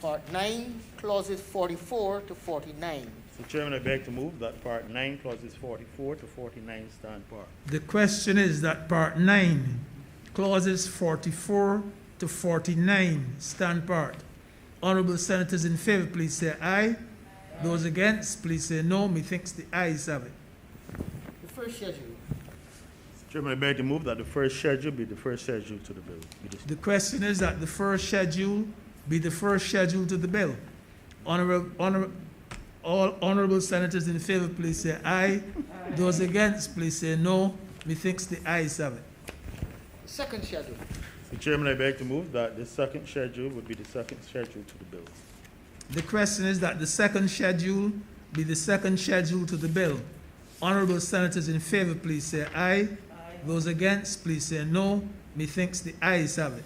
Part 9, clauses 44 to 49. Mr. Chairman, I beg to move that part 9 clauses 44 to 49 stand part. The question is that part 9, clauses 44 to 49, stand part. Honorable senators in favor, please say aye. Those against, please say no. Methinks the ayes have it. The first schedule. Mr. Chairman, I beg to move that the first schedule be the first schedule to the bill. The question is that the first schedule be the first schedule to the bill. All honorable senators in favor, please say aye. Those against, please say no. Methinks the ayes have it. Second schedule. Mr. Chairman, I beg to move that the second schedule would be the second schedule to the bills. The question is that the second schedule be the second schedule to the bill. Honorable senators in favor, please say aye. Those against, please say no. Methinks the ayes have it.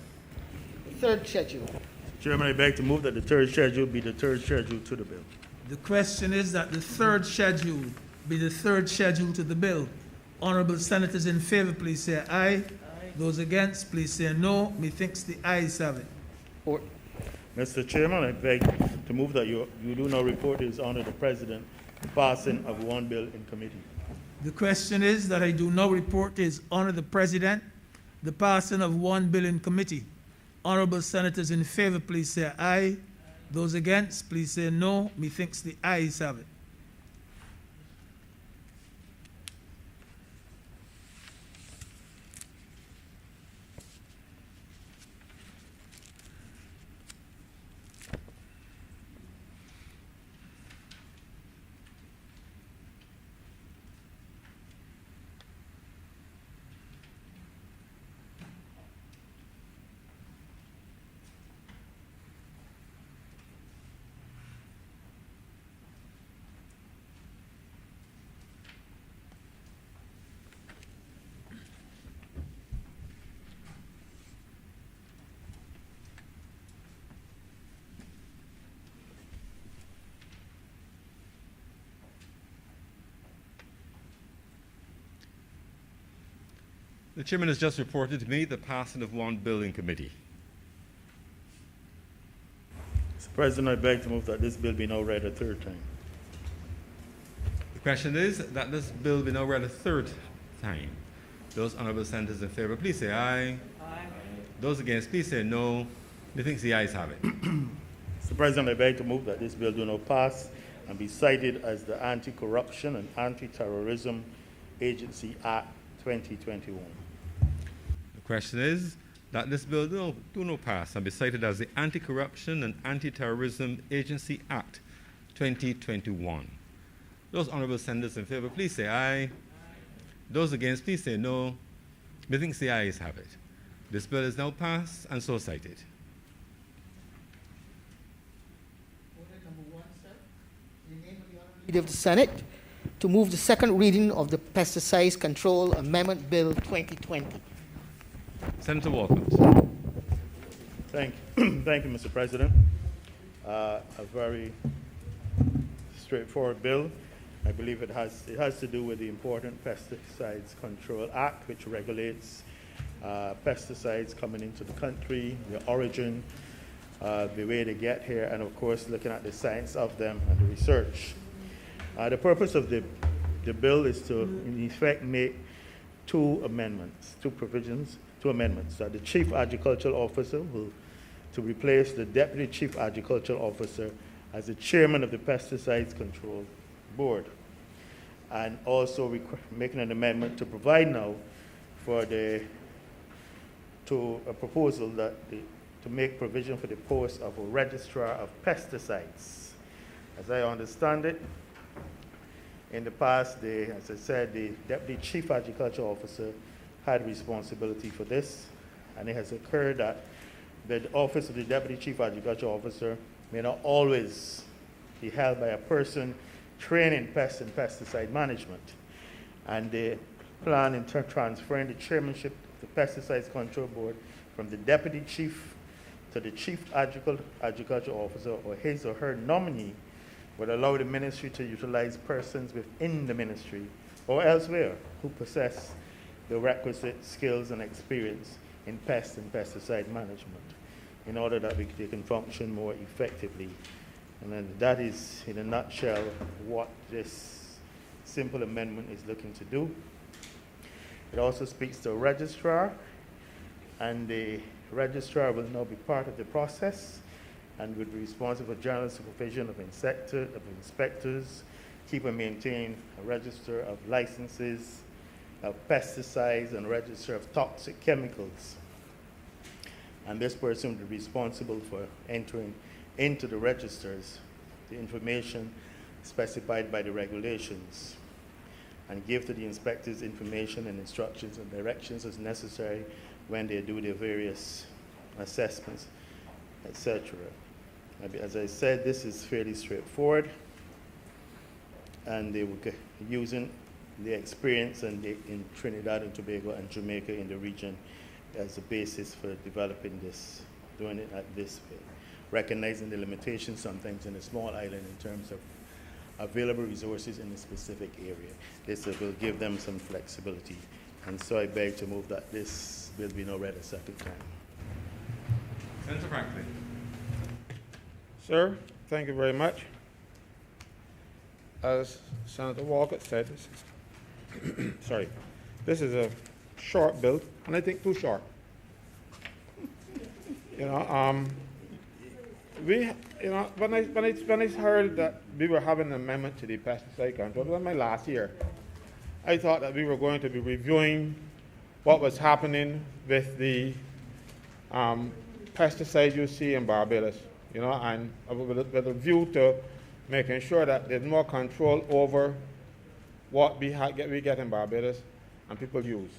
Third schedule. Mr. Chairman, I beg to move that the third schedule be the third schedule to the bill. The question is that the third schedule be the third schedule to the bill. Honorable senators in favor, please say aye. Those against, please say no. Methinks the ayes have it. Or, Mr. Chairman, I beg to move that you do not report to His Honor the President the passing of one bill in committee. The question is that I do now report to His Honor the President the passing of one bill in committee. Honorable senators in favor, please say aye. Those against, please say no. Methinks the ayes have it. The chairman has just reported to me the passing of one bill in committee. Mr. President, I beg to move that this bill be now read a third time. The question is that this bill be now read a third time. Those honorable senators in favor, please say aye. Aye. Those against, please say no. Methinks the ayes have it. Mr. President, I beg to move that this bill do not pass and be cited as the Anti-Corruption and Anti-Terrorism Agency Act 2021. The question is that this bill do not pass and be cited as the Anti-Corruption and Anti-Terrorism Agency Act 2021. Those honorable senators in favor, please say aye. Those against, please say no. Methinks the ayes have it. This bill is now passed and so cited. Leader of the Senate to move the second reading of the Pesticides Control Amendment Bill 2020. Senator Walkers. Thank you, Mr. President. A very straightforward bill. I believe it has to do with the important Pesticides Control Act, which regulates pesticides coming into the country, their origin, the way they get here, and of course looking at the science of them and the research. The purpose of the bill is to, in effect, make two amendments. That the Chief Agricultural Officer will to replace the Deputy Chief Agricultural Officer as the Chairman of the Pesticides Control Board, and also making an amendment to provide now for a proposal that to make provision for the post of a Registrar of Pesticides. As I understand it, in the past, as I said, the Deputy Chief Agriculture Officer had responsibility for this, and it has occurred that the office of the Deputy Chief Agriculture Officer may not always be held by a person trained in pest and pesticide management. And they plan in transferring the chairmanship of the Pesticides Control Board from the Deputy Chief to the Chief Agriculture Officer or his or her nominee would allow the ministry to utilize persons within the ministry or elsewhere who possess the requisite skills and experience in pest and pesticide management in order that they can function more effectively. And then that is, in a nutshell, what this simple amendment is looking to do. It also speaks to a registrar, and the registrar will now be part of the process and would be responsible for general supervision of inspectors, keep and maintain a register of licenses of pesticides and register of toxic chemicals. And this person would be responsible for entering into the registers the information specified by the regulations, and give to the inspectors information and instructions and directions as necessary when they do their various assessments, etc. As I said, this is fairly straightforward, and they were using the experience in Trinidad and Tobago and Jamaica in the region as a basis for developing this, doing it at this way, recognizing the limitations sometimes in a small island in terms of available resources in a specific area. This will give them some flexibility. And so I beg to move that this bill be now read a second time. Senator Franklin. Sir, thank you very much. As Senator Walker said, this is a short bill, and I think too short. When I heard that we were having an amendment to the pesticide control, it was my last year. I thought that we were going to be reviewing what was happening with the pesticides you see in Barbados, and with a view to making sure that there's more control over what we get in Barbados and people use.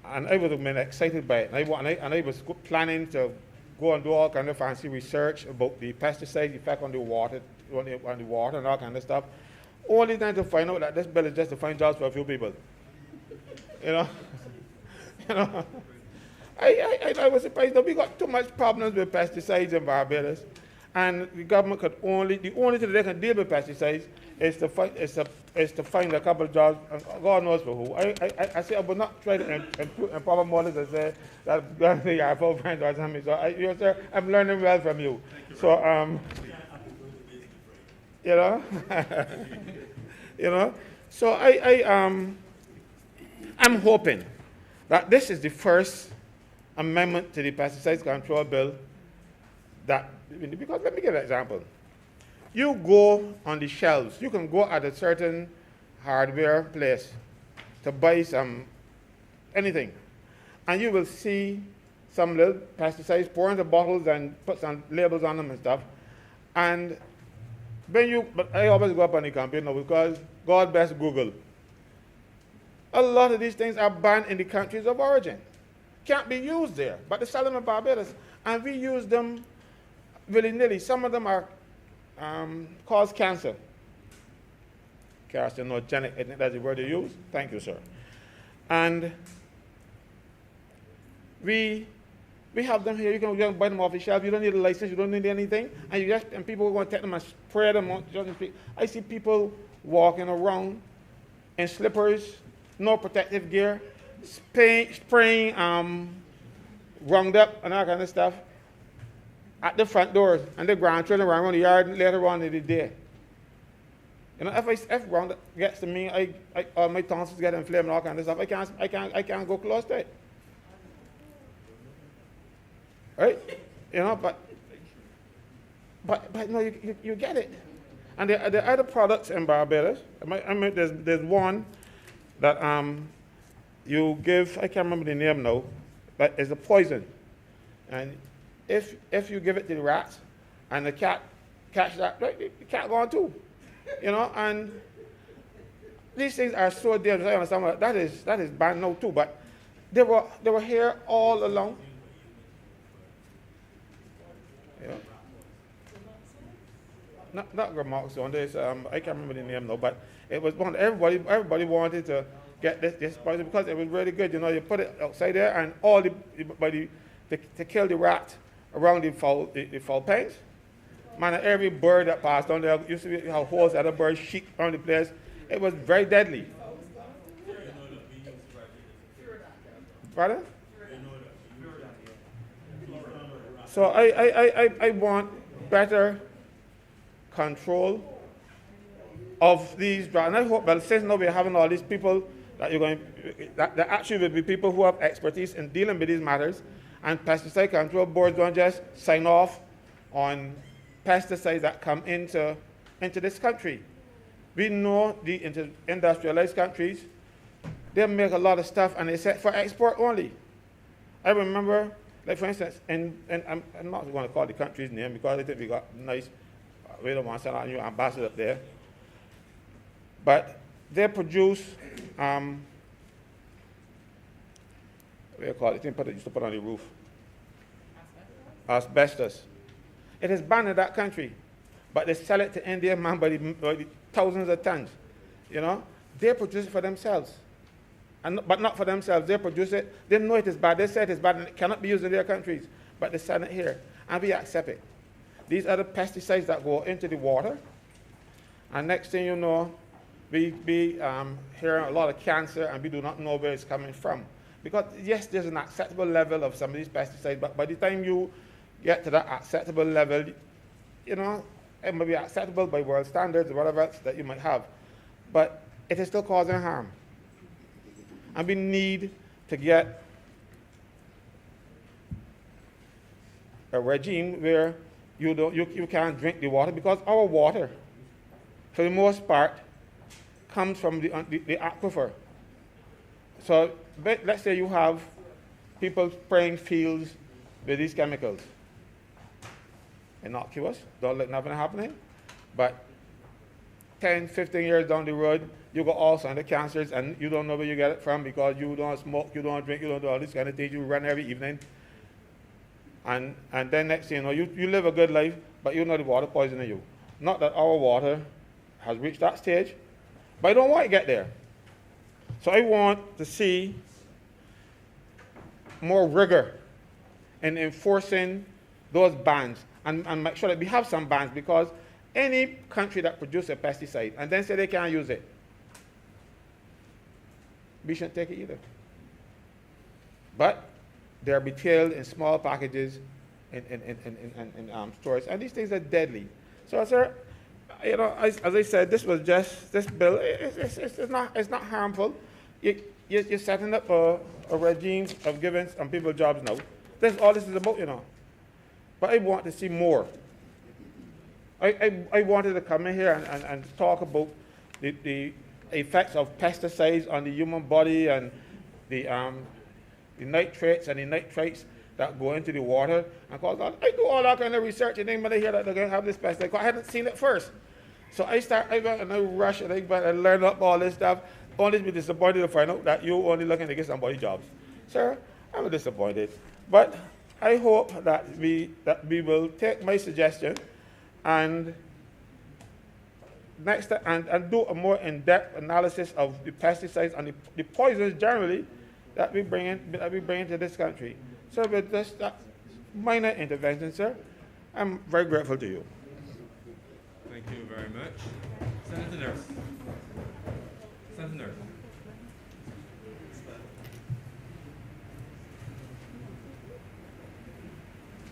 And I would have been excited by it. And I was planning to go and do all kind of fancy research about the pesticide effect on the water, and all kind of stuff. Only then to find out that this bill is just to find jobs for a few people. I was surprised that we got too much problems with pesticides in Barbados, and the government the only thing they can deal with pesticides is to find a couple of jobs, and God knows for who. I say I would not try to empower models and say that you are for friends or something. So sir, I'm learning well from you. So So I'm hoping that this is the first amendment to the pesticides control bill because let me give an example. You go on the shelves, you can go at a certain hardware place to buy anything, and you will see some little pesticides pour into bottles and put some labels on them and stuff. And but I always go up on the campaign now because God bless Google. A lot of these things are banned in the countries of origin. Can't be used there, but they sell them in Barbados, and we use them willy-nilly. Some of them are cause cancer. Carcinogenic, I think that's the word they use. Thank you, sir. And we have them here. You can buy them off the shelf. You don't need a license. You don't need anything. And people are going to take them and spray them on. I see people walking around in slippers, no protective gear, spraying Roundup and all kind of stuff at the front doors, and the grandchildren around the yard later on in the day. If Roundup gets to me, all my tonsils get inflamed and all kind of stuff. I can't go close to it. Right? But no, you get it. And there are other products in Barbados. There's one that you give, I can't remember the name now, but it's a poison. And if you give it to the rats and the cat catch that, right, the cat gone too. And these things are so dangerous. I understand that is banned now too, but they were here all along. Not Gramoxone. There's I can't remember the name now, but it was one. Everybody wanted to get this poison because it was really good. You put it outside there, and all to kill the rat around the fowl pens. Man, every bird that passed on there used to be how holes at a bird shit around the place. It was very deadly. Pardon? So I want better control of these drugs. And I hope, well, since now we're having all these people that actually will be people who have expertise in dealing with these matters, and pesticide control boards don't just sign off on pesticides that come into this country. We know the industrialized countries, they make a lot of stuff and they set for export only. I remember, like for instance, and I'm not going to call the country's name because I think we got nice we don't want to send our new ambassador up there. But they produce, what do you call it? Thing used to put on the roof. Asbestos. It is banned in that country, but they sell it to Indian man by the thousands of tons. You know, they produce it for themselves, but not for themselves. They produce it. They know it is bad. They say it is bad and it cannot be used in their countries, but they sell it here, and we accept it. These are the pesticides that go into the water, and next thing you know, we hearing a lot of cancer, and we do not know where it's coming from. Because yes, there's an acceptable level of some of these pesticides, but by the time you get to that acceptable level, you know, it may be acceptable by world standards or whatever else that you might have, but it is still causing harm. And we need to get a regime where you can't drink the water, because our water, for the most part, comes from the aquifer. So let's say you have people spraying fields with these chemicals. Innocuous, don't look nothing happening, but 10, 15 years down the road, you got all kinds of cancers, and you don't know where you get it from, because you don't smoke, you don't drink, you don't do all these kind of things. You run every evening, and then next thing you know, you live a good life, but you know the water poisoning you. Not that our water has reached that stage, but I don't want to get there. So I want to see more rigor in enforcing those bans, and make sure that we have some bans, because any country that produces a pesticide and then say they can't use it, we shouldn't take it either. But they're retailed in small packages in stores, and these things are deadly. So, sir, you know, as I said, this bill. It's not harmful. You're setting up a regime of giving some people jobs now. That's all this is about, you know. But I want to see more. I wanted to come in here and talk about the effects of pesticides on the human body, and the nitrates and the nitrites that go into the water. And I do all that kind of research, and then when I hear that they're going to have this pesticide, I hadn't seen it first. So I went and I rushed and I went and learned up all this stuff, only to be disappointed to find out that you're only looking to get somebody jobs. Sir, I'm disappointed. But I hope that we will take my suggestion and do a more in-depth analysis of the pesticides and the poisons generally that we bring into this country. So with this minor intervention, sir, I'm very grateful to you. Thank you very much. Senator Nurse. Senator Nurse.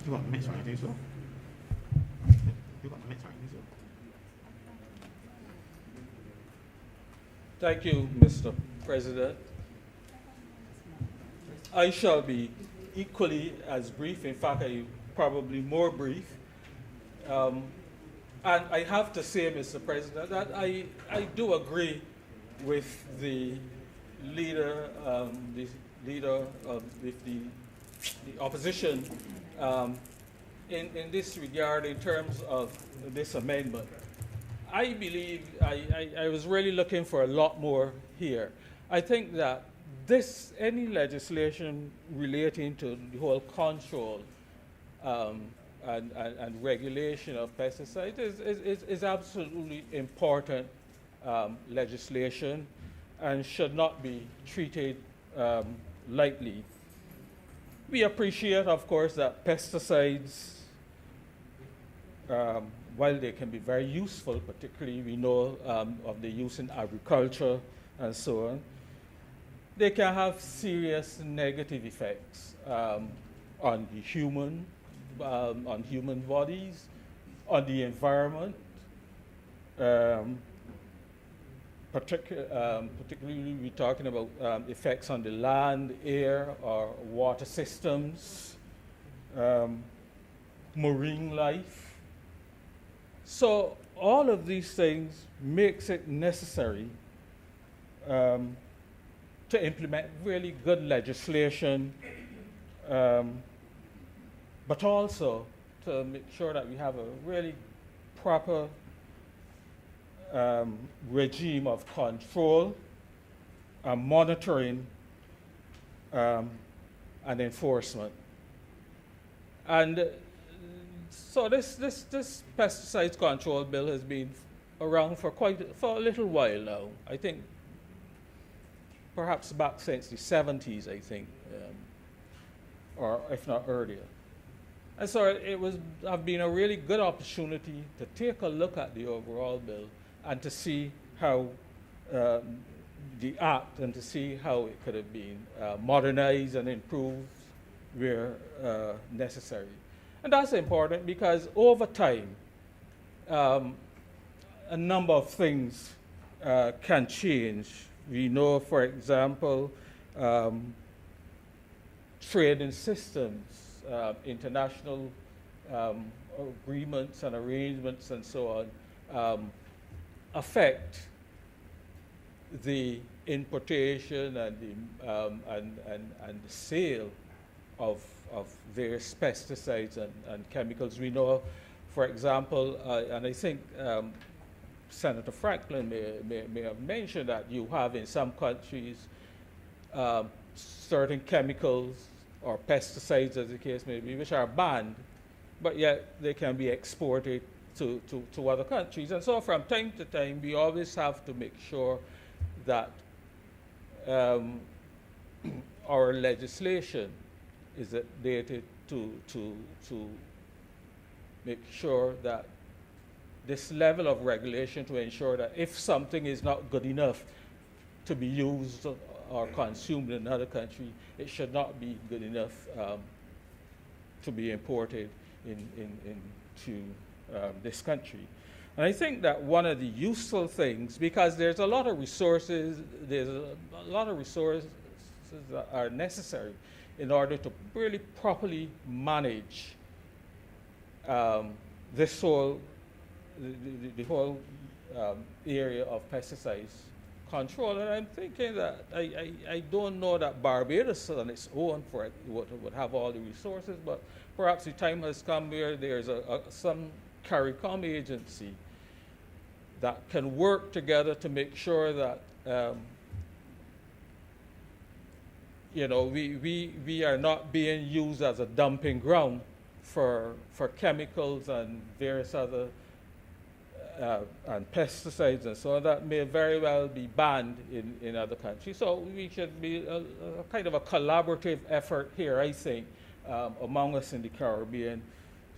You got the mix right, think so? You got the mix right, think so? Thank you, Mr. President. I shall be equally as brief, in fact, probably more brief. And I have to say, Mr. President, that I do agree with the leader, with the opposition in this regard in terms of this amendment. I believe I was really looking for a lot more here. I think that any legislation relating to the whole control and regulation of pesticides is absolutely important legislation, and should not be treated lightly. We appreciate, of course, that pesticides, while they can be very useful, particularly we know of the use in agriculture and so on, they can have serious negative effects on the human bodies, on the environment, particularly we're talking about effects on the land, air, or water systems, marine life. So all of these things makes it necessary to implement really good legislation, but also to make sure that we have a really proper regime of control and monitoring and enforcement. And so this pesticides control bill has been around for a little while now. I think perhaps back since the 70s, I think, or if not earlier. And so it have been a really good opportunity to take a look at the overall bill and to see how the act and to see how it could have been modernized and improved where necessary. And that's important because over time, a number of things can change. We know, for example, trading systems, international agreements and arrangements and so on affect the importation and the sale of various pesticides and chemicals. We know, for example, and I think Senator Franklin may have mentioned that you have in some countries certain chemicals or pesticides, as the case may be, which are banned, but yet they can be exported to other countries. And so from time to time, we always have to make sure that our legislation is updated to make sure that this level of regulation to ensure that if something is not good enough to be used or consumed in another country, it should not be good enough to be imported into this country. And I think that one of the useful things, because there's a lot of resources that are necessary in order to really properly manage this whole area of pesticides control. And I'm thinking that I don't know that Barbados on its own would have all the resources, but perhaps the time has come where there's some CARICOM agency that can work together to make sure that we are not being used as a dumping ground for chemicals and various other and pesticides and so on that may very well be banned in other countries. So we should be a kind of a collaborative effort here, I think, among us in the Caribbean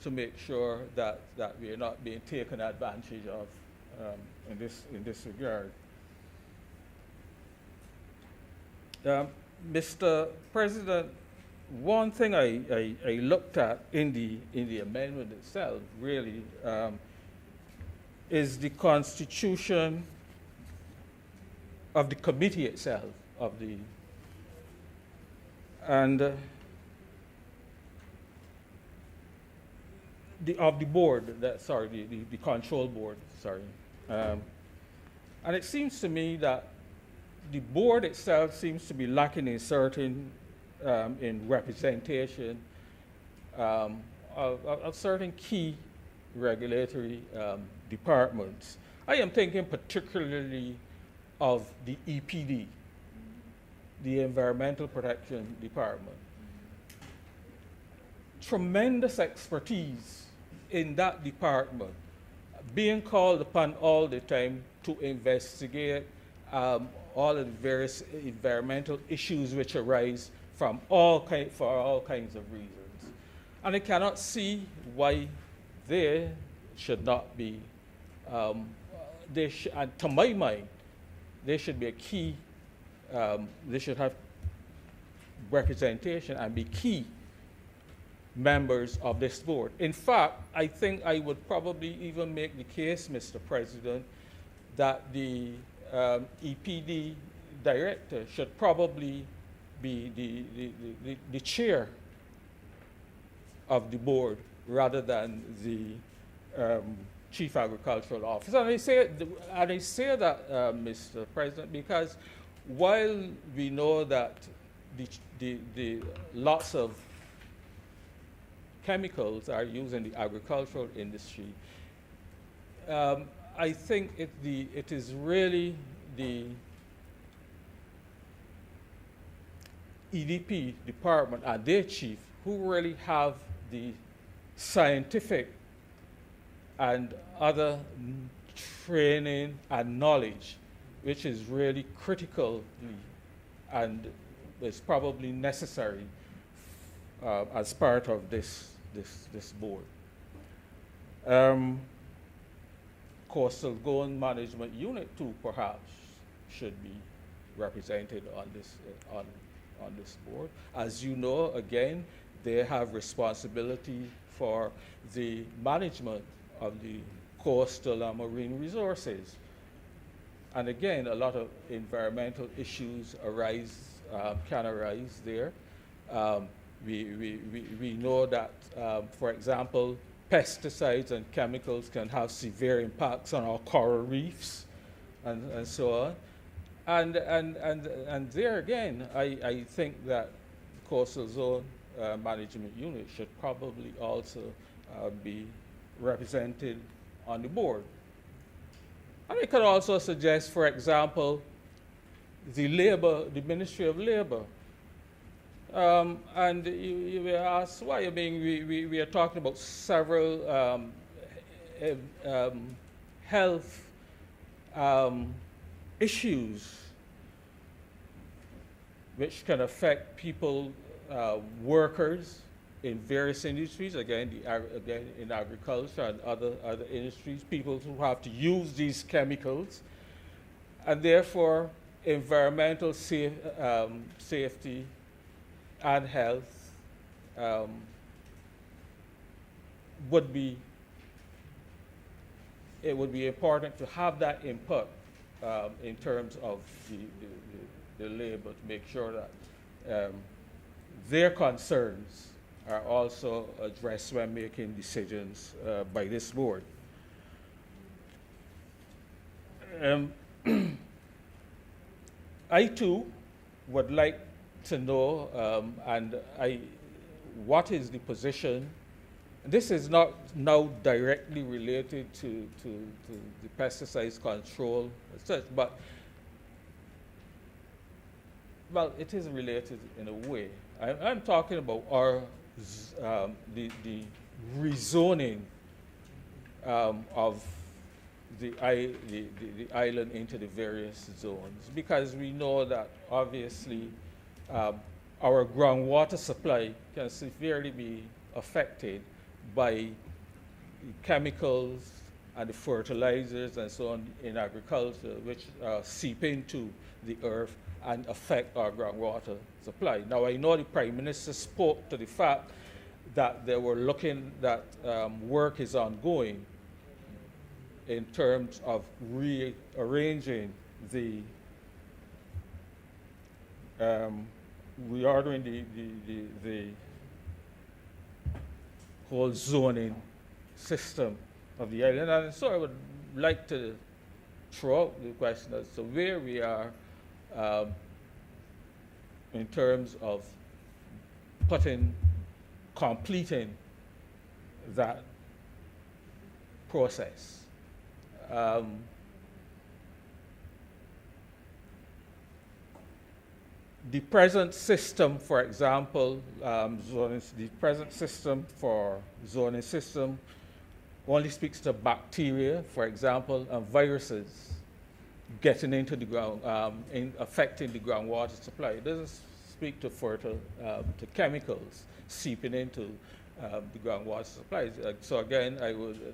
to make sure that we are not being taken advantage of in this regard. Mr. President, one thing I looked at in the amendment itself really is the constitution of the committee itself, of the board, the control board, and it seems to me that the board itself seems to be lacking in certain in representation of certain key regulatory departments. I am thinking particularly of the EPD, the Environmental Protection Department. Tremendous expertise in that department, being called upon all the time to investigate all of the various environmental issues which arise for all kinds of reasons. And I cannot see why they should not be, and to my mind, they should be a key, they should have representation and be key members of this board. In fact, I think I would probably even make the case, Mr. President, that the EPD director should probably be the chair of the board rather than the chief agricultural officer. And I say that, Mr. President, because while we know that the lots of chemicals are used in the agricultural industry, I think it is really the EDP department and their chief who really have the scientific and other training and knowledge, which is really critical and is probably necessary as part of this board. Coastal Zone Management Unit 2 perhaps should be represented on this board. As you know, again, they have responsibility for the management of the coastal and marine resources. And again, a lot of environmental issues can arise there. We know that, for example, pesticides and chemicals can have severe impacts on our coral reefs and so on. And there again, I think that the Coastal Zone Management Unit should probably also be represented on the board. And I could also suggest, for example, the Ministry of Labor. And you were asked why. I mean, we are talking about several health issues which can affect people, workers in various industries, again in agriculture and other industries, people who have to use these chemicals, and therefore environmental safety and health would be important to have that input in terms of the labor, to make sure that their concerns are also addressed when making decisions by this board. I too would like to know, what is the position. This is not now directly related to the pesticides control, but well, it is related in a way. I'm talking about the rezoning of the island into the various zones, because we know that obviously our groundwater supply can severely be affected by chemicals and the fertilizers and so on in agriculture, which seep into the earth and affect our groundwater supply. Now, I know the Prime Minister spoke to the fact that they were looking, that work is ongoing in terms of rearranging reordering the whole zoning system of the island. And so I would like to throw out the question as to where we are in terms of completing that process. The present system, for example, the present system for zoning system only speaks to bacteria, for example, and viruses getting into the ground, affecting the groundwater supply. It doesn't speak to to chemicals seeping into the groundwater supply. So again,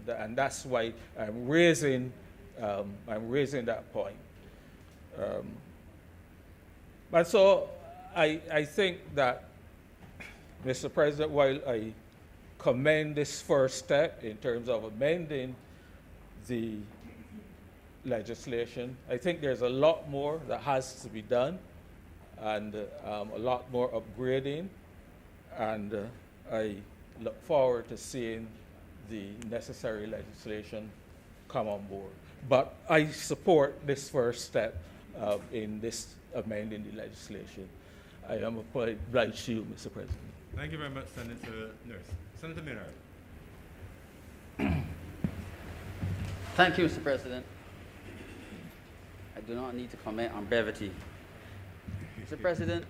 and that's why I'm raising that point. And so I think that, Mr. President, while I commend this first step in terms of amending the legislation, I think there's a lot more that has to be done, and a lot more upgrading, and I look forward to seeing the necessary legislation come on board. But I support this first step in this amending the legislation. I am obliged to you, Mr. President. Thank you very much, Senator Nurse. Senator Miller. Thank you, Mr. President. I do not need to comment on brevity. Mr. President,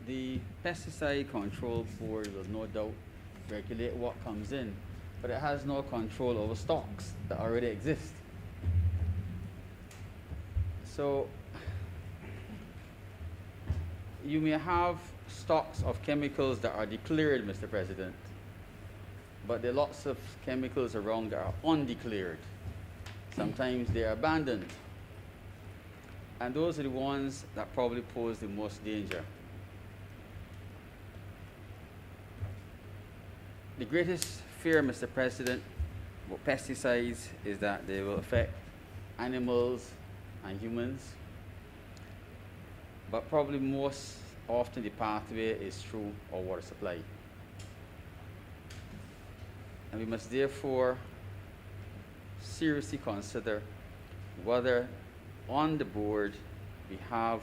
the Pesticide Control Board will no doubt regulate what comes in, but it has no control over stocks that already exist. So you may have stocks of chemicals that are declared, Mr. President, but there are lots of chemicals around that are undeclared. Sometimes they are abandoned. And those are the ones that probably pose the most danger. The greatest fear, Mr. President, about pesticides is that they will affect animals and humans. But probably most often the pathway is through our water supply. And we must therefore seriously consider whether on the board we have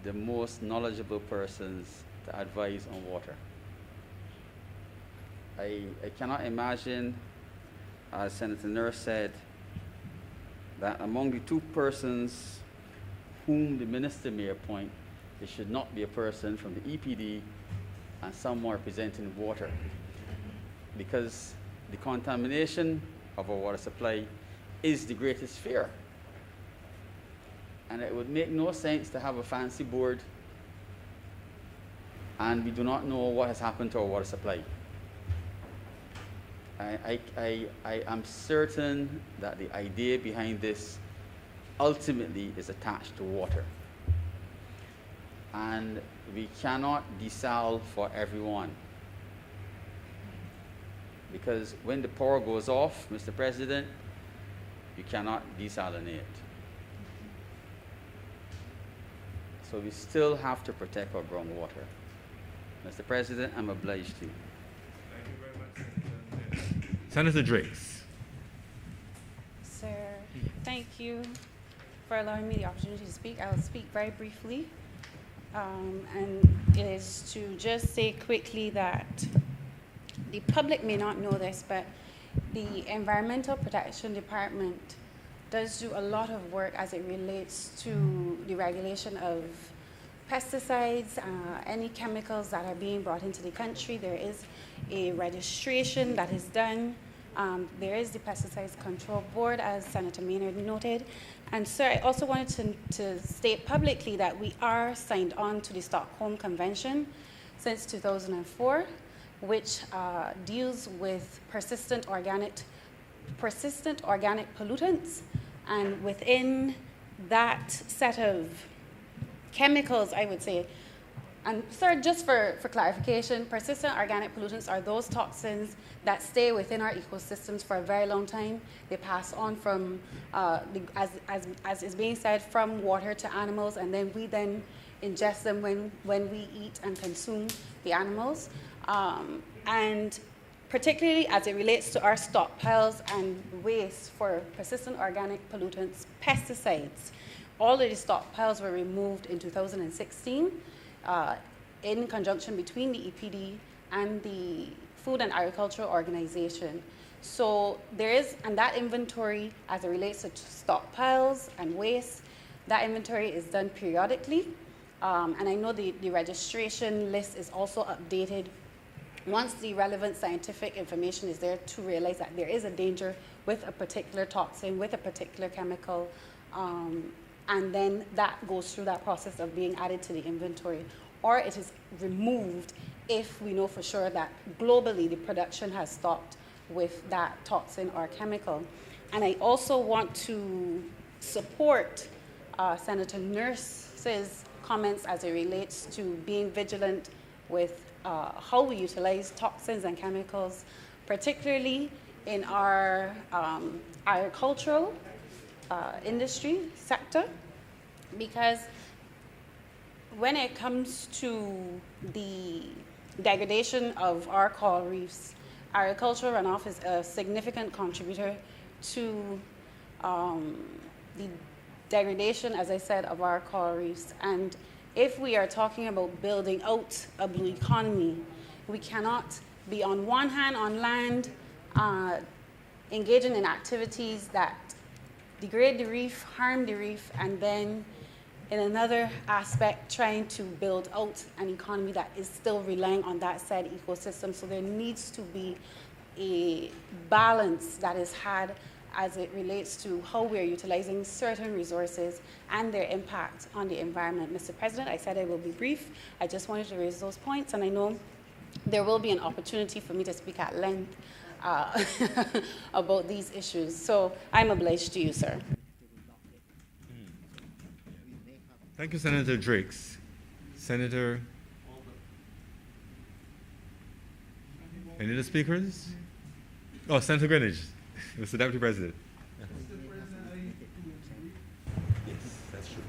the most knowledgeable persons to advise on water. I cannot imagine, as Senator Nurse said, that among the two persons whom the minister may appoint, there should not be a person from the EPD and someone representing water, because the contamination of our water supply is the greatest fear. And it would make no sense to have a fancy board and we do not know what has happened to our water supply. I am certain that the idea behind this ultimately is attached to water. And we cannot desal for everyone. Because when the power goes off, Mr. President, you cannot desalinate. So we still have to protect our groundwater. Mr. President, I'm obliged to you. Thank you very much, Senator Drakes. Sir, thank you for allowing me the opportunity to speak. I'll speak very briefly. And it is to just say quickly that the public may not know this, but the Environmental Protection Department does do a lot of work as it relates to the regulation of pesticides, any chemicals that are being brought into the country. There is a registration that is done. There is the Pesticides Control Board, as Senator Maynard noted. And sir, I also wanted to state publicly that we are signed on to the Stockholm Convention since 2004, which deals with persistent organic pollutants. And within that set of chemicals, I would say, and sir, just for clarification, persistent organic pollutants are those toxins that stay within our ecosystems for a very long time. They pass on from, as is being said, from water to animals, and then we then ingest them when we eat and consume the animals. And particularly as it relates to our stockpiles and waste for persistent organic pollutants, pesticides. All of the stockpiles were removed in 2016 in conjunction between the EPD and the Food and Agricultural Organization. So there is, and that inventory as it relates to stockpiles and waste, that inventory is done periodically. And I know the registration list is also updated once the relevant scientific information is there to realize that there is a danger with a particular toxin, with a particular chemical, and then that goes through that process of being added to the inventory. Or it is removed if we know for sure that globally the production has stopped with that toxin or chemical. And I also want to support Senator Nurse's comments as it relates to being vigilant with how we utilize toxins and chemicals, particularly in our agricultural industry sector, because when it comes to the degradation of our coral reefs, agricultural runoff is a significant contributor to the degradation, as I said, of our coral reefs. And if we are talking about building out a blue economy, we cannot be on one hand on land, engaging in activities that degrade the reef, harm the reef, and then in another aspect, trying to build out an economy that is still relying on that said ecosystem. So there needs to be a balance that is had as it relates to how we're utilizing certain resources and their impact on the environment. Mr. President, I said I will be brief. I just wanted to raise those points, and I know there will be an opportunity for me to speak at length about these issues. So I'm obliged to you, sir. Thank you, Senator Drakes. Senator, any other speakers? Oh, Senator Greenwich, Mr. Deputy President. Yes, that's true.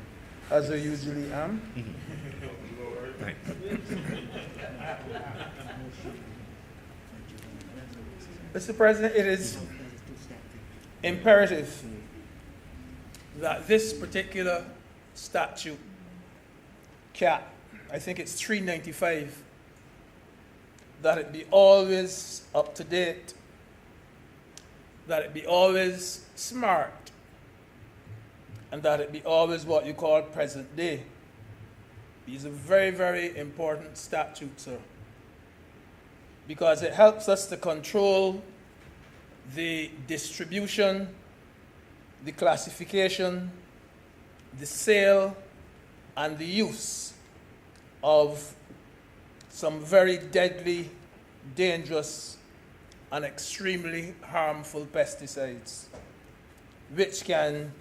As I usually am. Thanks. Mr. President, it is imperative that this particular statute cap, I think it's 395, that it be always up to date, that it be always smart, and that it be always what you call present day. These are very, very important statutes, sir, because it helps us to control the distribution, the classification, the sale, and the use of some very deadly, dangerous, and extremely harmful pesticides, which can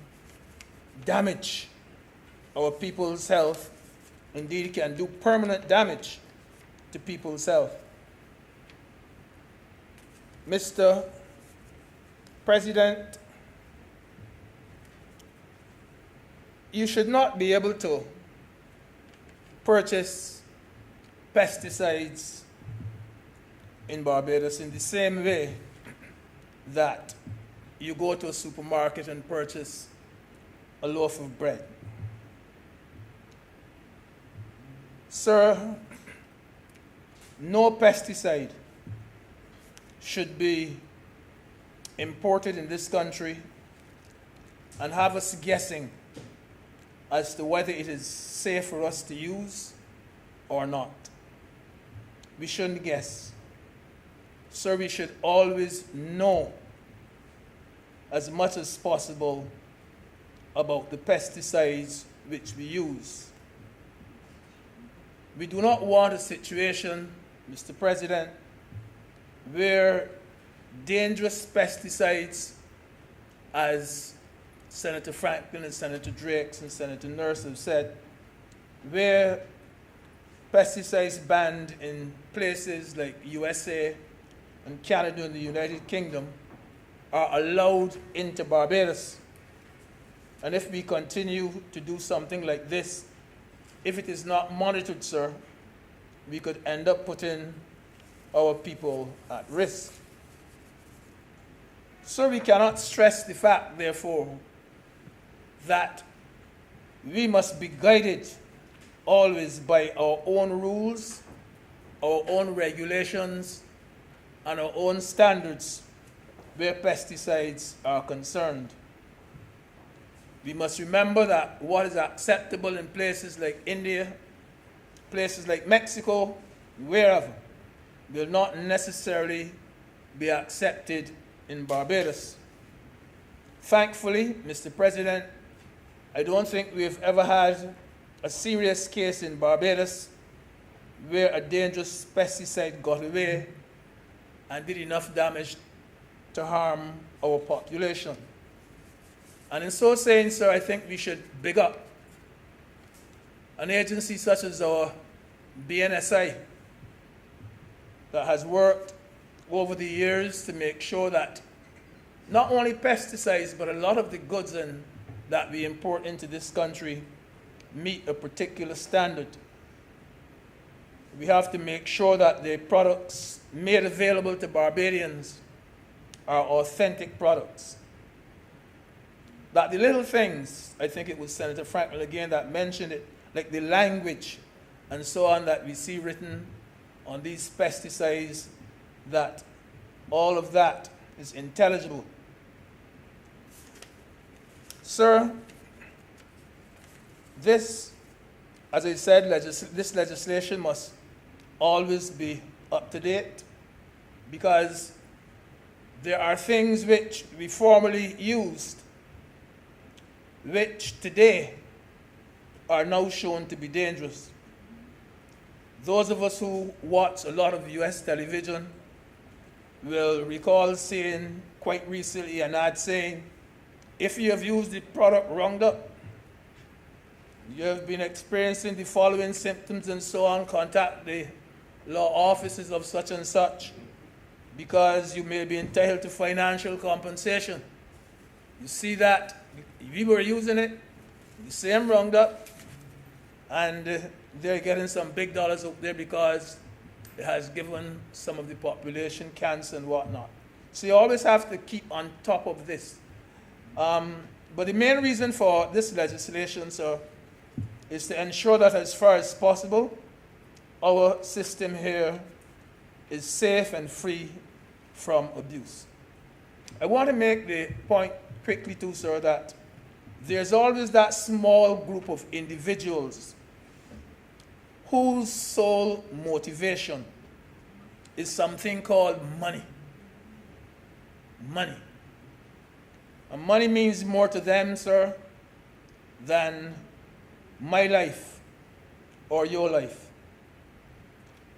damage our people's health. Indeed, it can do permanent damage to people's health. Mr. President, you should not be able to purchase pesticides in Barbados in the same way that you go to a supermarket and purchase a loaf of bread. Sir, no pesticide should be imported in this country and have us guessing as to whether it is safe for us to use or not. We shouldn't guess. Sir, we should always know as much as possible about the pesticides which we use. We do not want a situation, Mr. President, where dangerous pesticides, as Senator Franklin and Senator Drakes and Senator Nurse have said, where pesticides banned in places like USA and Canada and the United Kingdom are allowed into Barbados. And if we continue to do something like this, if it is not monitored, sir, we could end up putting our people at risk. So we cannot stress the fact, therefore, that we must be guided always by our own rules, our own regulations, and our own standards where pesticides are concerned. We must remember that what is acceptable in places like India, places like Mexico, wherever, will not necessarily be accepted in Barbados. Thankfully, Mr. President, I don't think we've ever had a serious case in Barbados where a dangerous pesticide got away and did enough damage to harm our population. And in so saying, sir, I think we should big up an agency such as our BNSI that has worked over the years to make sure that not only pesticides, but a lot of the goods that we import into this country meet a particular standard. We have to make sure that the products made available to Barbadians are authentic products. That the little things, I think it was Senator Franklin again that mentioned it, like the language and so on that we see written on these pesticides that all of that is intelligible. Sir, this, as I said, this legislation must always be up to date, because there are things which we formerly used, which today are now shown to be dangerous. Those of us who watch a lot of US television will recall seeing quite recently an ad saying, if you have used the product Roundup, you have been experiencing the following symptoms and so on, contact the law offices of such and such, because you may be entitled to financial compensation. You see that we were using it, the same Roundup, and they're getting some big dollars out there because it has given some of the population cancer and whatnot. So you always have to keep on top of this. But the main reason for this legislation, sir, is to ensure that as far as possible, our system here is safe and free from abuse. I want to make the point quickly too, sir, that there's always that small group of individuals whose sole motivation is something called money. Money. And money means more to them, sir, than my life or your life.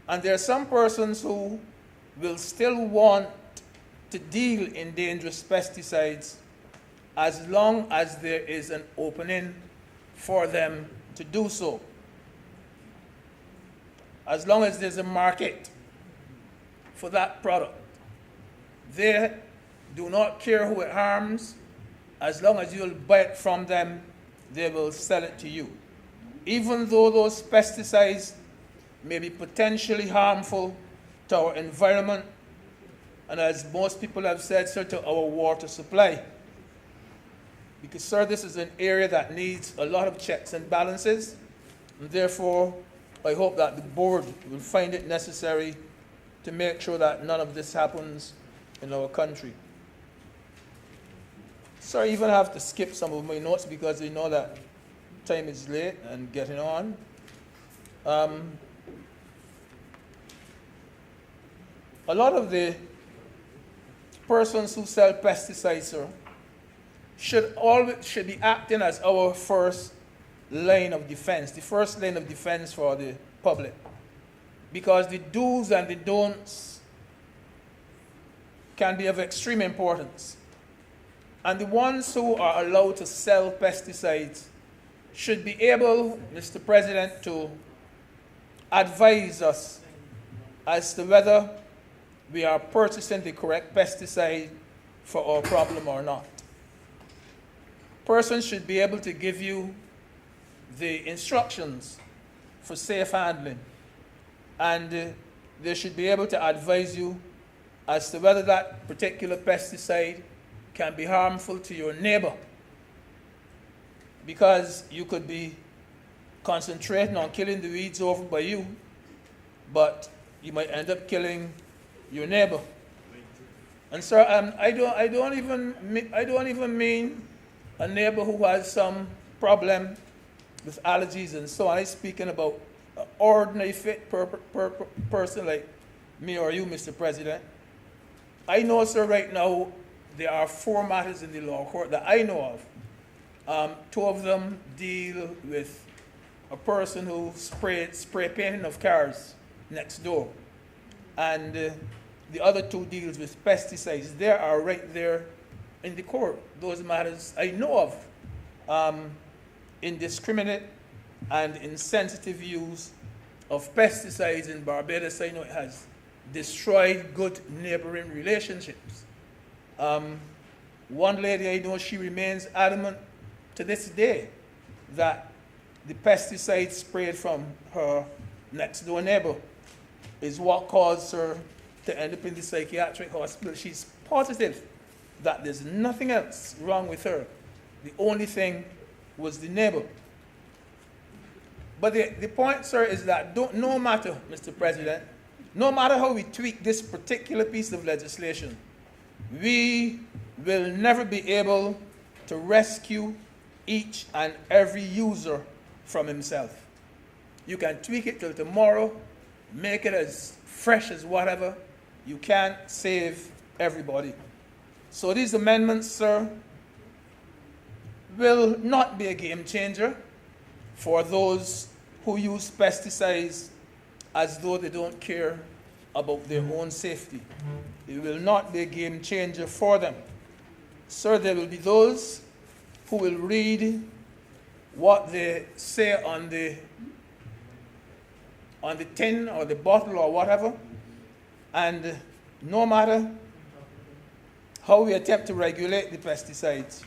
And there are some persons who will still want to deal in dangerous pesticides as long as there is an opening for them to do so. As long as there's a market for that product. They do not care who it harms. As long as you'll buy it from them, they will sell it to you. Even though those pesticides may be potentially harmful to our environment, and as most people have said, sir, to our water supply. Because, sir, this is an area that needs a lot of checks and balances, and therefore, I hope that the board will find it necessary to make sure that none of this happens in our country. So I even have to skip some of my notes because I know that time is late and getting on. A lot of the persons who sell pesticides, sir, should be acting as our first line of defense, the first line of defense for the public. Because the do's and the don'ts can be of extreme importance. And the ones who are allowed to sell pesticides should be able, Mr. President, to advise us as to whether we are purchasing the correct pesticide for our problem or not. Persons should be able to give you the instructions for safe handling, and they should be able to advise you as to whether that particular pesticide can be harmful to your neighbor, because you could be concentrating on killing the weeds over by you, but you might end up killing your neighbor. And sir, I don't even mean a neighbor who has some problem with allergies and so on. I'm speaking about an ordinary fit person like me or you, Mr. President. I know, sir, right now there are 4 matters in the law court that I know of. 2 of them deal with a person who spray painting of cars next door. And the other 2 deals with pesticides. They are right there in the court. Those matters I know of. Indiscriminate and insensitive use of pesticides in Barbados, I know it has destroyed good neighboring relationships. One lady I know, she remains adamant to this day that the pesticide sprayed from her next door neighbor is what caused her to end up in the psychiatric hospital. She's positive that there's nothing else wrong with her. The only thing was the neighbor. But the point, sir, is that no matter, Mr. President, no matter how we tweak this particular piece of legislation, we will never be able to rescue each and every user from himself. You can tweak it till tomorrow, make it as fresh as whatever. You can't save everybody. So these amendments, sir, will not be a game changer for those who use pesticides as though they don't care about their own safety. It will not be a game changer for them. Sir, there will be those who will read what they say on the tin or the bottle or whatever, and no matter how we attempt to regulate the pesticides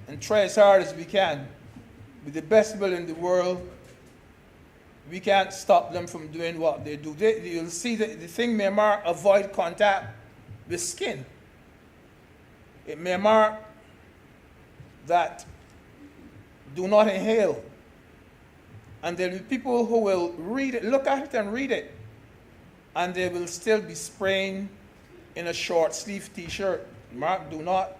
and try as hard as we can, with the best will in the world, we can't stop them from doing what they do. You'll see that the thing may mark avoid contact with skin. It may mark that do not inhale. And there'll be people who will read it, look at it and read it, and they will still be spraying in a short sleeve t-shirt. Mark do not.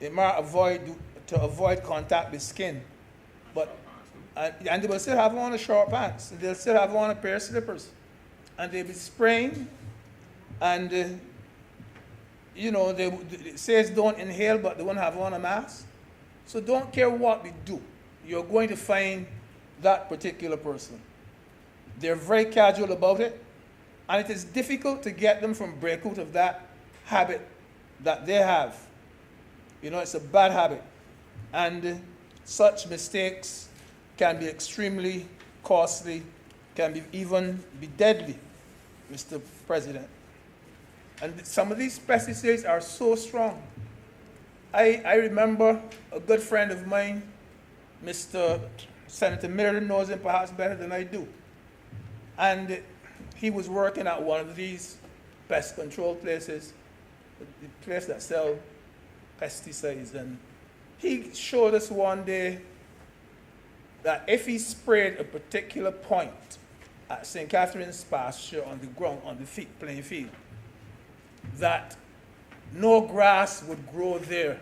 It mark to avoid contact with skin. But and they will still have on a short pants. They'll still have on a pair of slippers. And they'll be spraying, and you know, it says don't inhale, but they won't have on a mask. So don't care what we do, you're going to find that particular person. They're very casual about it, and it is difficult to get them from break out of that habit that they have. You know, it's a bad habit. And such mistakes can be extremely costly, can even be deadly, Mr. President. And some of these pesticides are so strong. I remember a good friend of mine, Mr. Senator Miller knows him perhaps better than I do. And he was working at one of these pest control places, the place that sell pesticides. And he showed us one day that if he sprayed a particular point at St. Catherine's pasture on the ground, on the playing field, that no grass would grow there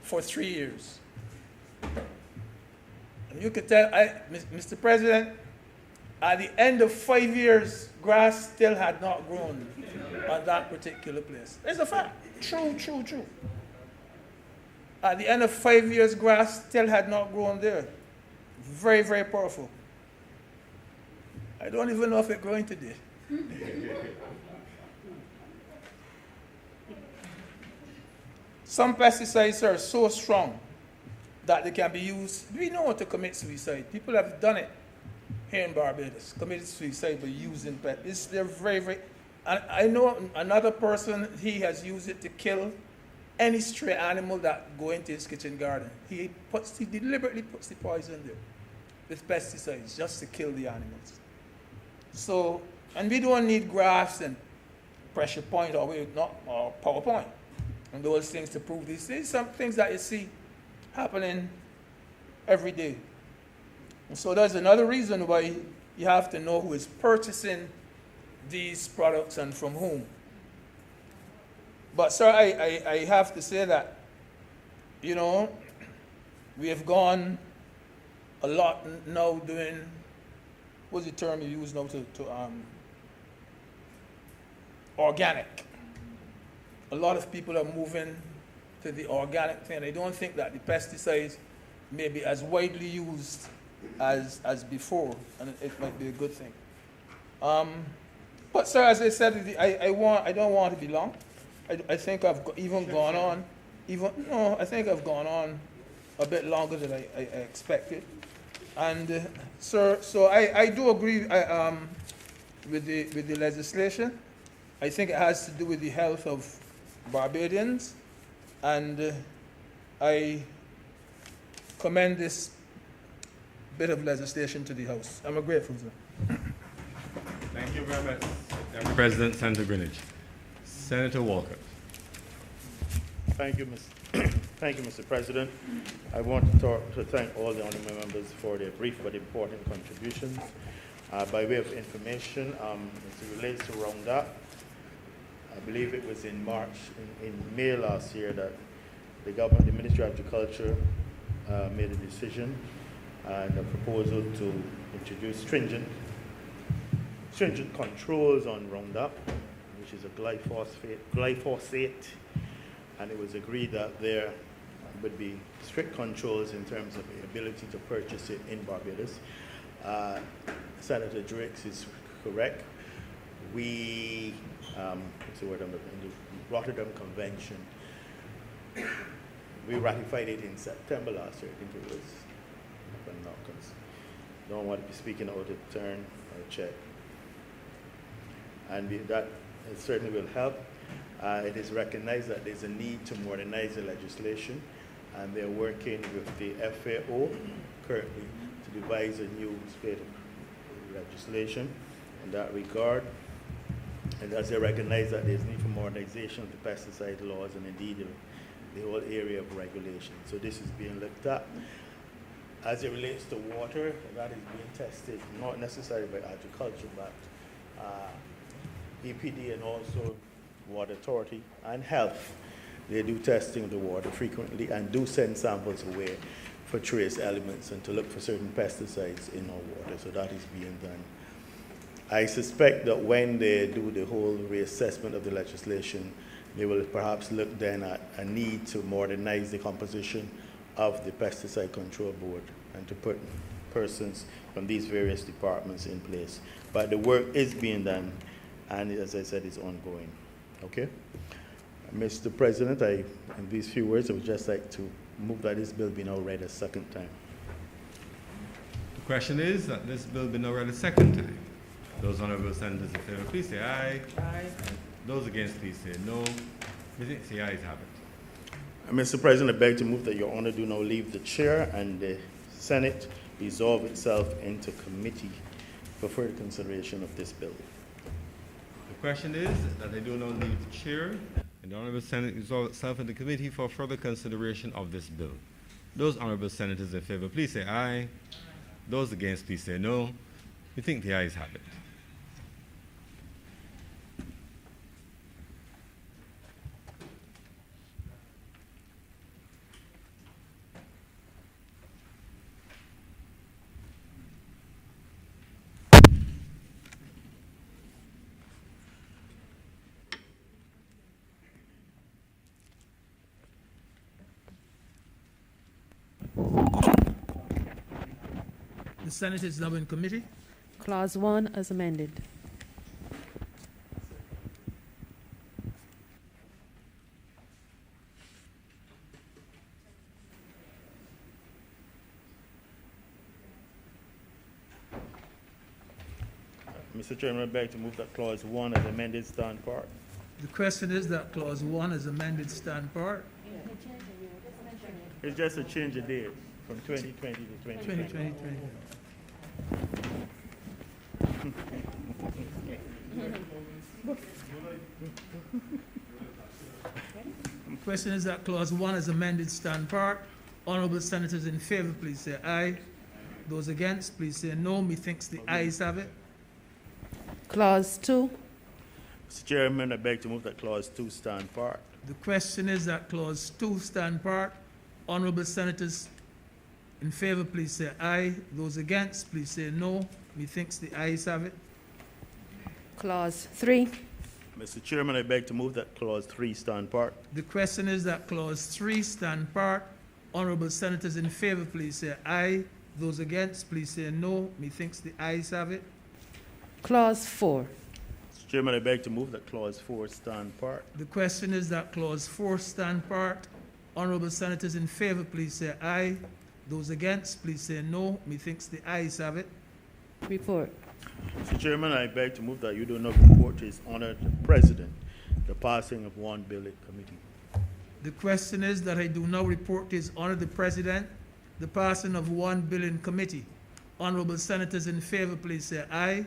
for 3 years. And you could tell, Mr. President, at the end of 5 years, grass still had not grown on that particular place. It's a fact. True, true, true. At the end of 5 years, grass still had not grown there. Very, very powerful. I don't even know if it's growing today. Some pesticides are so strong that they can be used. We know how to commit suicide. People have done it here in Barbados, committed suicide by using pesticides. They're very, very. And I know another person, he has used it to kill any stray animal that go into his kitchen garden. He deliberately puts the poison there with pesticides just to kill the animals. So, and we don't need graphs and pressure point or PowerPoint and those things to prove these things. Some things that you see happening every day. And so there's another reason why you have to know who is purchasing these products and from whom. But sir, I have to say that, you know, we have gone a lot now doing, what's the term you use now to organic. A lot of people are moving to the organic thing. I don't think that the pesticides may be as widely used as before, and it might be a good thing. But sir, as I said, I don't want to be long. I think I've gone on a bit longer than I expected. And sir, so I do agree with the legislation. I think it has to do with the health of Barbadians, and I commend this bit of legislation to the House. I'm grateful, sir. Thank you very much, Mr. President, Senator Greenwich. Senator Walker. Thank you, Mr. President. I want to thank all the honorable members for their brief but important contributions. By way of information, as it relates to Roundup, I believe it was in March, in May last year, that the government, the Ministry of Agriculture, made a decision and a proposal to introduce stringent controls on Roundup, which is a glyphosate, and it was agreed that there would be strict controls in terms of the ability to purchase it in Barbados. Senator Drix is correct. We, what's the word I'm looking, in the Rotterdam Convention, we ratified it in September last year, I think it was. If I'm not, don't want to be speaking out of turn, I'll check. And that it certainly will help. It is recognized that there's a need to modernize the legislation, and they're working with the FAO currently to devise a new state of legislation in that regard. And as they recognize that there's need for modernization of the pesticide laws and indeed the whole area of regulation. So this is being looked at. As it relates to water, that is being tested, not necessarily by agriculture, but EPD and also Water Authority and Health. They do testing of the water frequently and do send samples away for trace elements and to look for certain pesticides in our water. So that is being done. I suspect that when they do the whole reassessment of the legislation, they will perhaps look then at a need to modernize the composition of the Pesticide Control Board and to put persons from these various departments in place. But the work is being done, and as I said, it's ongoing. Okay? Mr. President, in these few words, I would just like to move that this bill be now read a second time. The question is that this bill be now read a second time. Those honorable senators in favor, please say aye. Aye. Those against, please say no. Please say ayes have it. Mr. President, I beg to move that Your Honor do now leave the chair and the Senate resolve itself into committee for further consideration of this bill. The question is that I do now leave the chair and the Honorable Senate resolve itself into committee for further consideration of this bill. Those honorable senators in favor, please say aye. Those against, please say no. We think the ayes have it. The Senate is now in committee. Clause 1 as amended. Mr. Chairman, I beg to move that Clause 1 as amended stand part. The question is that Clause 1 as amended stand part. It's just a change of date from 2020 to 2020. The question is that Clause 1 as amended stand part. Honorable senators in favor, please say aye. Those against, please say no. Methinks the ayes have it. Clause 2. Mr. Chairman, I beg to move that Clause 2 stand part. The question is that Clause 2 stand part. Honorable senators in favor, please say aye. Those against, please say no. Methinks the ayes have it. Clause 3. Mr. Chairman, I beg to move that Clause 3 stand part. The question is that Clause 3 stand part. Honorable senators in favor, please say aye. Those against, please say no. Methinks the ayes have it. Clause 4. Mr. Chairman, I beg to move that Clause 4 stand part. The question is that Clause 4 stand part. Honorable senators in favor, please say aye. Those against, please say no. Methinks the ayes have it. Report. Mr. Chairman, I beg to move that you do not report to His Honor the President the passing of one bill in committee. The question is that I do now report to His Honor the President the passing of one bill in committee. Honorable senators in favor, please say aye.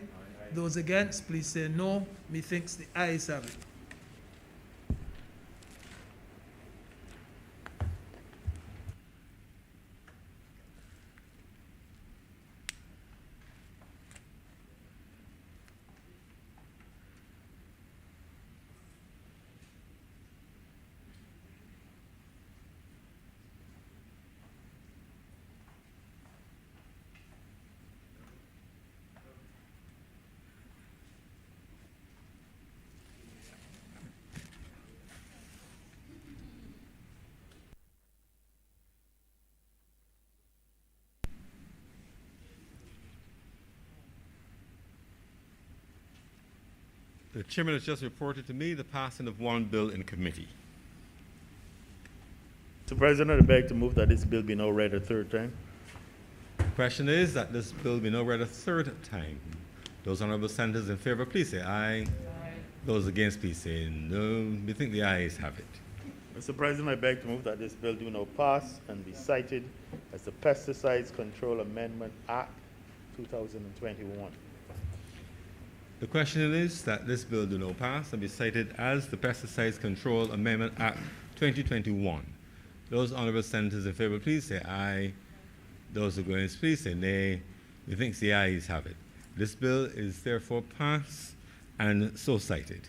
Those against, please say no. Methinks the ayes have it. The chairman has just reported to me the passing of one bill in committee. Mr. President, I beg to move that this bill be now read a third time. The question is that this bill be now read a third time. Those honorable senators in favor, please say aye. Aye. Those against, please say no. We think the ayes have it. Mr. President, I beg to move that this bill do now pass and be cited as the Pesticides Control Amendment Act 2021. The question is that this bill do not pass and be cited as the Pesticides Control Amendment Act 2021. Those honorable senators in favor, please say aye. Those against, please say nay. We think the ayes have it. This bill is therefore passed and so cited.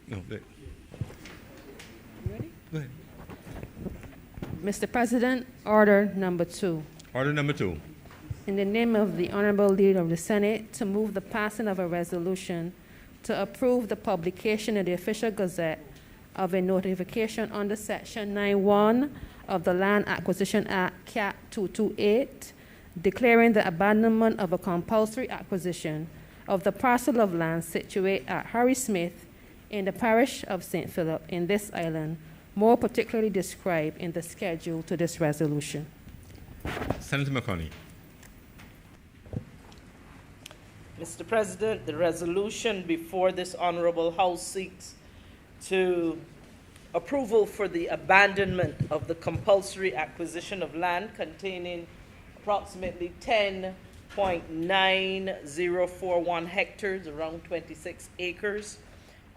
No, wait. Ready? Go ahead. Mr. President, order number 2. Order number 2. In the name of the Honorable Leader of the Senate, to move the passing of a resolution to approve the publication in the Official Gazette of a notification under Section 9(1) of the Land Acquisition Act, Cap 228, declaring the abandonment of a compulsory acquisition of the parcel of land situate at Harry Smith in the parish of St. Philip in this island, more particularly described in the schedule to this resolution. Senator McConney. Mr. President, the resolution before this honorable House seeks to approval for the abandonment of the compulsory acquisition of land containing approximately 10.9041 hectares, around 26 acres,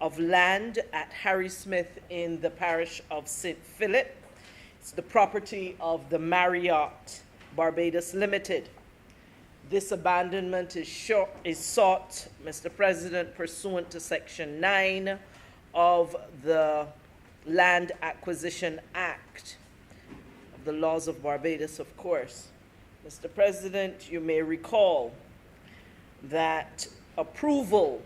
of land at Harry Smith in the parish of St. Philip. It's the property of the Marriott Barbados Limited. This abandonment is sought, Mr. President, pursuant to Section 9 of the Land Acquisition Act of the laws of Barbados, of course. Mr. President, you may recall that approval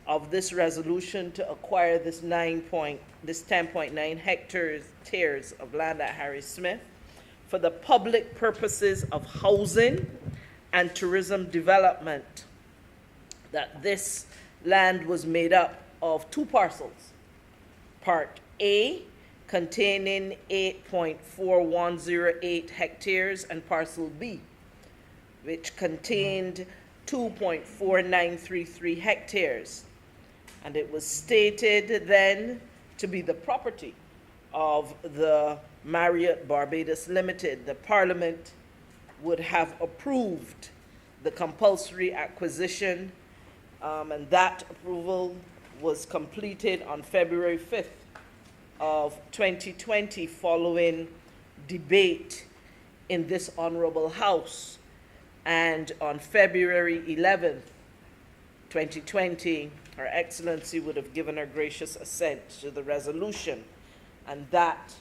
of this resolution to acquire this 10.9 hectares of land at Harry Smith for the public purposes of housing and tourism development, that this land was made up of 2 parcels. Part A, containing 8.4108 hectares, and parcel B, which contained 2.4933 hectares. And it was stated then to be the property of the Marriott Barbados Limited. The Parliament would have approved the compulsory acquisition, and that approval was completed on February 5th of 2020 following debate in this honorable House. And on February 11th, 2020, Her Excellency would have given her gracious assent to the resolution, and that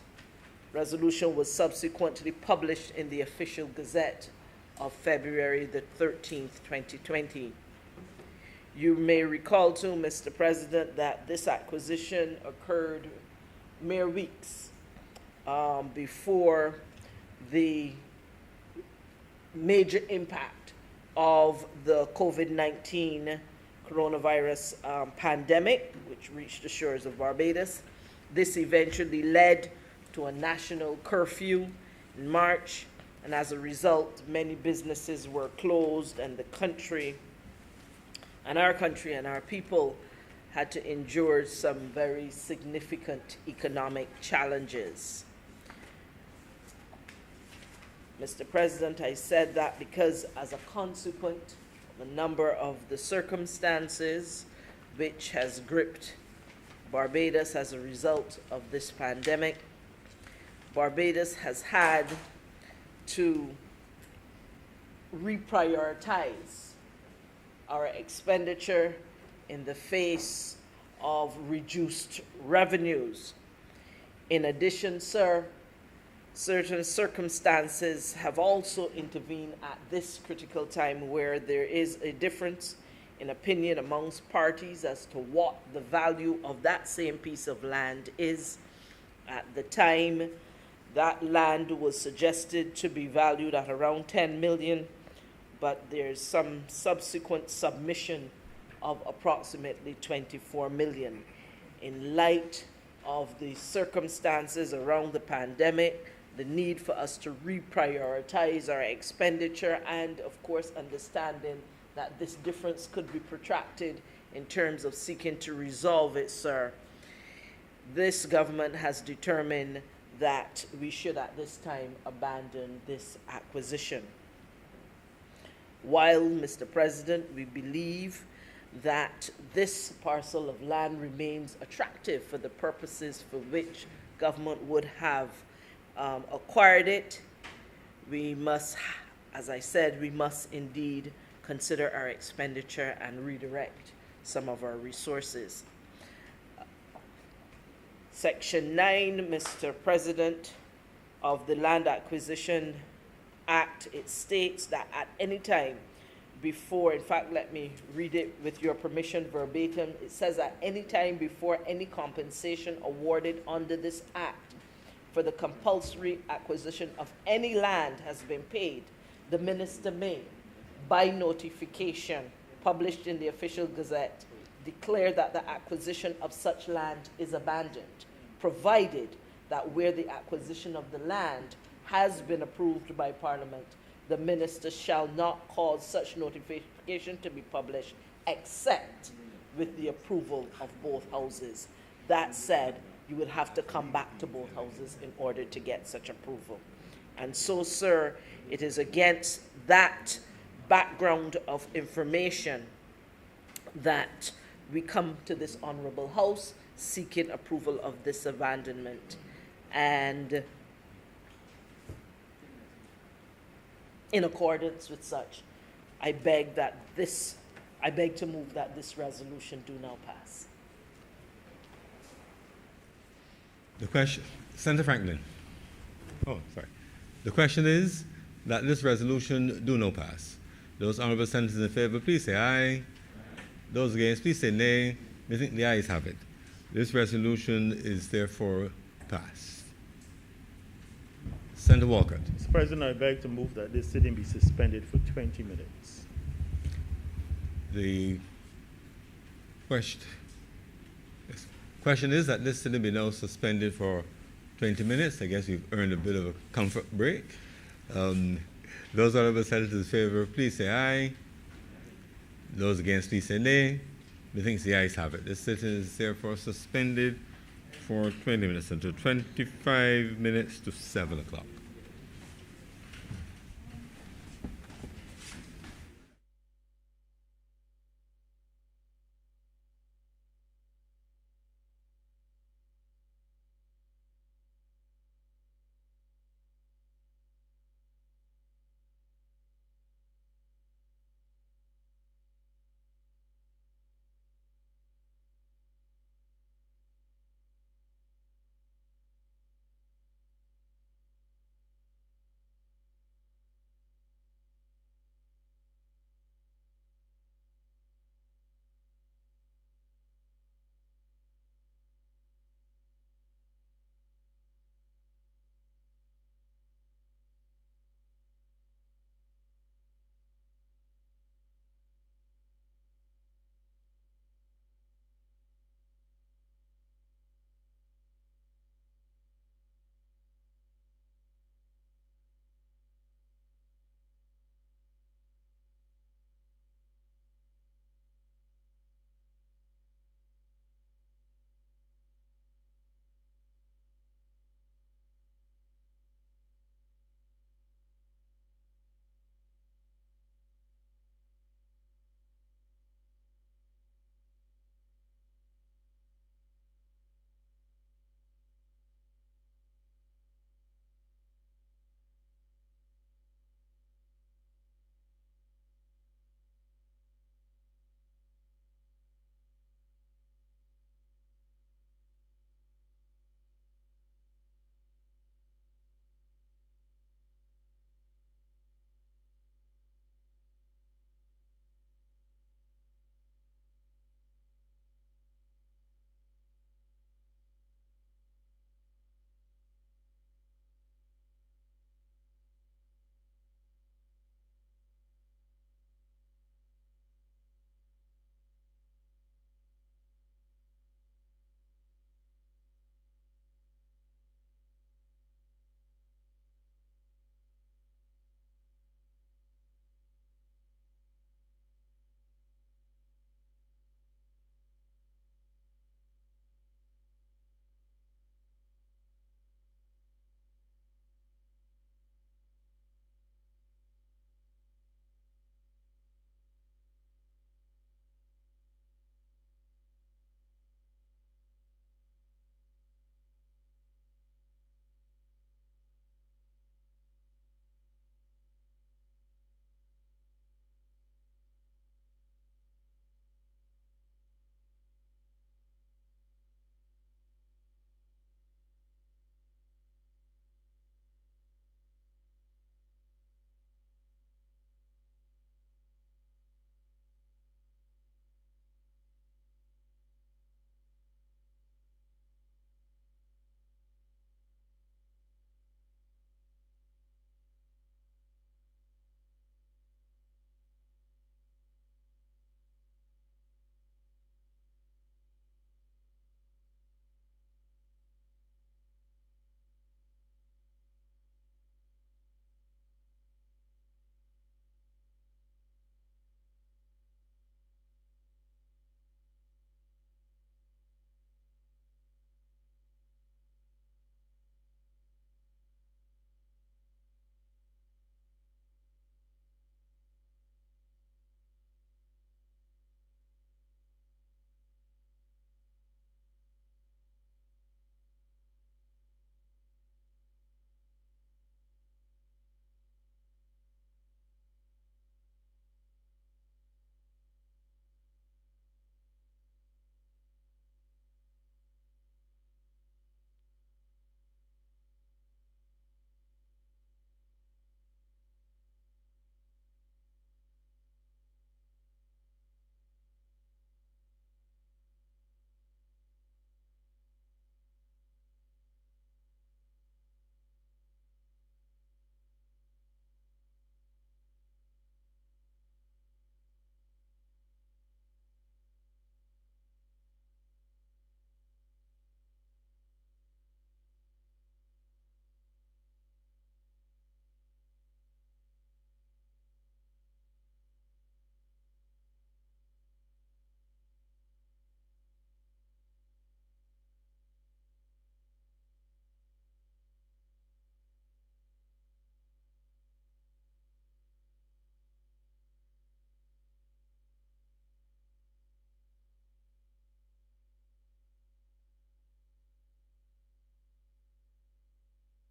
resolution was subsequently published in the Official Gazette of February the 13th, 2020. You may recall too, Mr. President, that this acquisition occurred mere weeks before the major impact of the COVID-19 coronavirus pandemic, which reached the shores of Barbados. This eventually led to a national curfew in March, and as a result, many businesses were closed, and the country and our people had to endure some very significant economic challenges. Mr. President, I said that because as a consequence of a number of the circumstances which has gripped Barbados as a result of this pandemic, Barbados has had to reprioritize our expenditure in the face of reduced revenues. In addition, sir, certain circumstances have also intervened at this critical time where there is a difference in opinion amongst parties as to what the value of that same piece of land is. At the time, that land was suggested to be valued at around 10 million, but there's some subsequent submission of approximately 24 million. In light of the circumstances around the pandemic, the need for us to reprioritize our expenditure, and of course understanding that this difference could be protracted in terms of seeking to resolve it, sir, this government has determined that we should at this time abandon this acquisition. While, Mr. President, we believe that this parcel of land remains attractive for the purposes for which government would have acquired it, we must, as I said, we must indeed consider our expenditure and redirect some of our resources. Section 9, Mr. President, of the Land Acquisition Act, it states that at any time before, in fact, let me read it with your permission verbatim. It says at any time before any compensation awarded under this act for the compulsory acquisition of any land has been paid, the minister may, by notification published in the official gazette, declare that the acquisition of such land is abandoned, provided that where the acquisition of the land has been approved by Parliament, the minister shall not cause such notification to be published except with the approval of both houses. That said, you would have to come back to both houses in order to get such approval. And so, sir, it is against that background of information that we come to this honorable house seeking approval of this abandonment. And in accordance with such, I beg to move that this resolution do now pass. The question, Senator Franklin. Oh, sorry. The question is that this resolution do no pass. Those honorable senators in favor, please say aye. Those against, please say nay. I think the ayes have it. This resolution is therefore passed. Senator Walcott. Mr. President, I beg to move that this sitting be suspended for 20 minutes. The question is that this sitting be now suspended for 20 minutes. I guess we've earned a bit of a comfort break. Those honorable senators in favor, please say aye. Those against, please say nay. Methinks the ayes have it. This sitting is therefore suspended for 20 minutes until 25 minutes to 7 o'clock.